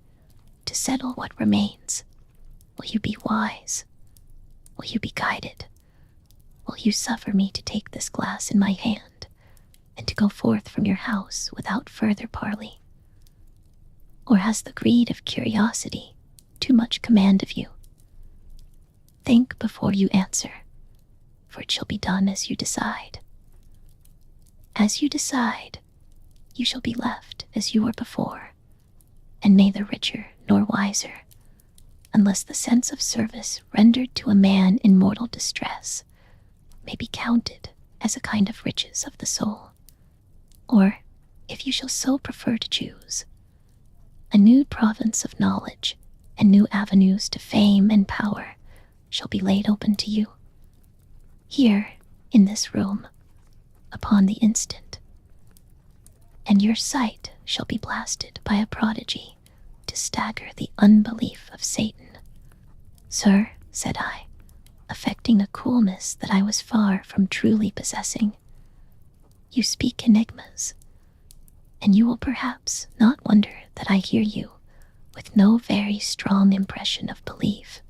"to settle what remains, will you be wise? Will you be guided? Will you suffer me to take this glass in my hand, and to go forth from your house without further parley? Or has the greed of curiosity too much command of you? Think before you answer, for it shall be done as you decide. As you decide, you shall be left as you were before, and neither richer nor wiser, unless the sense of service rendered to a man in mortal distress may be counted as a kind of riches of the soul. Or, if you shall so prefer to choose, a new province of knowledge and new avenues to fame and power shall be laid open to you, here in this room, upon the instant, and your sight shall be blasted by a prodigy to stagger the unbelief of Satan." "Sir," said I, affecting a coolness that I was far from truly possessing, "you speak enigmas, and you will perhaps not wonder that I hear you with no very strong impression of belief.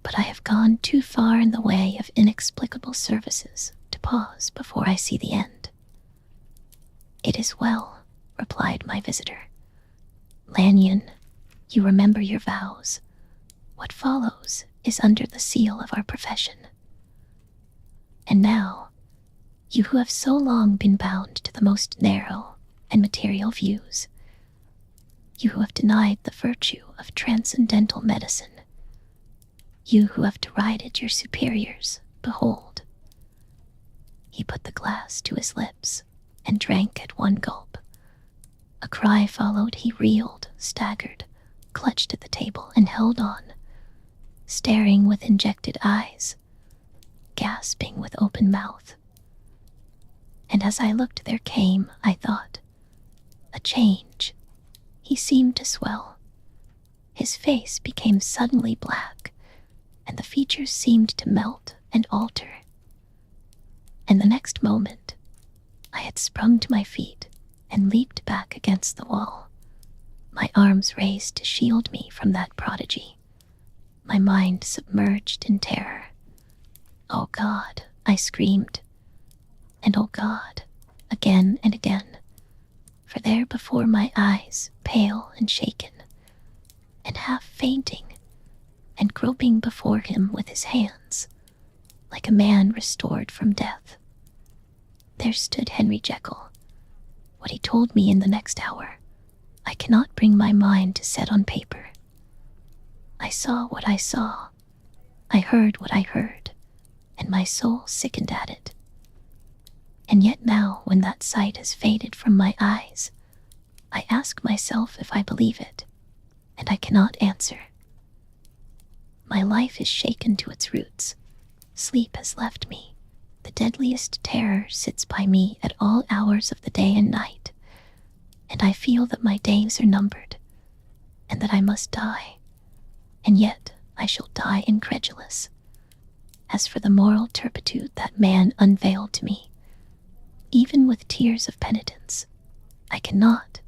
But I have gone too far in the way of inexplicable services to pause before I see the end." "It is well," replied my visitor. "Lanyon, you remember your vows. What follows is under the seal of our profession. And now, you who have so long been bound to the most narrow and material views, you who have denied the virtue of transcendental medicine, you who have derided your superiors, behold." He put the glass to his lips and drank at one gulp. A cry followed. He reeled, staggered, clutched at the table, and held on, staring with injected eyes, gasping with open mouth. And as I looked, there came, I thought, a change. He seemed to swell. His face became suddenly black, and the features seemed to melt and alter. And the next moment, I had sprung to my feet and leaped back against the wall, my arms raised to shield me from that prodigy, my mind submerged in terror. "Oh God," I screamed, and "Oh God," again and again, for there before my eyes, pale and shaken, and half fainting, and groping before him with his hands, like a man restored from death, there stood Henry Jekyll. What he told me in the next hour, I cannot bring my mind to set on paper. I saw what I saw, I heard what I heard, and my soul sickened at it. And yet now, when that sight has faded from my eyes, I ask myself if I believe it, and I cannot answer. My life is shaken to its roots. Sleep has left me. The deadliest terror sits by me at all hours of the day and night, and I feel that my days are numbered, and that I must die, and yet I shall die incredulous. As for the moral turpitude that man unveiled to me, even with tears of penitence, I cannot,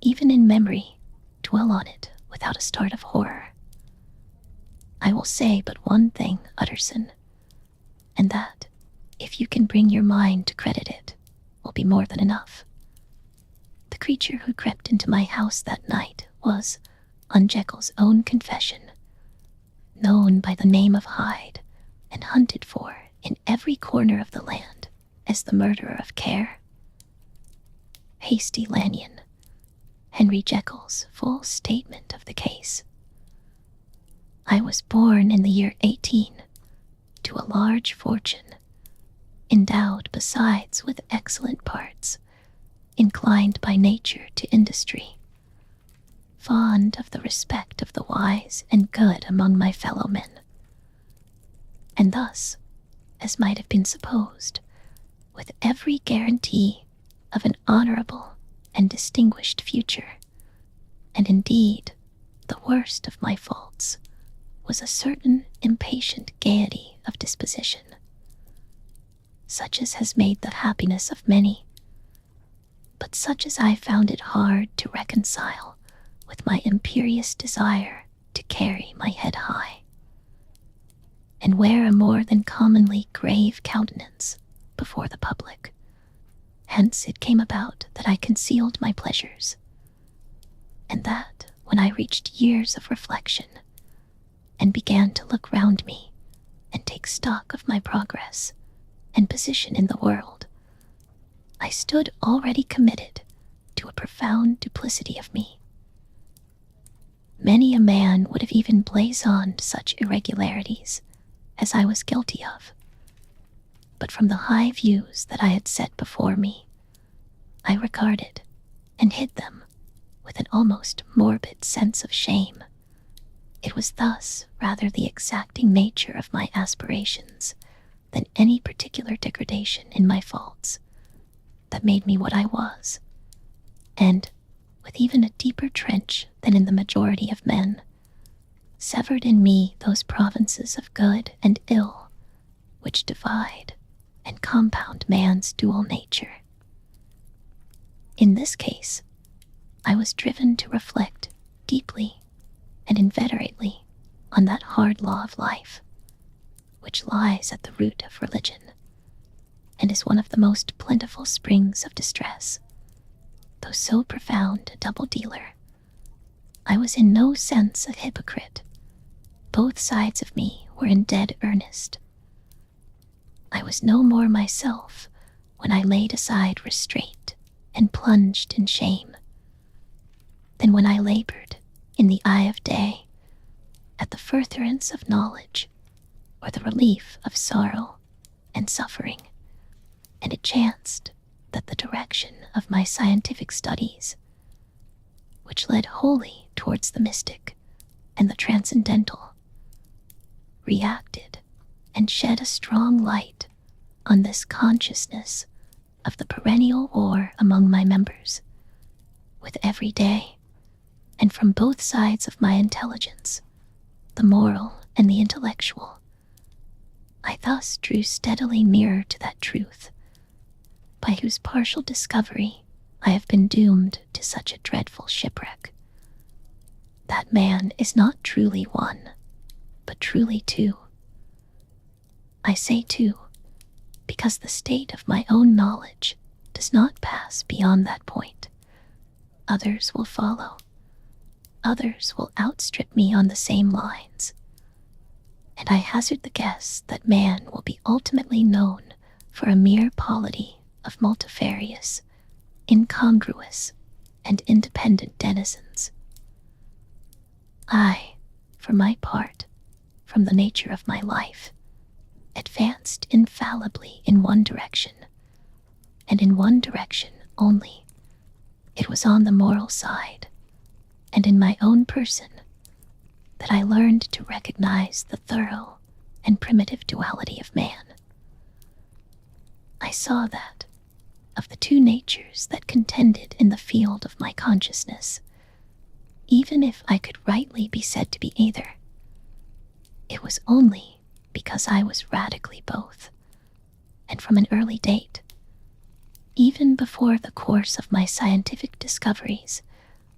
even in memory, dwell on it without a start of horror. I will say but one thing, Utterson, and that, if you can bring your mind to credit it, will be more than enough. The creature who crept into my house that night was, on Jekyll's own confession, known by the name of Hyde, and hunted for in every corner of the land as the murderer of Carew. Hasty Lanyon, Henry Jekyll's full statement of the case. I was born in the year 18 to a large fortune, endowed besides with excellent parts, inclined by nature to industry, fond of the respect of the wise and good among my fellow men, and thus, as might have been supposed, with every guarantee of an honorable and distinguished future. And indeed, the worst of my faults was a certain impatient gaiety of disposition, such as has made the happiness of many, but such as I found it hard to reconcile with my imperious desire to carry my head high, and wear a more than commonly grave countenance before the public. Hence it came about that I concealed my pleasures, and that, when I reached years of reflection, and began to look round me and take stock of my progress and position in the world, I stood already committed to a profound duplicity of me. Many a man would have even blazoned such irregularities as I was guilty of, but from the high views that I had set before me, I regarded and hid them with an almost morbid sense of shame. It was thus rather the exacting nature of my aspirations than any particular degradation in my faults that made me what I was, and, with even a deeper trench than in the majority of men, severed in me those provinces of good and ill which divide and compound man's dual nature. In this case, I was driven to reflect deeply and inveterately on that hard law of life, which lies at the root of religion, and is one of the most plentiful springs of distress. Though so profound a double-dealer, I was in no sense a hypocrite. Both sides of me were in dead earnest. I was no more myself when I laid aside restraint and plunged in shame, than when I labored in the eye of day at the furtherance of knowledge or the relief of sorrow and suffering. And it chanced that the direction of my scientific studies, which led wholly towards the mystic and the transcendental, reacted and shed a strong light on this consciousness of the perennial war among my members, with every day, and from both sides of my intelligence, the moral and the intellectual. I thus drew steadily nearer to that truth, by whose partial discovery I have been doomed to such a dreadful shipwreck. That man is not truly one, but truly two. I say two, because the state of my own knowledge does not pass beyond that point. Others will follow. Others will outstrip me on the same lines. And I hazard the guess that man will be ultimately known for a mere polity of multifarious, incongruous, and independent denizens. I, for my part, from the nature of my life, advanced infallibly in one direction, and in one direction only. It was on the moral side, and in my own person, that I learned to recognize the thorough and primitive duality of man. I saw that, of the two natures that contended in the field of my consciousness, even if I could rightly be said to be either, it was only because I was radically both, and from an early date, even before the course of my scientific discoveries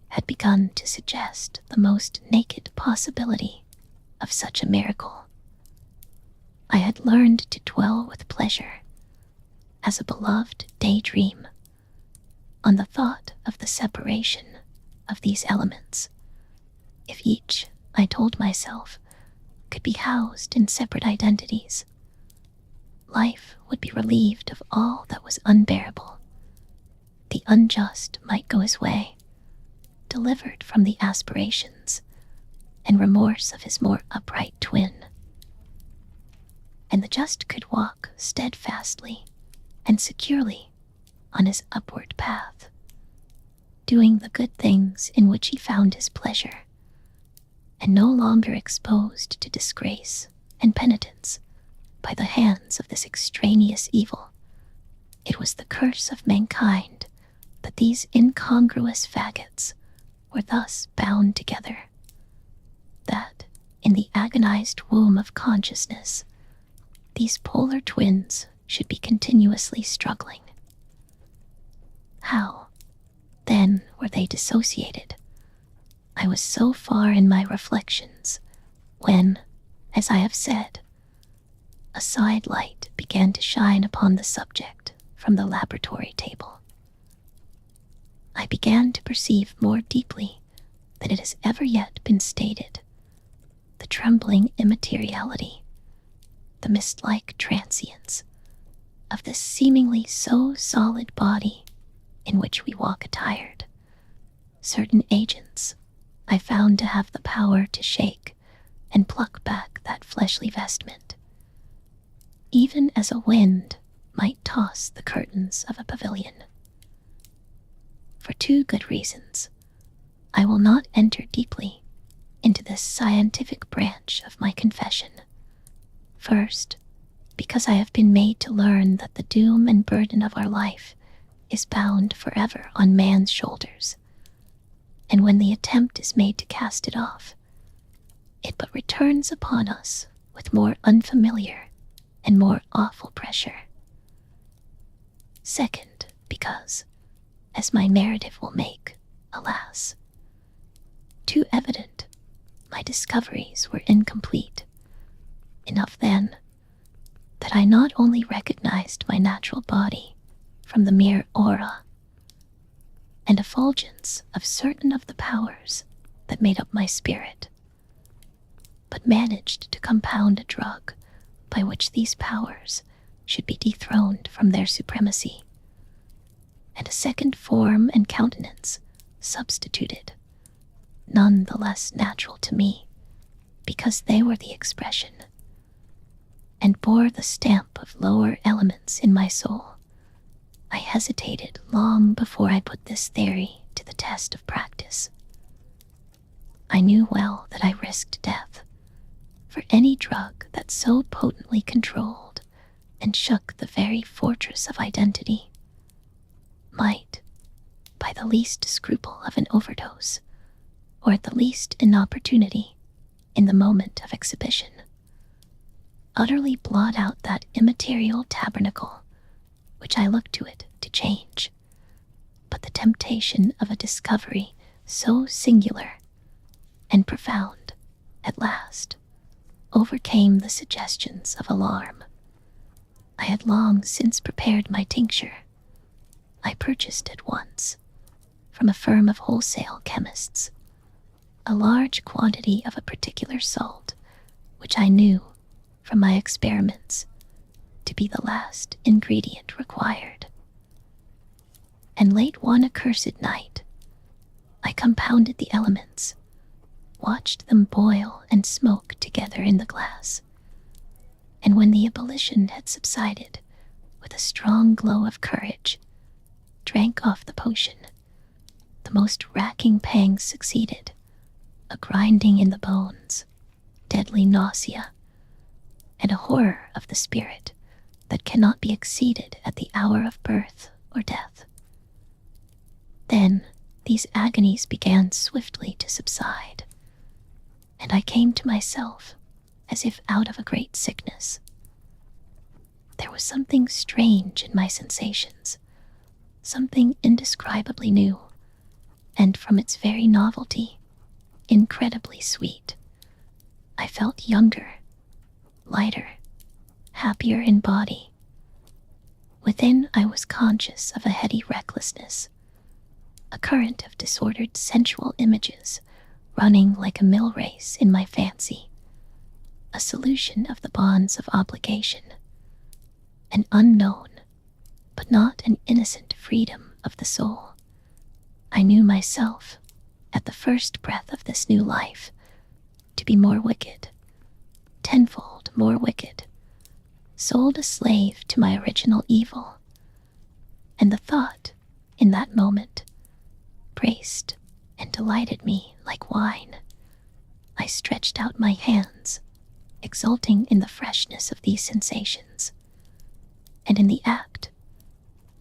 had begun to suggest the most naked possibility of such a miracle. I had learned to dwell with pleasure, as a beloved daydream, on the thought of the separation of these elements. If each, I told myself, could be housed in separate identities, life would be relieved of all that was unbearable. The unjust might go his way, delivered from the aspirations and remorse of his more upright twin. And the just could walk steadfastly and securely on his upward path, doing the good things in which he found his pleasure, and no longer exposed to disgrace and penitence by the hands of this extraneous evil. It was the curse of mankind that these incongruous faggots were thus bound together, that in the agonized womb of consciousness, these polar twins should be continuously struggling. How, then, were they dissociated? I was so far in my reflections when, as I have said, a side light began to shine upon the subject from the laboratory table. I began to perceive more deeply than it has ever yet been stated the trembling immateriality, the mist-like transience of this seemingly so solid body in which we walk attired. Certain agents I found to have the power to shake and pluck back that fleshly vestment, even as a wind might toss the curtains of a pavilion. For two good reasons, I will not enter deeply into this scientific branch of my confession. First, because I have been made to learn that the doom and burden of our life is bound forever on man's shoulders, and when the attempt is made to cast it off, it but returns upon us with more unfamiliar and more awful pressure. Second, because, as my narrative will make, alas, too evident, my discoveries were incomplete. Enough, then, that I not only recognized my natural body from the mere aura and effulgence of certain of the powers that made up my spirit, but managed to compound a drug by which these powers should be dethroned from their supremacy, and a second form and countenance substituted, none the less natural to me, because they were the expression, and bore the stamp of lower elements in my soul. I hesitated long before I put this theory to the test of practice. I knew well that I risked death, for any drug that so potently controlled and shook the very fortress of identity might, by the least scruple of an overdose, or at the least inopportunity, in the moment of exhibition, utterly blot out that immaterial tabernacle which I looked to it to change. But the temptation of a discovery so singular and profound at last overcame the suggestions of alarm. I had long since prepared my tincture. I purchased at once, from a firm of wholesale chemists, a large quantity of a particular salt which I knew, from my experiments, to be the last ingredient required. And late one accursed night, I compounded the elements, watched them boil and smoke together in the glass, and when the ebullition had subsided, with a strong glow of courage, drank off the potion. The most racking pangs succeeded, a grinding in the bones, deadly nausea, and a horror of the spirit that cannot be exceeded at the hour of birth or death. Then these agonies began swiftly to subside, and I came to myself as if out of a great sickness. There was something strange in my sensations, something indescribably new, and from its very novelty, incredibly sweet. I felt younger, lighter, happier in body. Within, I was conscious of a heady recklessness, a current of disordered sensual images running like a mill race in my fancy, a solution of the bonds of obligation, an unknown, but not an innocent freedom of the soul. I knew myself, at the first breath of this new life, to be more wicked, tenfold more wicked, sold a slave to my original evil. And the thought, in that moment, braced and delighted me like wine. I stretched out my hands, exulting in the freshness of these sensations, and in the act,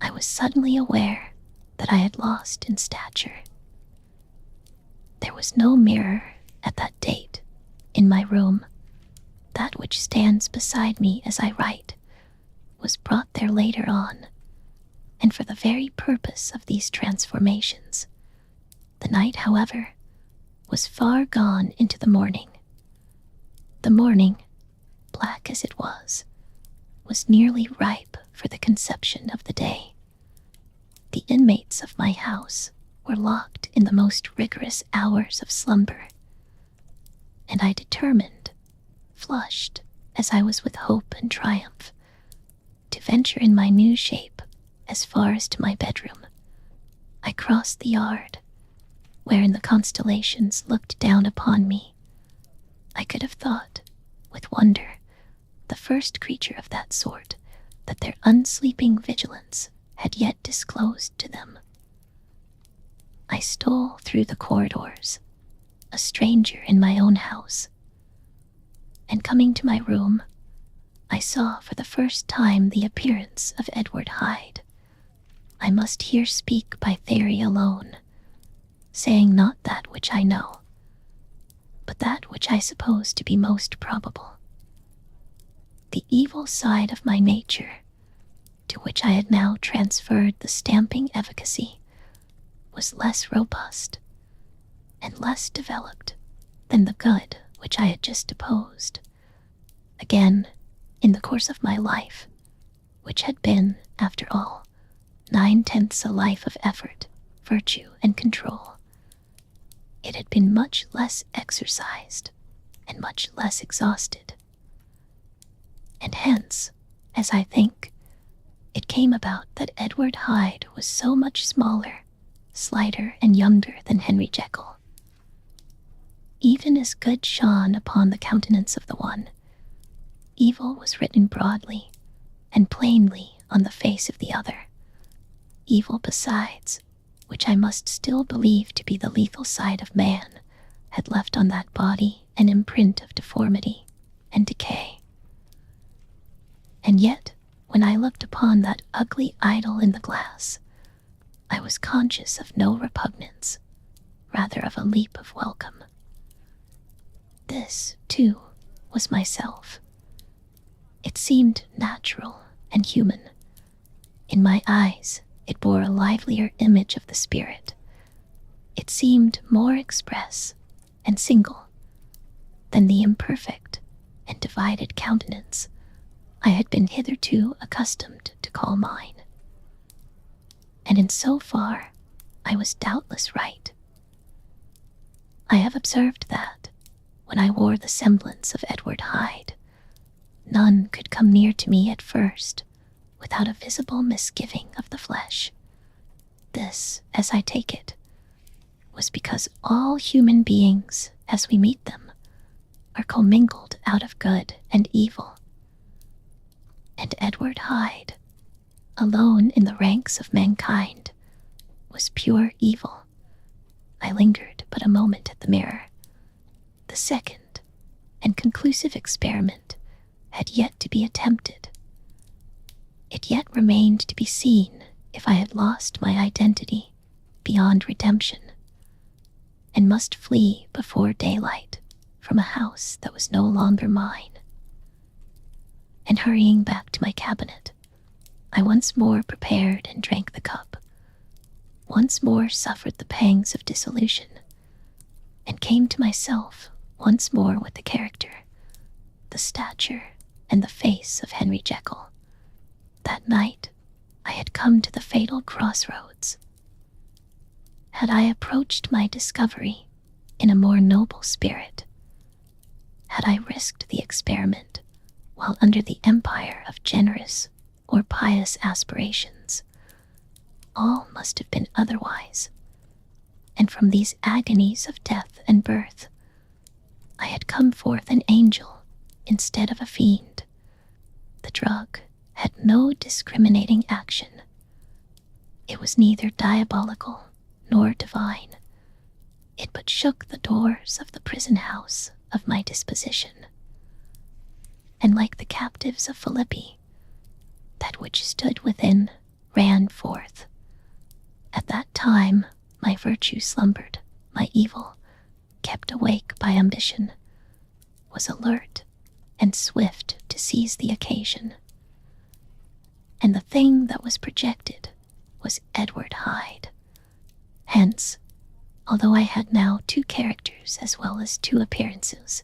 I was suddenly aware that I had lost in stature. There was no mirror at that date in my room. That which stands beside me as I write was brought there later on, and for the very purpose of these transformations. The night, however, was far gone into the morning. The morning, black as it was nearly ripe for the conception of the day. The inmates of my house were locked in the most rigorous hours of slumber, and I determined, flushed as I was with hope and triumph, to venture in my new shape as far as to my bedroom. I crossed the yard, wherein the constellations looked down upon me. I could have thought, with wonder, the first creature of that sort, that their unsleeping vigilance had yet disclosed to them. I stole through the corridors, a stranger in my own house, and coming to my room, I saw for the first time the appearance of Edward Hyde. I must here speak by theory alone, saying not that which I know, but that which I suppose to be most probable. The evil side of my nature, to which I had now transferred the stamping efficacy, was less robust and less developed than the good which I had just opposed. Again, in the course of my life, which had been, after all, 9/10 a life of effort, virtue, and control, it had been much less exercised and much less exhausted. And hence, as I think, it came about that Edward Hyde was so much smaller, slighter, and younger than Henry Jekyll. Even as good shone upon the countenance of the one, evil was written broadly and plainly on the face of the other. Evil besides, which I must still believe to be the lethal side of man, had left on that body an imprint of deformity and decay. And yet, when I looked upon that ugly idol in the glass, I was conscious of no repugnance, rather of a leap of welcome. This, too, was myself. It seemed natural and human. In my eyes, it bore a livelier image of the spirit. It seemed more express and single than the imperfect and divided countenance I had been hitherto accustomed to call mine. And in so far, I was doubtless right. I have observed that, when I wore the semblance of Edward Hyde, none could come near to me at first without a visible misgiving of the flesh. This, as I take it, was because all human beings, as we meet them, are commingled out of good and evil. And Edward Hyde, alone in the ranks of mankind, was pure evil. I lingered but a moment at the mirror. The second and conclusive experiment had yet to be attempted. It yet remained to be seen if I had lost my identity beyond redemption, and must flee before daylight from a house that was no longer mine. And hurrying back to my cabinet, I once more prepared and drank the cup, once more suffered the pangs of dissolution, and came to myself once more with the character, the stature, and the face of Henry Jekyll. That night, I had come to the fatal crossroads. Had I approached my discovery in a more noble spirit, had I risked the experiment while under the empire of generous or pious aspirations, all must have been otherwise, and from these agonies of death and birth, I had come forth an angel instead of a fiend. The drug had no discriminating action. It was neither diabolical nor divine. It but shook the doors of the prison house of my disposition, and like the captives of Philippi, that which stood within ran forth. At that time my virtue slumbered, my evil, kept awake by ambition, was alert and swift to seize the occasion. And the thing that was projected was Edward Hyde. Hence, although I had now two characters as well as two appearances,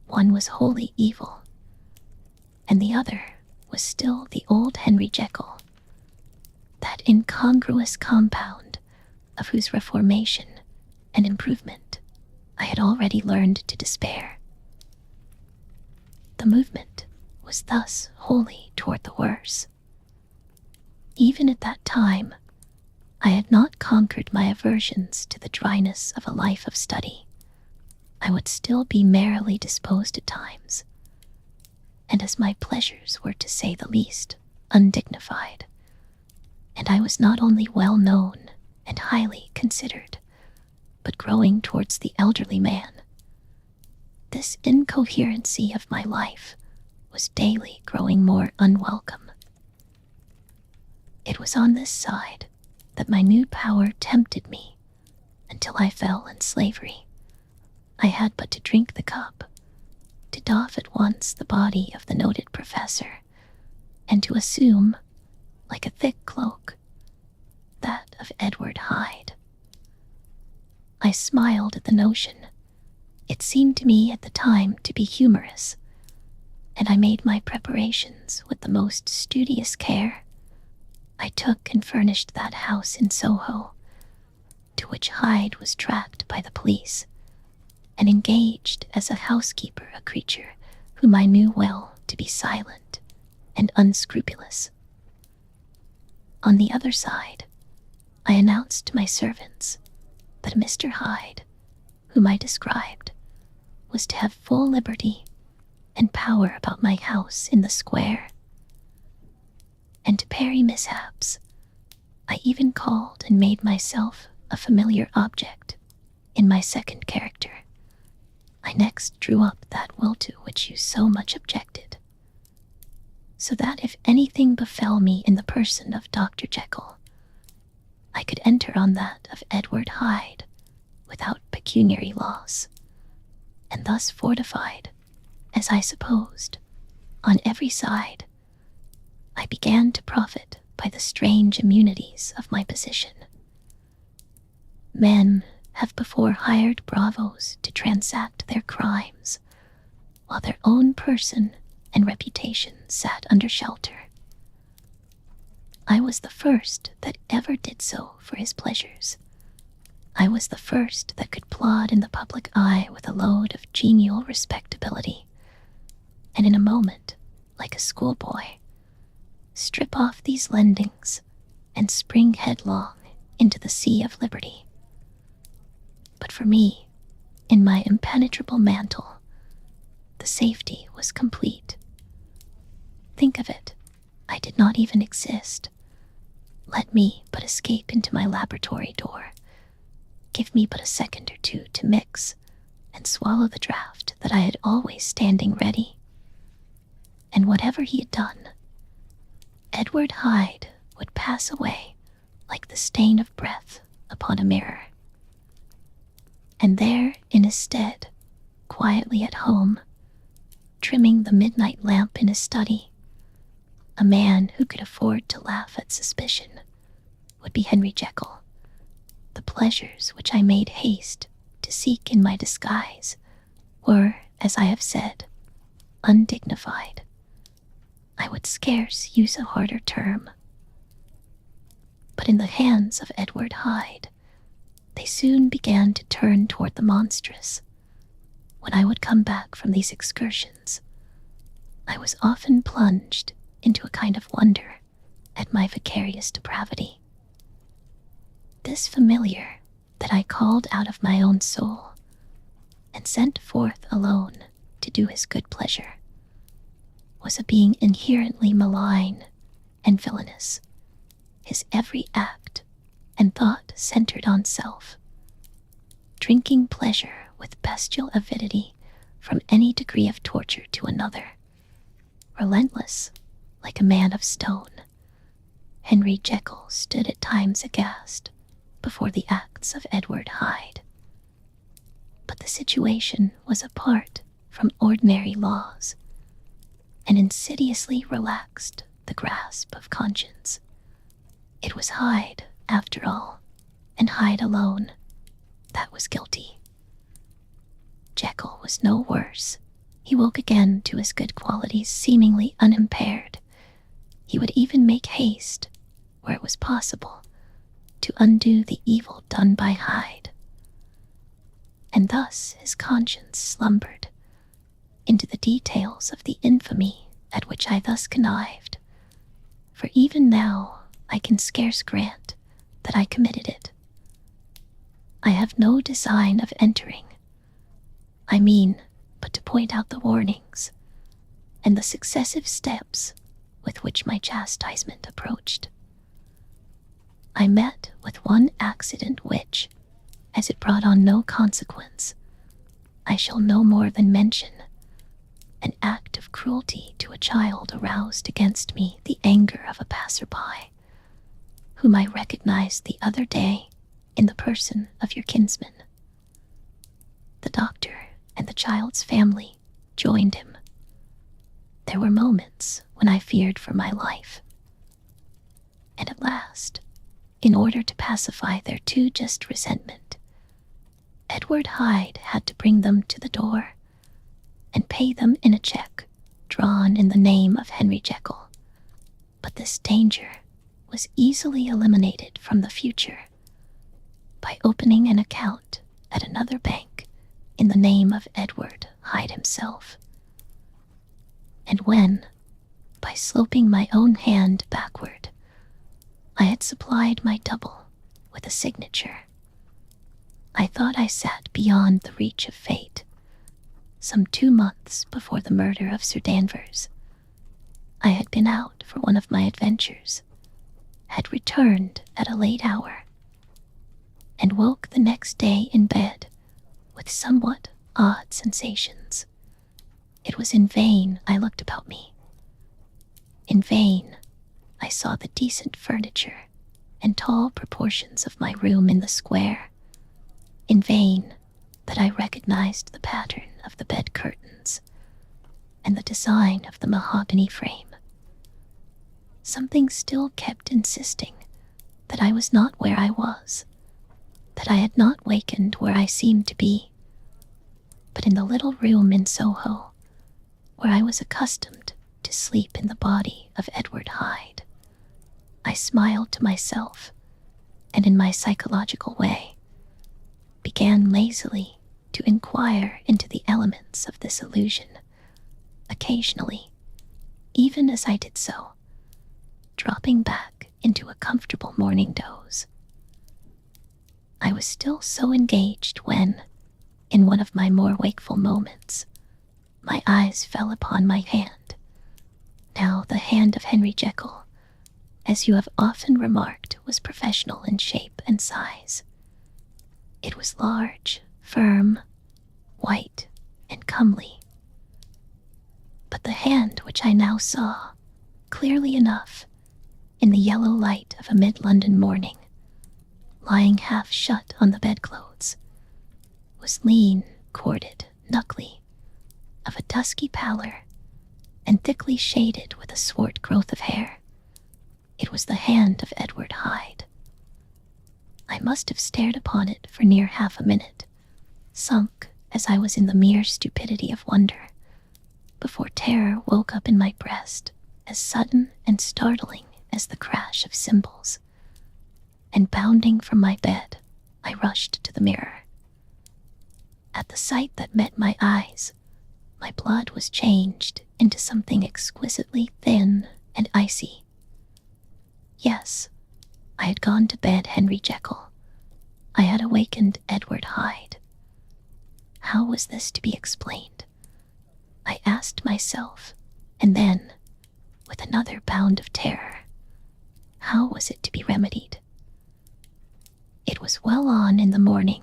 one was wholly evil, and the other was still the old Henry Jekyll, that incongruous compound of whose reformation and improvement I had already learned to despair. The movement was thus wholly toward the worse. Even at that time, I had not conquered my aversions to the dryness of a life of study. I would still be merrily disposed at times, and as my pleasures were, to say the least, undignified, and I was not only well known and highly considered, but growing towards the elderly man, this incoherency of my life was daily growing more unwelcome. It was on this side that my new power tempted me until I fell in slavery. I had but to drink the cup, to doff at once the body of the noted professor, and to assume, like a thick cloak, that of Edward Hyde. I smiled at the notion. It seemed to me at the time to be humorous, and I made my preparations with the most studious care. I took and furnished that house in Soho, to which Hyde was tracked by the police, and engaged as a housekeeper a creature whom I knew well to be silent and unscrupulous. On the other side, I announced to my servants that Mr. Hyde, whom I described, was to have full liberty and power about my house in the square. And to parry mishaps, I even called and made myself a familiar object in my second character. I next drew up that will to which you so much objected, so that if anything befell me in the person of Dr. Jekyll, I could enter on that of Edward Hyde without pecuniary loss. and thus fortified, as I supposed, on every side, I began to profit by the strange immunities of my position. Men have before hired bravos to transact their crimes, while their own person and reputation sat under shelter. I was the first that ever did so for his pleasures. I was the first that could plod in the public eye with a load of genial respectability, and in a moment, like a schoolboy, strip off these lendings and spring headlong into the sea of liberty. But for me, in my impenetrable mantle, the safety was complete. Think of it, I did not even exist. Let me but escape into my laboratory door. Give me but a second or two to mix and swallow the draught that I had always standing ready. And whatever he had done, Edward Hyde would pass away like the stain of breath upon a mirror. And there in his stead, quietly at home, trimming the midnight lamp in his study, a man who could afford to laugh at suspicion would be Henry Jekyll. The pleasures which I made haste to seek in my disguise were, as I have said, undignified. I would scarce use a harder term. But in the hands of Edward Hyde, they soon began to turn toward the monstrous. When I would come back from these excursions, I was often plunged into a kind of wonder at my vicarious depravity. This familiar that I called out of my own soul and sent forth alone to do his good pleasure was a being inherently malign and villainous, his every act and thought centered on self, drinking pleasure with bestial avidity from any degree of torture to another, relentless like a man of stone. Henry Jekyll stood at times aghast before the acts of Edward Hyde. But the situation was apart from ordinary laws, and insidiously relaxed the grasp of conscience. It was Hyde, after all, and Hyde alone, that was guilty. Jekyll was no worse. He woke again to his good qualities seemingly unimpaired. He would even make haste, where it was possible, to undo the evil done by Hyde. And thus his conscience slumbered into the details of the infamy at which I thus connived, for even now I can scarce grant that I committed it. I have no design of entering. I mean but to point out the warnings and the successive steps with which my chastisement approached. I met with one accident which, as it brought on no consequence, I shall no more than mention. An act of cruelty to a child aroused against me the anger of a passer-by, whom I recognized the other day in the person of your kinsman. The doctor and the child's family joined him. There were moments when I feared for my life. And at last, in order to pacify their too just resentment, Edward Hyde had to bring them to the door and pay them in a check drawn in the name of Henry Jekyll. But this danger was easily eliminated from the future by opening an account at another bank in the name of Edward Hyde himself. And when, by sloping my own hand backward, I had supplied my double with a signature, I thought I sat beyond the reach of fate. Some 2 months before the murder of Sir Danvers, I had been out for one of my adventures, had returned at a late hour, and woke the next day in bed with somewhat odd sensations. It was in vain I looked about me. In vain I saw the decent furniture and tall proportions of my room in the square. In vain that I recognized the pattern of the bed curtains and the design of the mahogany frame. Something still kept insisting that I was not where I was, that I had not wakened where I seemed to be, but in the little room in Soho where I was accustomed to sleep in the body of Edward Hyde. I smiled to myself, and in my psychological way, began lazily to inquire into the elements of this illusion, occasionally, even as I did so, dropping back into a comfortable morning doze. I was still so engaged when, in one of my more wakeful moments, my eyes fell upon my hand, now the hand of Henry Jekyll, as you have often remarked, was professional in shape and size. It was large, firm, white, and comely. But the hand which I now saw, clearly enough, in the yellow light of a mid-London morning, lying half shut on the bedclothes, was lean, corded, knuckly, of a dusky pallor, and thickly shaded with a swart growth of hair. It was the hand of Edward Hyde. I must have stared upon it for near half a minute, sunk as I was in the mere stupidity of wonder, before terror woke up in my breast, as sudden and startling as the crash of cymbals, and bounding from my bed, I rushed to the mirror. At the sight that met my eyes, my blood was changed into something exquisitely thin and icy. Yes, I had gone to bed Henry Jekyll. I had awakened Edward Hyde. How was this to be explained? I asked myself, and then, with another bound of terror, how was it to be remedied? It was well on in the morning.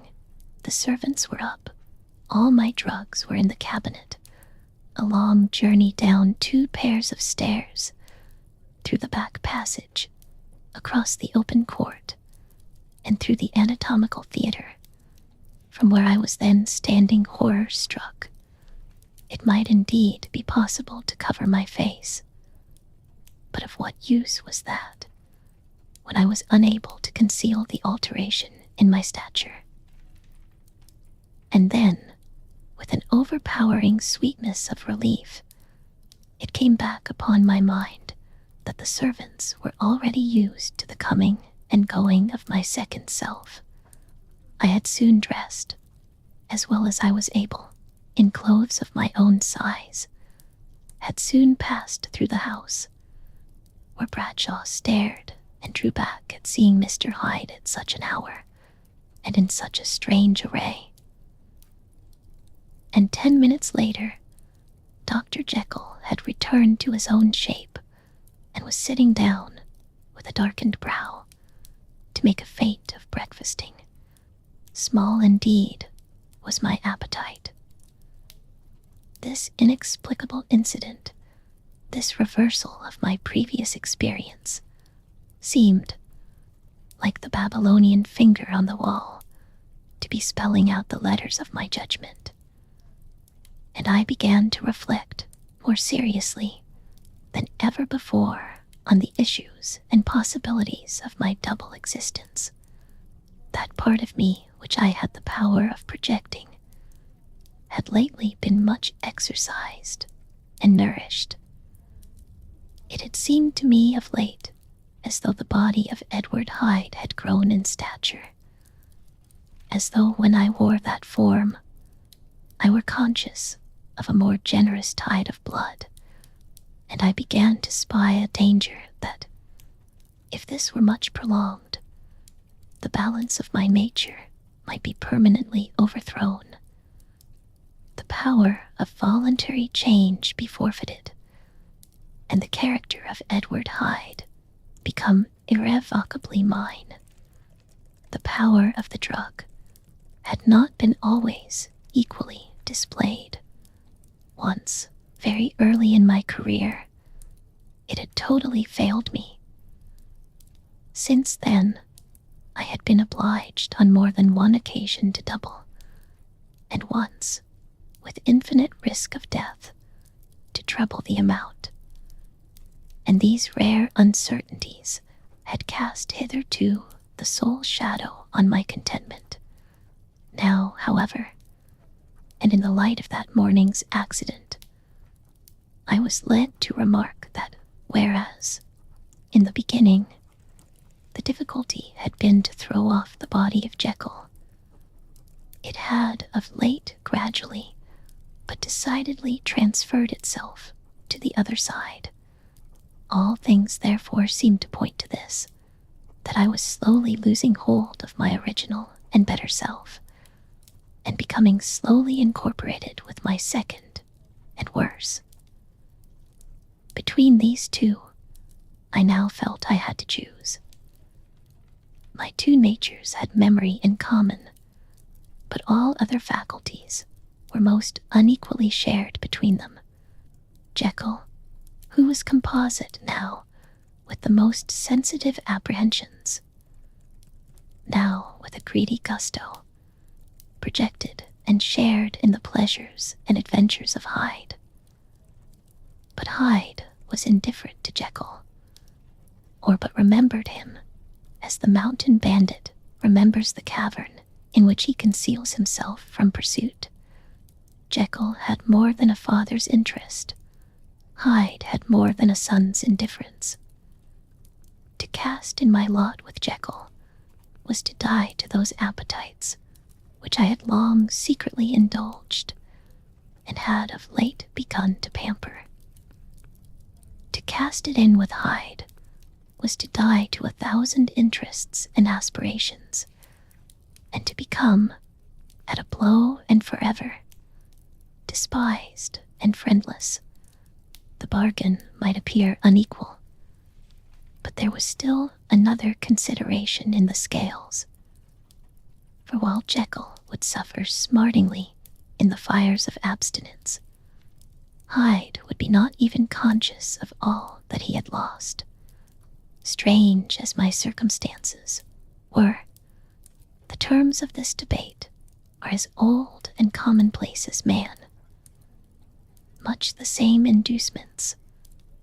The servants were up. All my drugs were in the cabinet. A long journey down 2 pairs of stairs, through the back passage, across the open court, and through the anatomical theater, from where I was then standing horror-struck. It might indeed be possible to cover my face, but of what use was that, when I was unable to conceal the alteration in my stature? And then, with an overpowering sweetness of relief, it came back upon my mind that the servants were already used to the coming and going of my second self. I had soon dressed, as well as I was able, in clothes of my own size, had soon passed through the house, where Bradshaw stared and drew back at seeing Mr. Hyde at such an hour, and in such a strange array. And 10 minutes later, Dr. Jekyll had returned to his own shape, and was sitting down, with a darkened brow, to make a feint of breakfasting. Small indeed was my appetite. This inexplicable incident, this reversal of my previous experience, seemed, like the Babylonian finger on the wall, to be spelling out the letters of my judgment. And I began to reflect more seriously than ever before on the issues and possibilities of my double existence. That part of me which I had the power of projecting had lately been much exercised and nourished. It had seemed to me of late as though the body of Edward Hyde had grown in stature, as though when I wore that form, I were conscious of a more generous tide of blood, and I began to spy a danger that, if this were much prolonged, the balance of my nature might be permanently overthrown, the power of voluntary change be forfeited, and the character of Edward Hyde become irrevocably mine. The power of the drug had not been always equally displayed. Once, very early in my career, it had totally failed me. Since then, I had been obliged on more than one occasion to double, and once, with infinite risk of death, to treble the amount. And these rare uncertainties had cast hitherto the sole shadow on my contentment. Now, however, and in the light of that morning's accident, I was led to remark that whereas, in the beginning, the difficulty had been to throw off the body of Jekyll, it had of late gradually but decidedly transferred itself to the other side. All things therefore seemed to point to this, that I was slowly losing hold of my original and better self, and becoming slowly incorporated with my second and worse. Between these two, I now felt I had to choose. My two natures had memory in common, but all other faculties were most unequally shared between them. Jekyll, who was composite now with the most sensitive apprehensions, now with a greedy gusto, projected and shared in the pleasures and adventures of Hyde. But Hyde was indifferent to Jekyll, or but remembered him as the mountain bandit remembers the cavern in which he conceals himself from pursuit. Jekyll had more than a father's interest. Hyde had more than a son's indifference. To cast in my lot with Jekyll was to die to those appetites which I had long secretly indulged and had of late begun to pamper. To cast it in with Hyde was to die to 1,000 interests and aspirations, and to become, at a blow and forever, despised and friendless. The bargain might appear unequal, but there was still another consideration in the scales. For while Jekyll would suffer smartingly in the fires of abstinence, Hyde would be not even conscious of all that he had lost. Strange as my circumstances were, the terms of this debate are as old and commonplace as man. Much the same inducements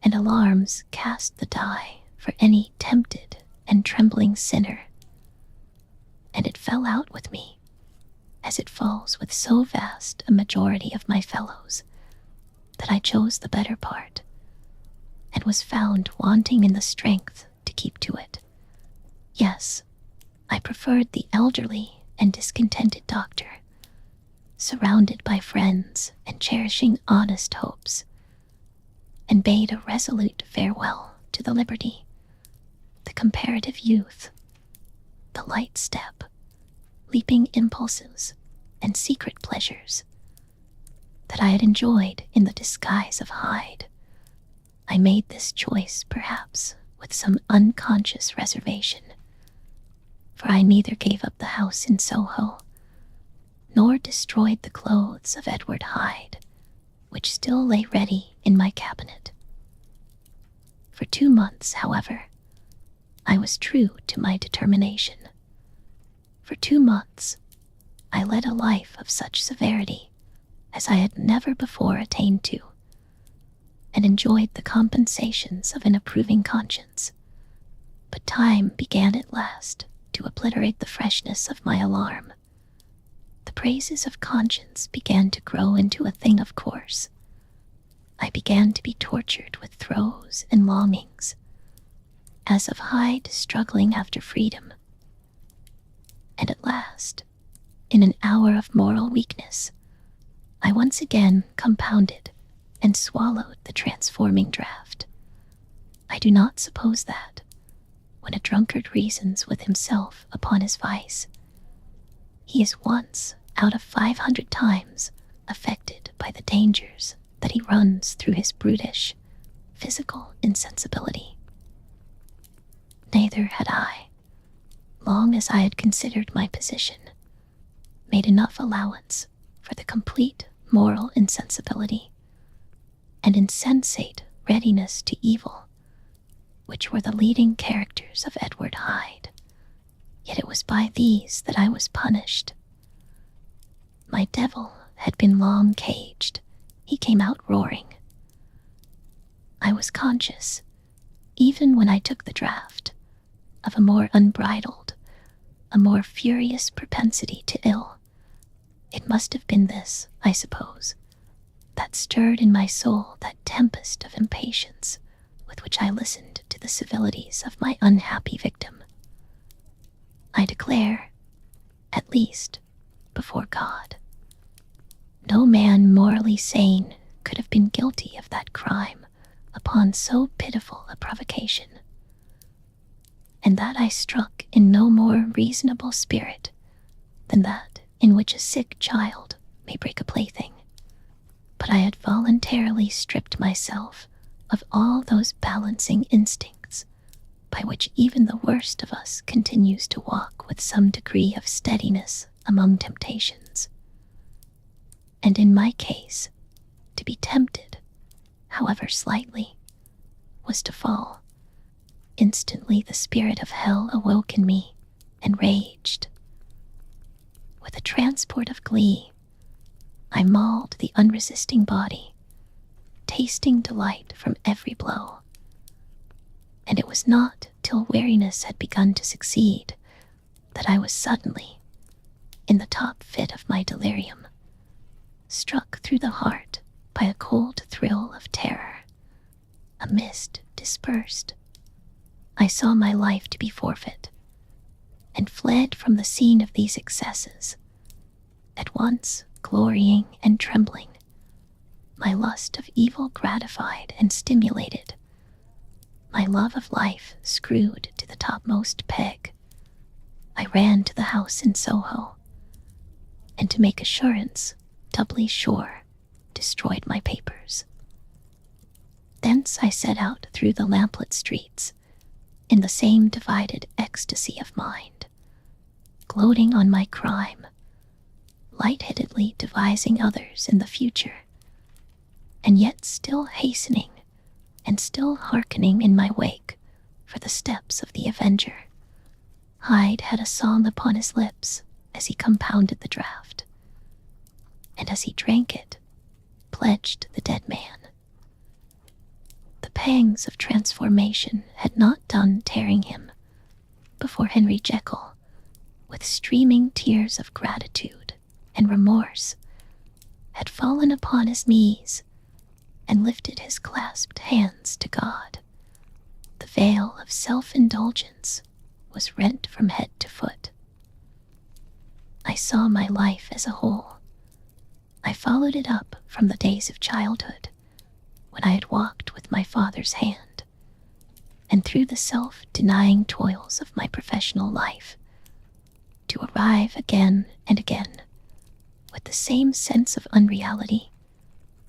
and alarms cast the die for any tempted and trembling sinner, and it fell out with me, as it falls with so vast a majority of my fellows, that I chose the better part, and was found wanting in the strength to keep to it. Yes, I preferred the elderly and discontented doctor, surrounded by friends and cherishing honest hopes, and bade a resolute farewell to the liberty, the comparative youth, the light step, leaping impulses, and secret pleasures that I had enjoyed in the disguise of Hyde. I made this choice, perhaps, with some unconscious reservation, for I neither gave up the house in Soho, nor destroyed the clothes of Edward Hyde, which still lay ready in my cabinet. For 2 months, however, I was true to my determination. For 2 months, I led a life of such severity as I had never before attained to, and enjoyed the compensations of an approving conscience. But time began at last to obliterate the freshness of my alarm. The praises of conscience began to grow into a thing of course. I began to be tortured with throes and longings, as of Hyde struggling after freedom. And at last, in an hour of moral weakness, I once again compounded and swallowed the transforming draught. I do not suppose that, when a drunkard reasons with himself upon his vice, he is once out of 500 times affected by the dangers that he runs through his brutish, physical insensibility. Neither had I, long as I had considered my position, made enough allowance for the complete moral insensibility and insensate readiness to evil, which were the leading characters of Edward Hyde. Yet it was by these that I was punished. My devil had been long caged. He came out roaring. I was conscious, even when I took the draught, of a more unbridled, a more furious propensity to ill. It must have been this, I suppose, that stirred in my soul that tempest of impatience with which I listened to the civilities of my unhappy victim. I declare, at least, before God, no man morally sane could have been guilty of that crime upon so pitiful a provocation, and that I struck in no more reasonable spirit than that in which a sick child may break a plaything. But I had voluntarily stripped myself of all those balancing instincts by which even the worst of us continues to walk with some degree of steadiness among temptations. And in my case, to be tempted, however slightly, was to fall. Instantly the spirit of hell awoke in me and raged. With a transport of glee, I mauled the unresisting body, tasting delight from every blow. And it was not till weariness had begun to succeed that I was suddenly, in the top fit of my delirium, struck through the heart by a cold thrill of terror. A mist dispersed. I saw my life to be forfeit, and fled from the scene of these excesses, at once glorying and trembling, my lust of evil gratified and stimulated, my love of life screwed to the topmost peg. I ran to the house in Soho, and to make assurance doubly sure, destroyed my papers. Thence I set out through the lamplit streets, in the same divided ecstasy of mind, gloating on my crime, lightheadedly devising others in the future, and yet still hastening and still hearkening in my wake for the steps of the avenger. Hyde had a song upon his lips as he compounded the draught, and as he drank it, pledged the dead man. The pangs of transformation had not done tearing him before Henry Jekyll, with streaming tears of gratitude and remorse, had fallen upon his knees and lifted his clasped hands to God. The veil of self-indulgence was rent from head to foot. I saw my life as a whole. I followed it up from the days of childhood, when I had walked with my father's hand, and through the self-denying toils of my professional life, to arrive again and again, with the same sense of unreality,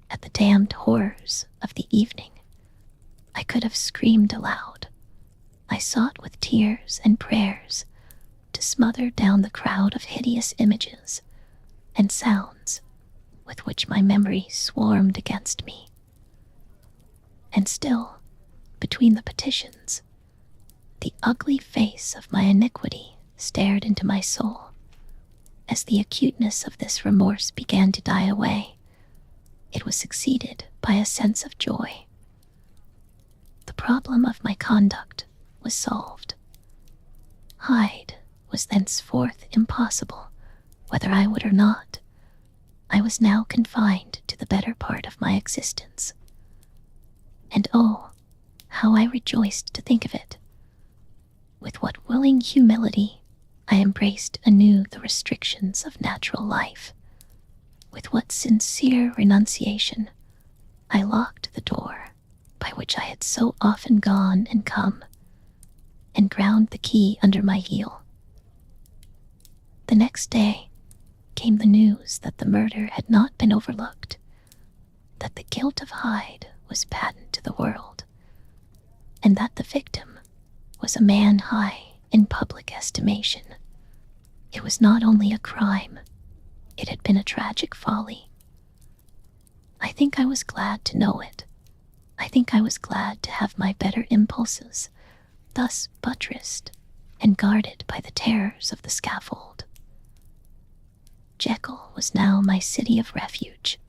at the damned horrors of the evening. I could have screamed aloud. I sought with tears and prayers to smother down the crowd of hideous images and sounds with which my memory swarmed against me. And still, between the petitions, the ugly face of my iniquity stared into my soul. As the acuteness of this remorse began to die away, it was succeeded by a sense of joy. The problem of my conduct was solved. Hyde was thenceforth impossible, whether I would or not. I was now confined to the better part of my existence. And oh, how I rejoiced to think of it! With what willing humility I embraced anew the restrictions of natural life. With what sincere renunciation I locked the door by which I had so often gone and come, and ground the key under my heel. The next day came the news that the murder had not been overlooked, that the guilt of Hyde was patent to the world, and that the victim was a man high in public estimation. It was not only a crime, it had been a tragic folly. I think I was glad to know it. I think I was glad to have my better impulses thus buttressed and guarded by the terrors of the scaffold. Jekyll was now my city of refuge.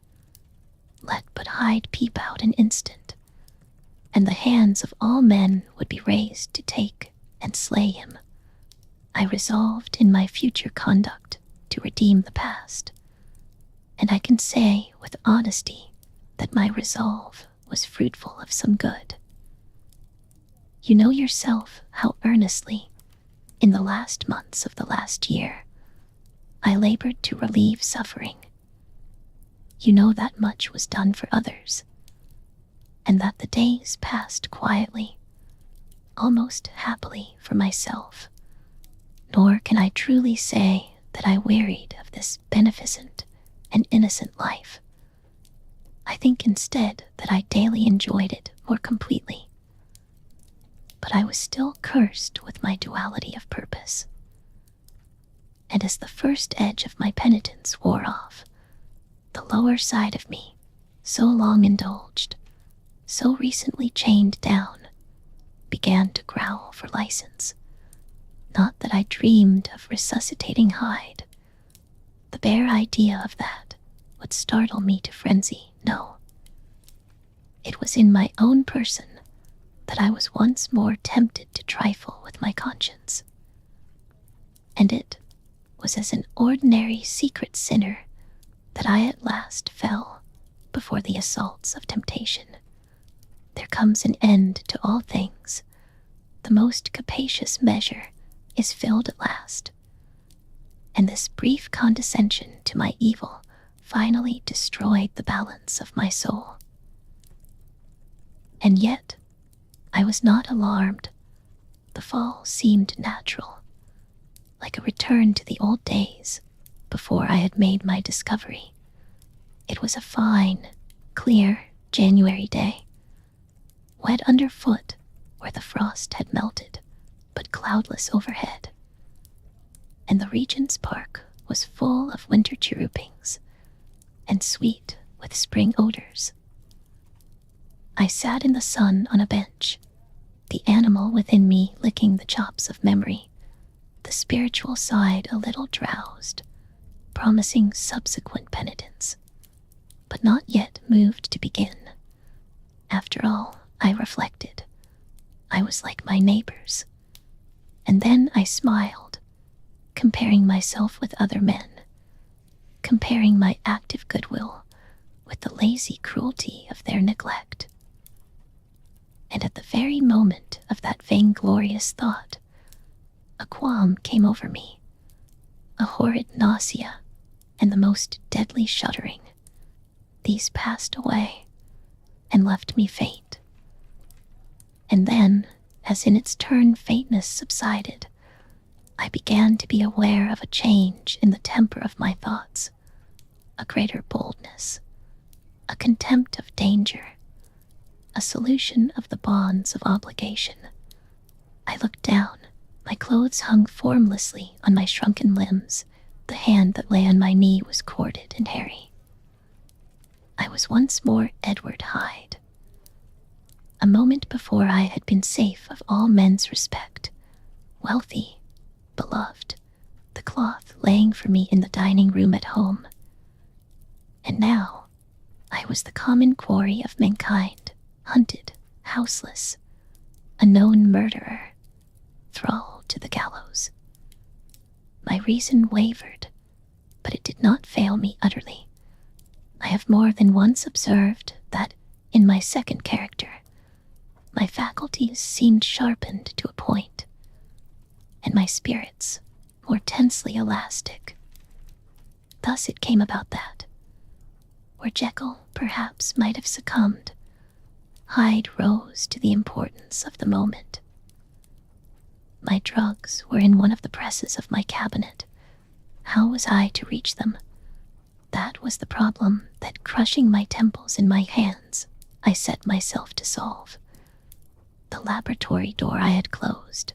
Let but Hyde peep out an instant, and the hands of all men would be raised to take and slay him. I resolved in my future conduct to redeem the past, and I can say with honesty that my resolve was fruitful of some good. You know yourself how earnestly, in the last months of the last year, I labored to relieve suffering. You know that much was done for others, and that the days passed quietly, almost happily for myself. Nor can I truly say that I wearied of this beneficent and innocent life. I think instead that I daily enjoyed it more completely. But I was still cursed with my duality of purpose. And as the first edge of my penitence wore off, the lower side of me, so long indulged, so recently chained down, began to growl for license. Not that I dreamed of resuscitating Hyde. The bare idea of that would startle me to frenzy, no. It was in my own person that I was once more tempted to trifle with my conscience. And it was as an ordinary secret sinner that I at last fell before the assaults of temptation. There comes an end to all things. The most capacious measure is filled at last. And this brief condescension to my evil finally destroyed the balance of my soul. And yet, I was not alarmed. The fall seemed natural, like a return to the old days before I had made my discovery. It was a fine, clear January day, wet underfoot where the frost had melted, but cloudless overhead. And the Regent's Park was full of winter chirrupings and sweet with spring odors. I sat in the sun on a bench, the animal within me licking the chops of memory, the spiritual side a little drowsed, promising subsequent penitence, but not yet moved to begin. After all, I reflected, I was like my neighbors. And then I smiled, comparing myself with other men, comparing my active goodwill with the lazy cruelty of their neglect. And at the very moment of that vainglorious thought, a qualm came over me, a horrid nausea, and the most deadly shuddering. These passed away and left me faint. And then, as in its turn faintness subsided, I began to be aware of a change in the temper of my thoughts, a greater boldness, a contempt of danger, a solution of the bonds of obligation. I looked down. My clothes hung formlessly on my shrunken limbs. The hand that lay on my knee was corded and hairy. I was once more Edward Hyde. A moment before I had been safe of all men's respect, wealthy, beloved, the cloth laying for me in the dining room at home. And now I was the common quarry of mankind, hunted, houseless, a known murderer, thrall to the gallows. My reason wavered, but it did not fail me utterly. I have more than once observed that, in my second character, my faculties seemed sharpened to a point, and my spirits more tensely elastic. Thus it came about that, where Jekyll perhaps might have succumbed, Hyde rose to the importance of the moment. My drugs were in one of the presses of my cabinet. How was I to reach them? That was the problem that, crushing my temples in my hands, I set myself to solve. The laboratory door I had closed.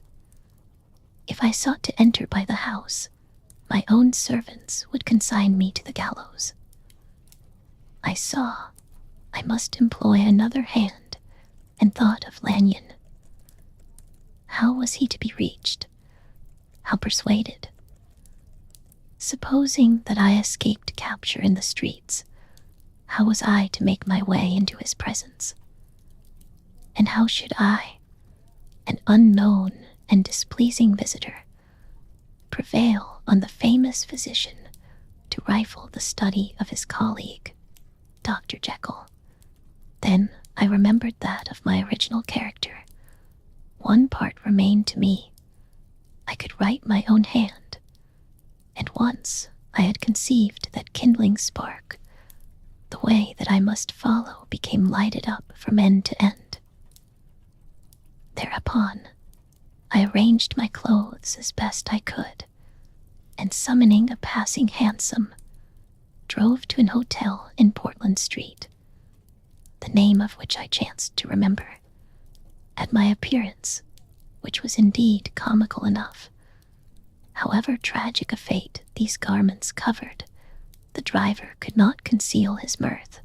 If I sought to enter by the house, my own servants would consign me to the gallows. I saw I must employ another hand, and thought of Lanyon. How was he to be reached? How persuaded? Supposing that I escaped capture in the streets, how was I to make my way into his presence? And how should I, an unknown and displeasing visitor, prevail on the famous physician to rifle the study of his colleague, Dr. Jekyll? Then I remembered that of my original character. One part remained to me. I could write my own hand, and once I had conceived that kindling spark, the way that I must follow became lighted up from end to end. Thereupon, I arranged my clothes as best I could, and summoning a passing hansom, drove to an hotel in Portland Street, the name of which I chanced to remember. At my appearance, which was indeed comical enough, however tragic a fate these garments covered, the driver could not conceal his mirth.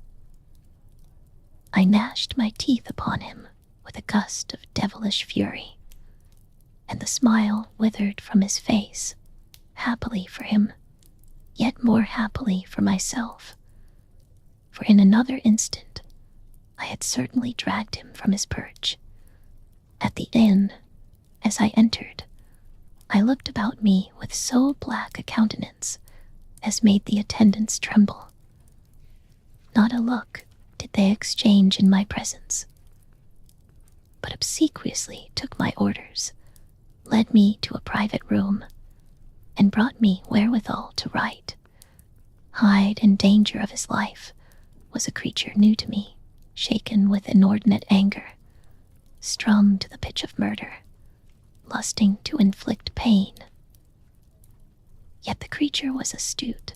I gnashed my teeth upon him with a gust of devilish fury, and the smile withered from his face, happily for him, yet more happily for myself, for in another instant I had certainly dragged him from his perch. At the inn, as I entered, I looked about me with so black a countenance as made the attendants tremble. Not a look did they exchange in my presence, but obsequiously took my orders, led me to a private room, and brought me wherewithal to write. Hyde, in danger of his life, was a creature new to me, shaken with inordinate anger, strung to the pitch of murder, lusting to inflict pain. Yet the creature was astute,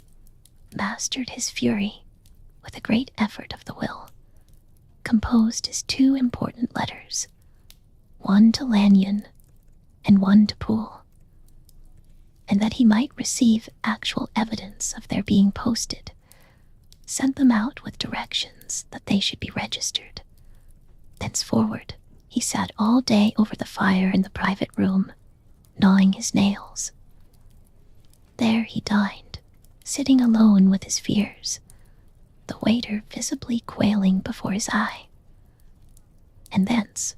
mastered his fury with a great effort of the will, composed his 2 important letters, one to Lanyon and one to Poole, and that he might receive actual evidence of their being posted, sent them out with directions that they should be registered. Thenceforward, he sat all day over the fire in the private room, gnawing his nails. There he dined, sitting alone with his fears, the waiter visibly quailing before his eye. And thence,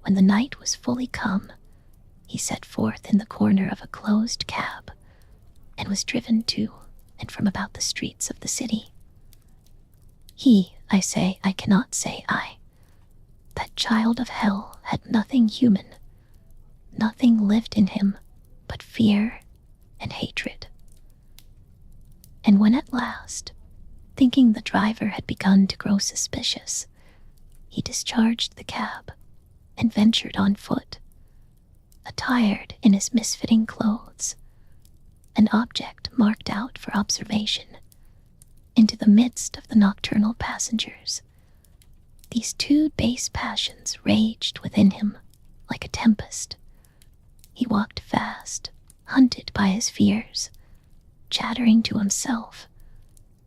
when the night was fully come, he set forth in the corner of a closed cab, and was driven to and from about the streets of the city. He, I say, I cannot say I. That child of hell had nothing human, nothing lived in him but fear and hatred. And when at last, thinking the driver had begun to grow suspicious, he discharged the cab and ventured on foot, attired in his misfitting clothes, an object marked out for observation, into the midst of the nocturnal passengers. These 2 base passions raged within him like a tempest. He walked fast, hunted by his fears, chattering to himself,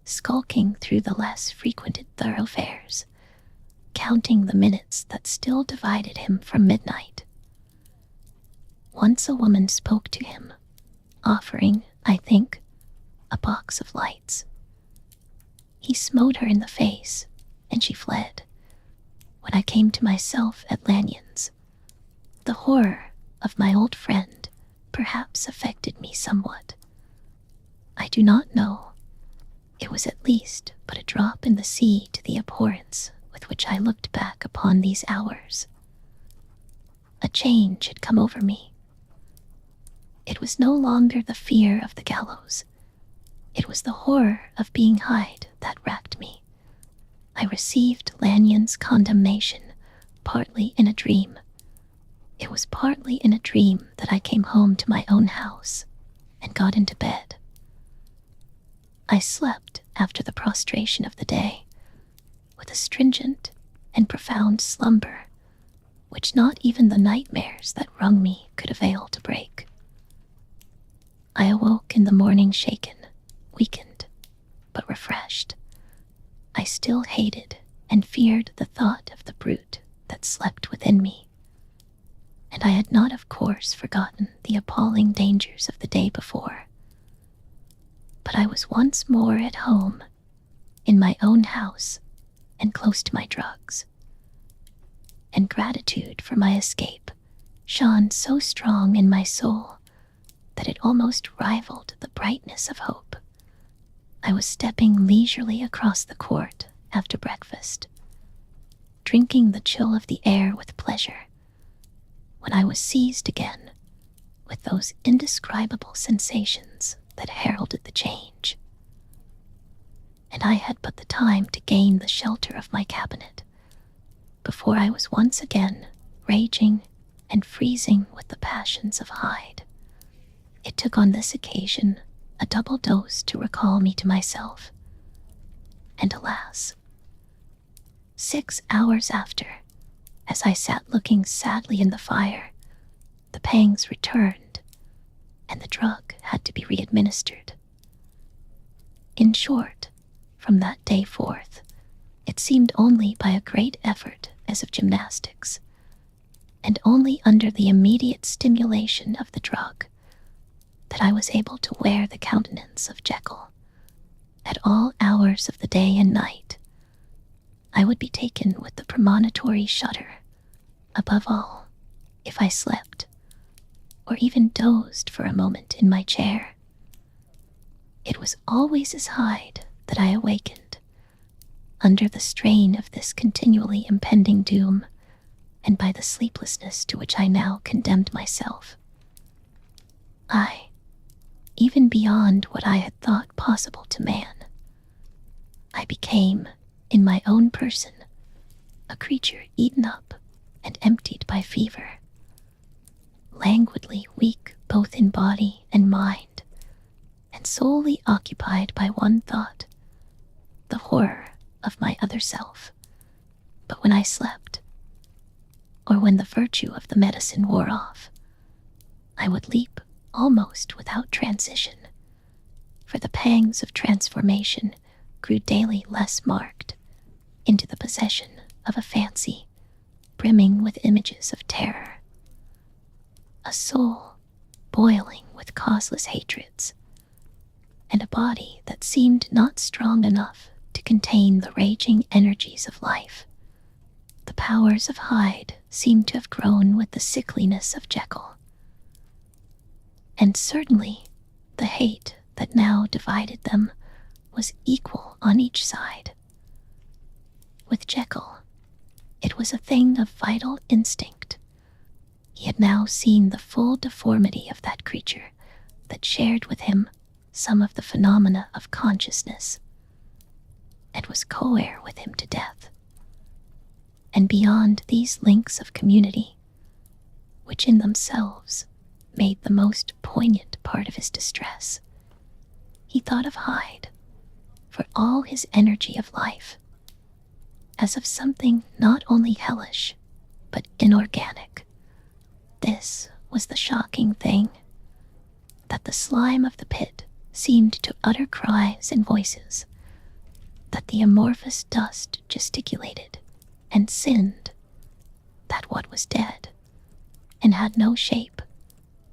skulking through the less frequented thoroughfares, counting the minutes that still divided him from midnight. Once a woman spoke to him, offering, I think, a box of lights. He smote her in the face, and she fled. When I came to myself at Lanyon's, the horror of my old friend perhaps affected me somewhat. I do not know. It was at least but a drop in the sea to the abhorrence with which I looked back upon these hours. A change had come over me. It was no longer the fear of the gallows. It was the horror of being Hyde that racked me. I received Lanyon's condemnation partly in a dream. It was partly in a dream that I came home to my own house and got into bed. I slept after the prostration of the day, with a stringent and profound slumber, which not even the nightmares that wrung me could avail to break. I awoke in the morning shaken, weakened, but refreshed. I still hated and feared the thought of the brute that slept within me, and I had not, of course, forgotten the appalling dangers of the day before. But I was once more at home, in my own house, and close to my drugs. And gratitude for my escape shone so strong in my soul that it almost rivaled the brightness of hope. I was stepping leisurely across the court after breakfast, drinking the chill of the air with pleasure, when I was seized again with those indescribable sensations that heralded the change. And I had but the time to gain the shelter of my cabinet before I was once again raging and freezing with the passions of Hyde. It took on this occasion a double dose to recall me to myself. And alas, 6 hours after, as I sat looking sadly in the fire, the pangs returned, and the drug had to be re-administered. In short, from that day forth, it seemed only by a great effort as of gymnastics, and only under the immediate stimulation of the drug, that I was able to wear the countenance of Jekyll. At all hours of the day and night, I would be taken with the premonitory shudder. Above all, if I slept, or even dozed for a moment in my chair, it was always as Hyde that I awakened, under the strain of this continually impending doom, and by the sleeplessness to which I now condemned myself. Even beyond what I had thought possible to man, I became, in my own person, a creature eaten up and emptied by fever, languidly weak both in body and mind, and solely occupied by one thought, the horror of my other self. But when I slept, or when the virtue of the medicine wore off, I would leap almost without transition, for the pangs of transformation grew daily less marked, into the possession of a fancy brimming with images of terror, a soul boiling with causeless hatreds, and a body that seemed not strong enough to contain the raging energies of life. The powers of Hyde seemed to have grown with the sickliness of Jekyll, and certainly the hate that now divided them was equal on each side. With Jekyll, it was a thing of vital instinct. He had now seen the full deformity of that creature that shared with him some of the phenomena of consciousness, and was co-heir with him to death. And beyond these links of community, which in themselves made the most poignant part of his distress, he thought of Hyde, for all his energy of life, as of something not only hellish, but inorganic. This was the shocking thing, that the slime of the pit seemed to utter cries and voices, that the amorphous dust gesticulated and sinned, that what was dead, and had no shape,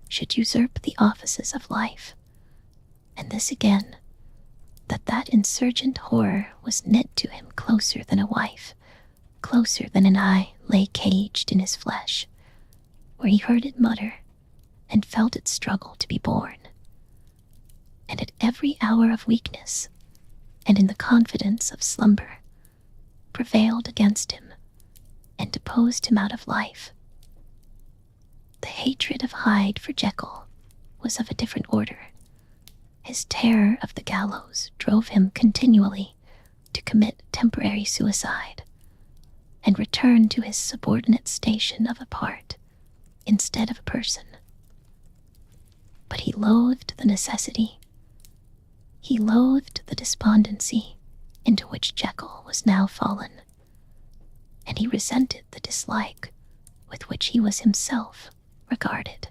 should usurp the offices of life, and this again, that insurgent horror was knit to him closer than a wife, closer than an eye lay caged in his flesh, where he heard it mutter and felt it struggle to be born. And at every hour of weakness, and in the confidence of slumber, prevailed against him and deposed him out of life. The hatred of Hyde for Jekyll was of a different order. His terror of the gallows drove him continually to commit temporary suicide and return to his subordinate station of a part instead of a person. But he loathed the necessity. He loathed the despondency into which Jekyll was now fallen, and he resented the dislike with which he was himself regarded.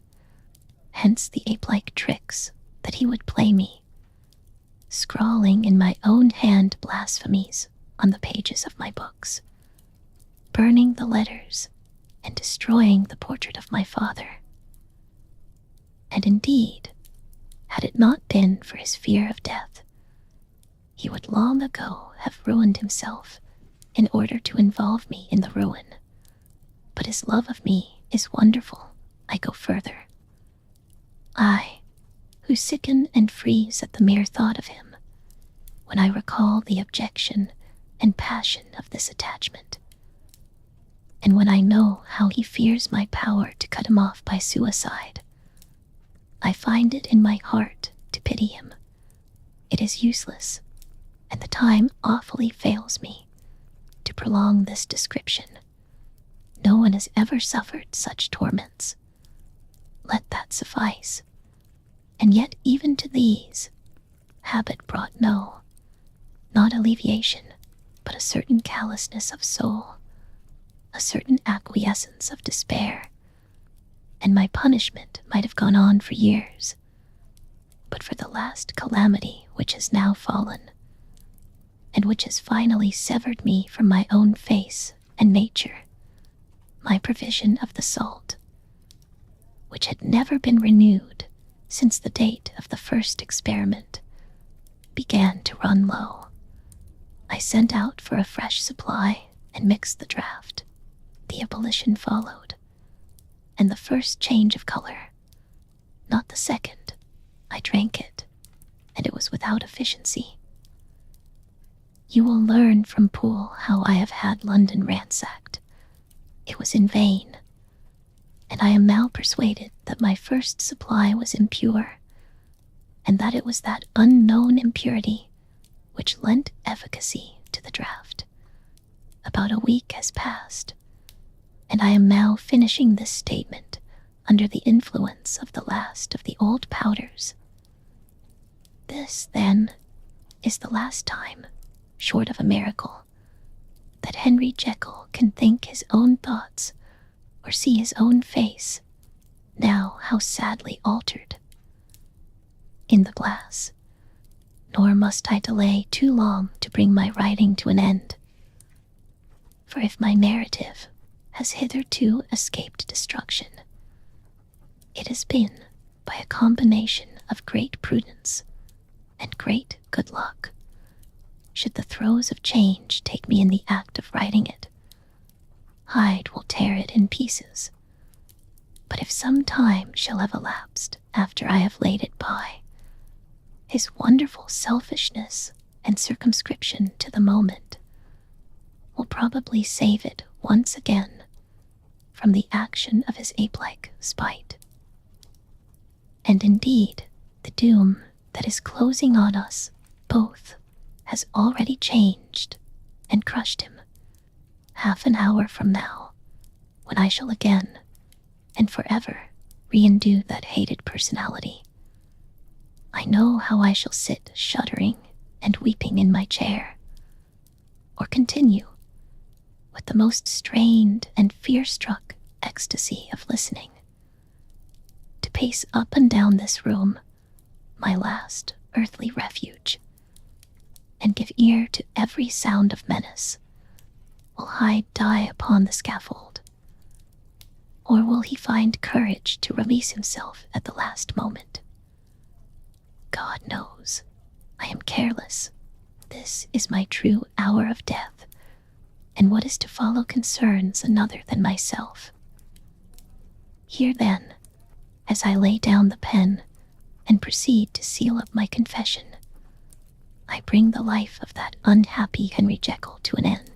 Hence the ape-like tricks that he would play me, scrawling in my own hand blasphemies on the pages of my books, burning the letters and destroying the portrait of my father. And indeed, had Had it not been for his fear of death, he would long ago have ruined himself in order to involve me in the ruin. But his love of me is wonderful. I go further. I, who sicken and freeze at the mere thought of him, when I recall the objection and passion of this attachment, and when I know how he fears my power to cut him off by suicide, I find it in my heart to pity him. It is useless, and the time awfully fails me to prolong this description. No one has ever suffered such torments. Let that suffice. And yet even to these, habit brought not alleviation, but a certain callousness of soul, a certain acquiescence of despair, and my punishment might have gone on for years, but for the last calamity which has now fallen, and which has finally severed me from my own face and nature, my provision of the salt, which had never been renewed since the date of the first experiment, began to run low. I sent out for a fresh supply and mixed the draught. The ebullition followed, and the first change of color, not the second. I drank it, and it was without efficiency. You will learn from Poole how I have had London ransacked. It was in vain, and I am now persuaded that my first supply was impure, and that it was that unknown impurity which lent efficacy to the draught. About a week has passed, and I am now finishing this statement under the influence of the last of the old powders. This, then, is the last time, short of a miracle, that Henry Jekyll can think his own thoughts or see his own face, now how sadly altered, in the glass. Nor must I delay too long to bring my writing to an end. For if my narrative has hitherto escaped destruction, it has been by a combination of great prudence and great good luck. Should the throes of change take me in the act of writing it, Hyde will tear it in pieces. But if some time shall have elapsed after I have laid it by, his wonderful selfishness and circumscription to the moment will probably save it once again from the action of his ape-like spite. And indeed, the doom that is closing on us both has already changed and crushed him. Half an hour from now, when I shall again and forever re-endue that hated personality, I know how I shall sit shuddering and weeping in my chair, or continue, with the most strained and fear-struck ecstasy of listening, to pace up and down this room, my last earthly refuge, and give ear to every sound of menace. Will Hyde die upon the scaffold, or will he find courage to release himself at the last moment? God knows, I am careless. This is my true hour of death, and what is to follow concerns another than myself. Here then, as I lay down the pen and proceed to seal up my confession, I bring the life of that unhappy Henry Jekyll to an end.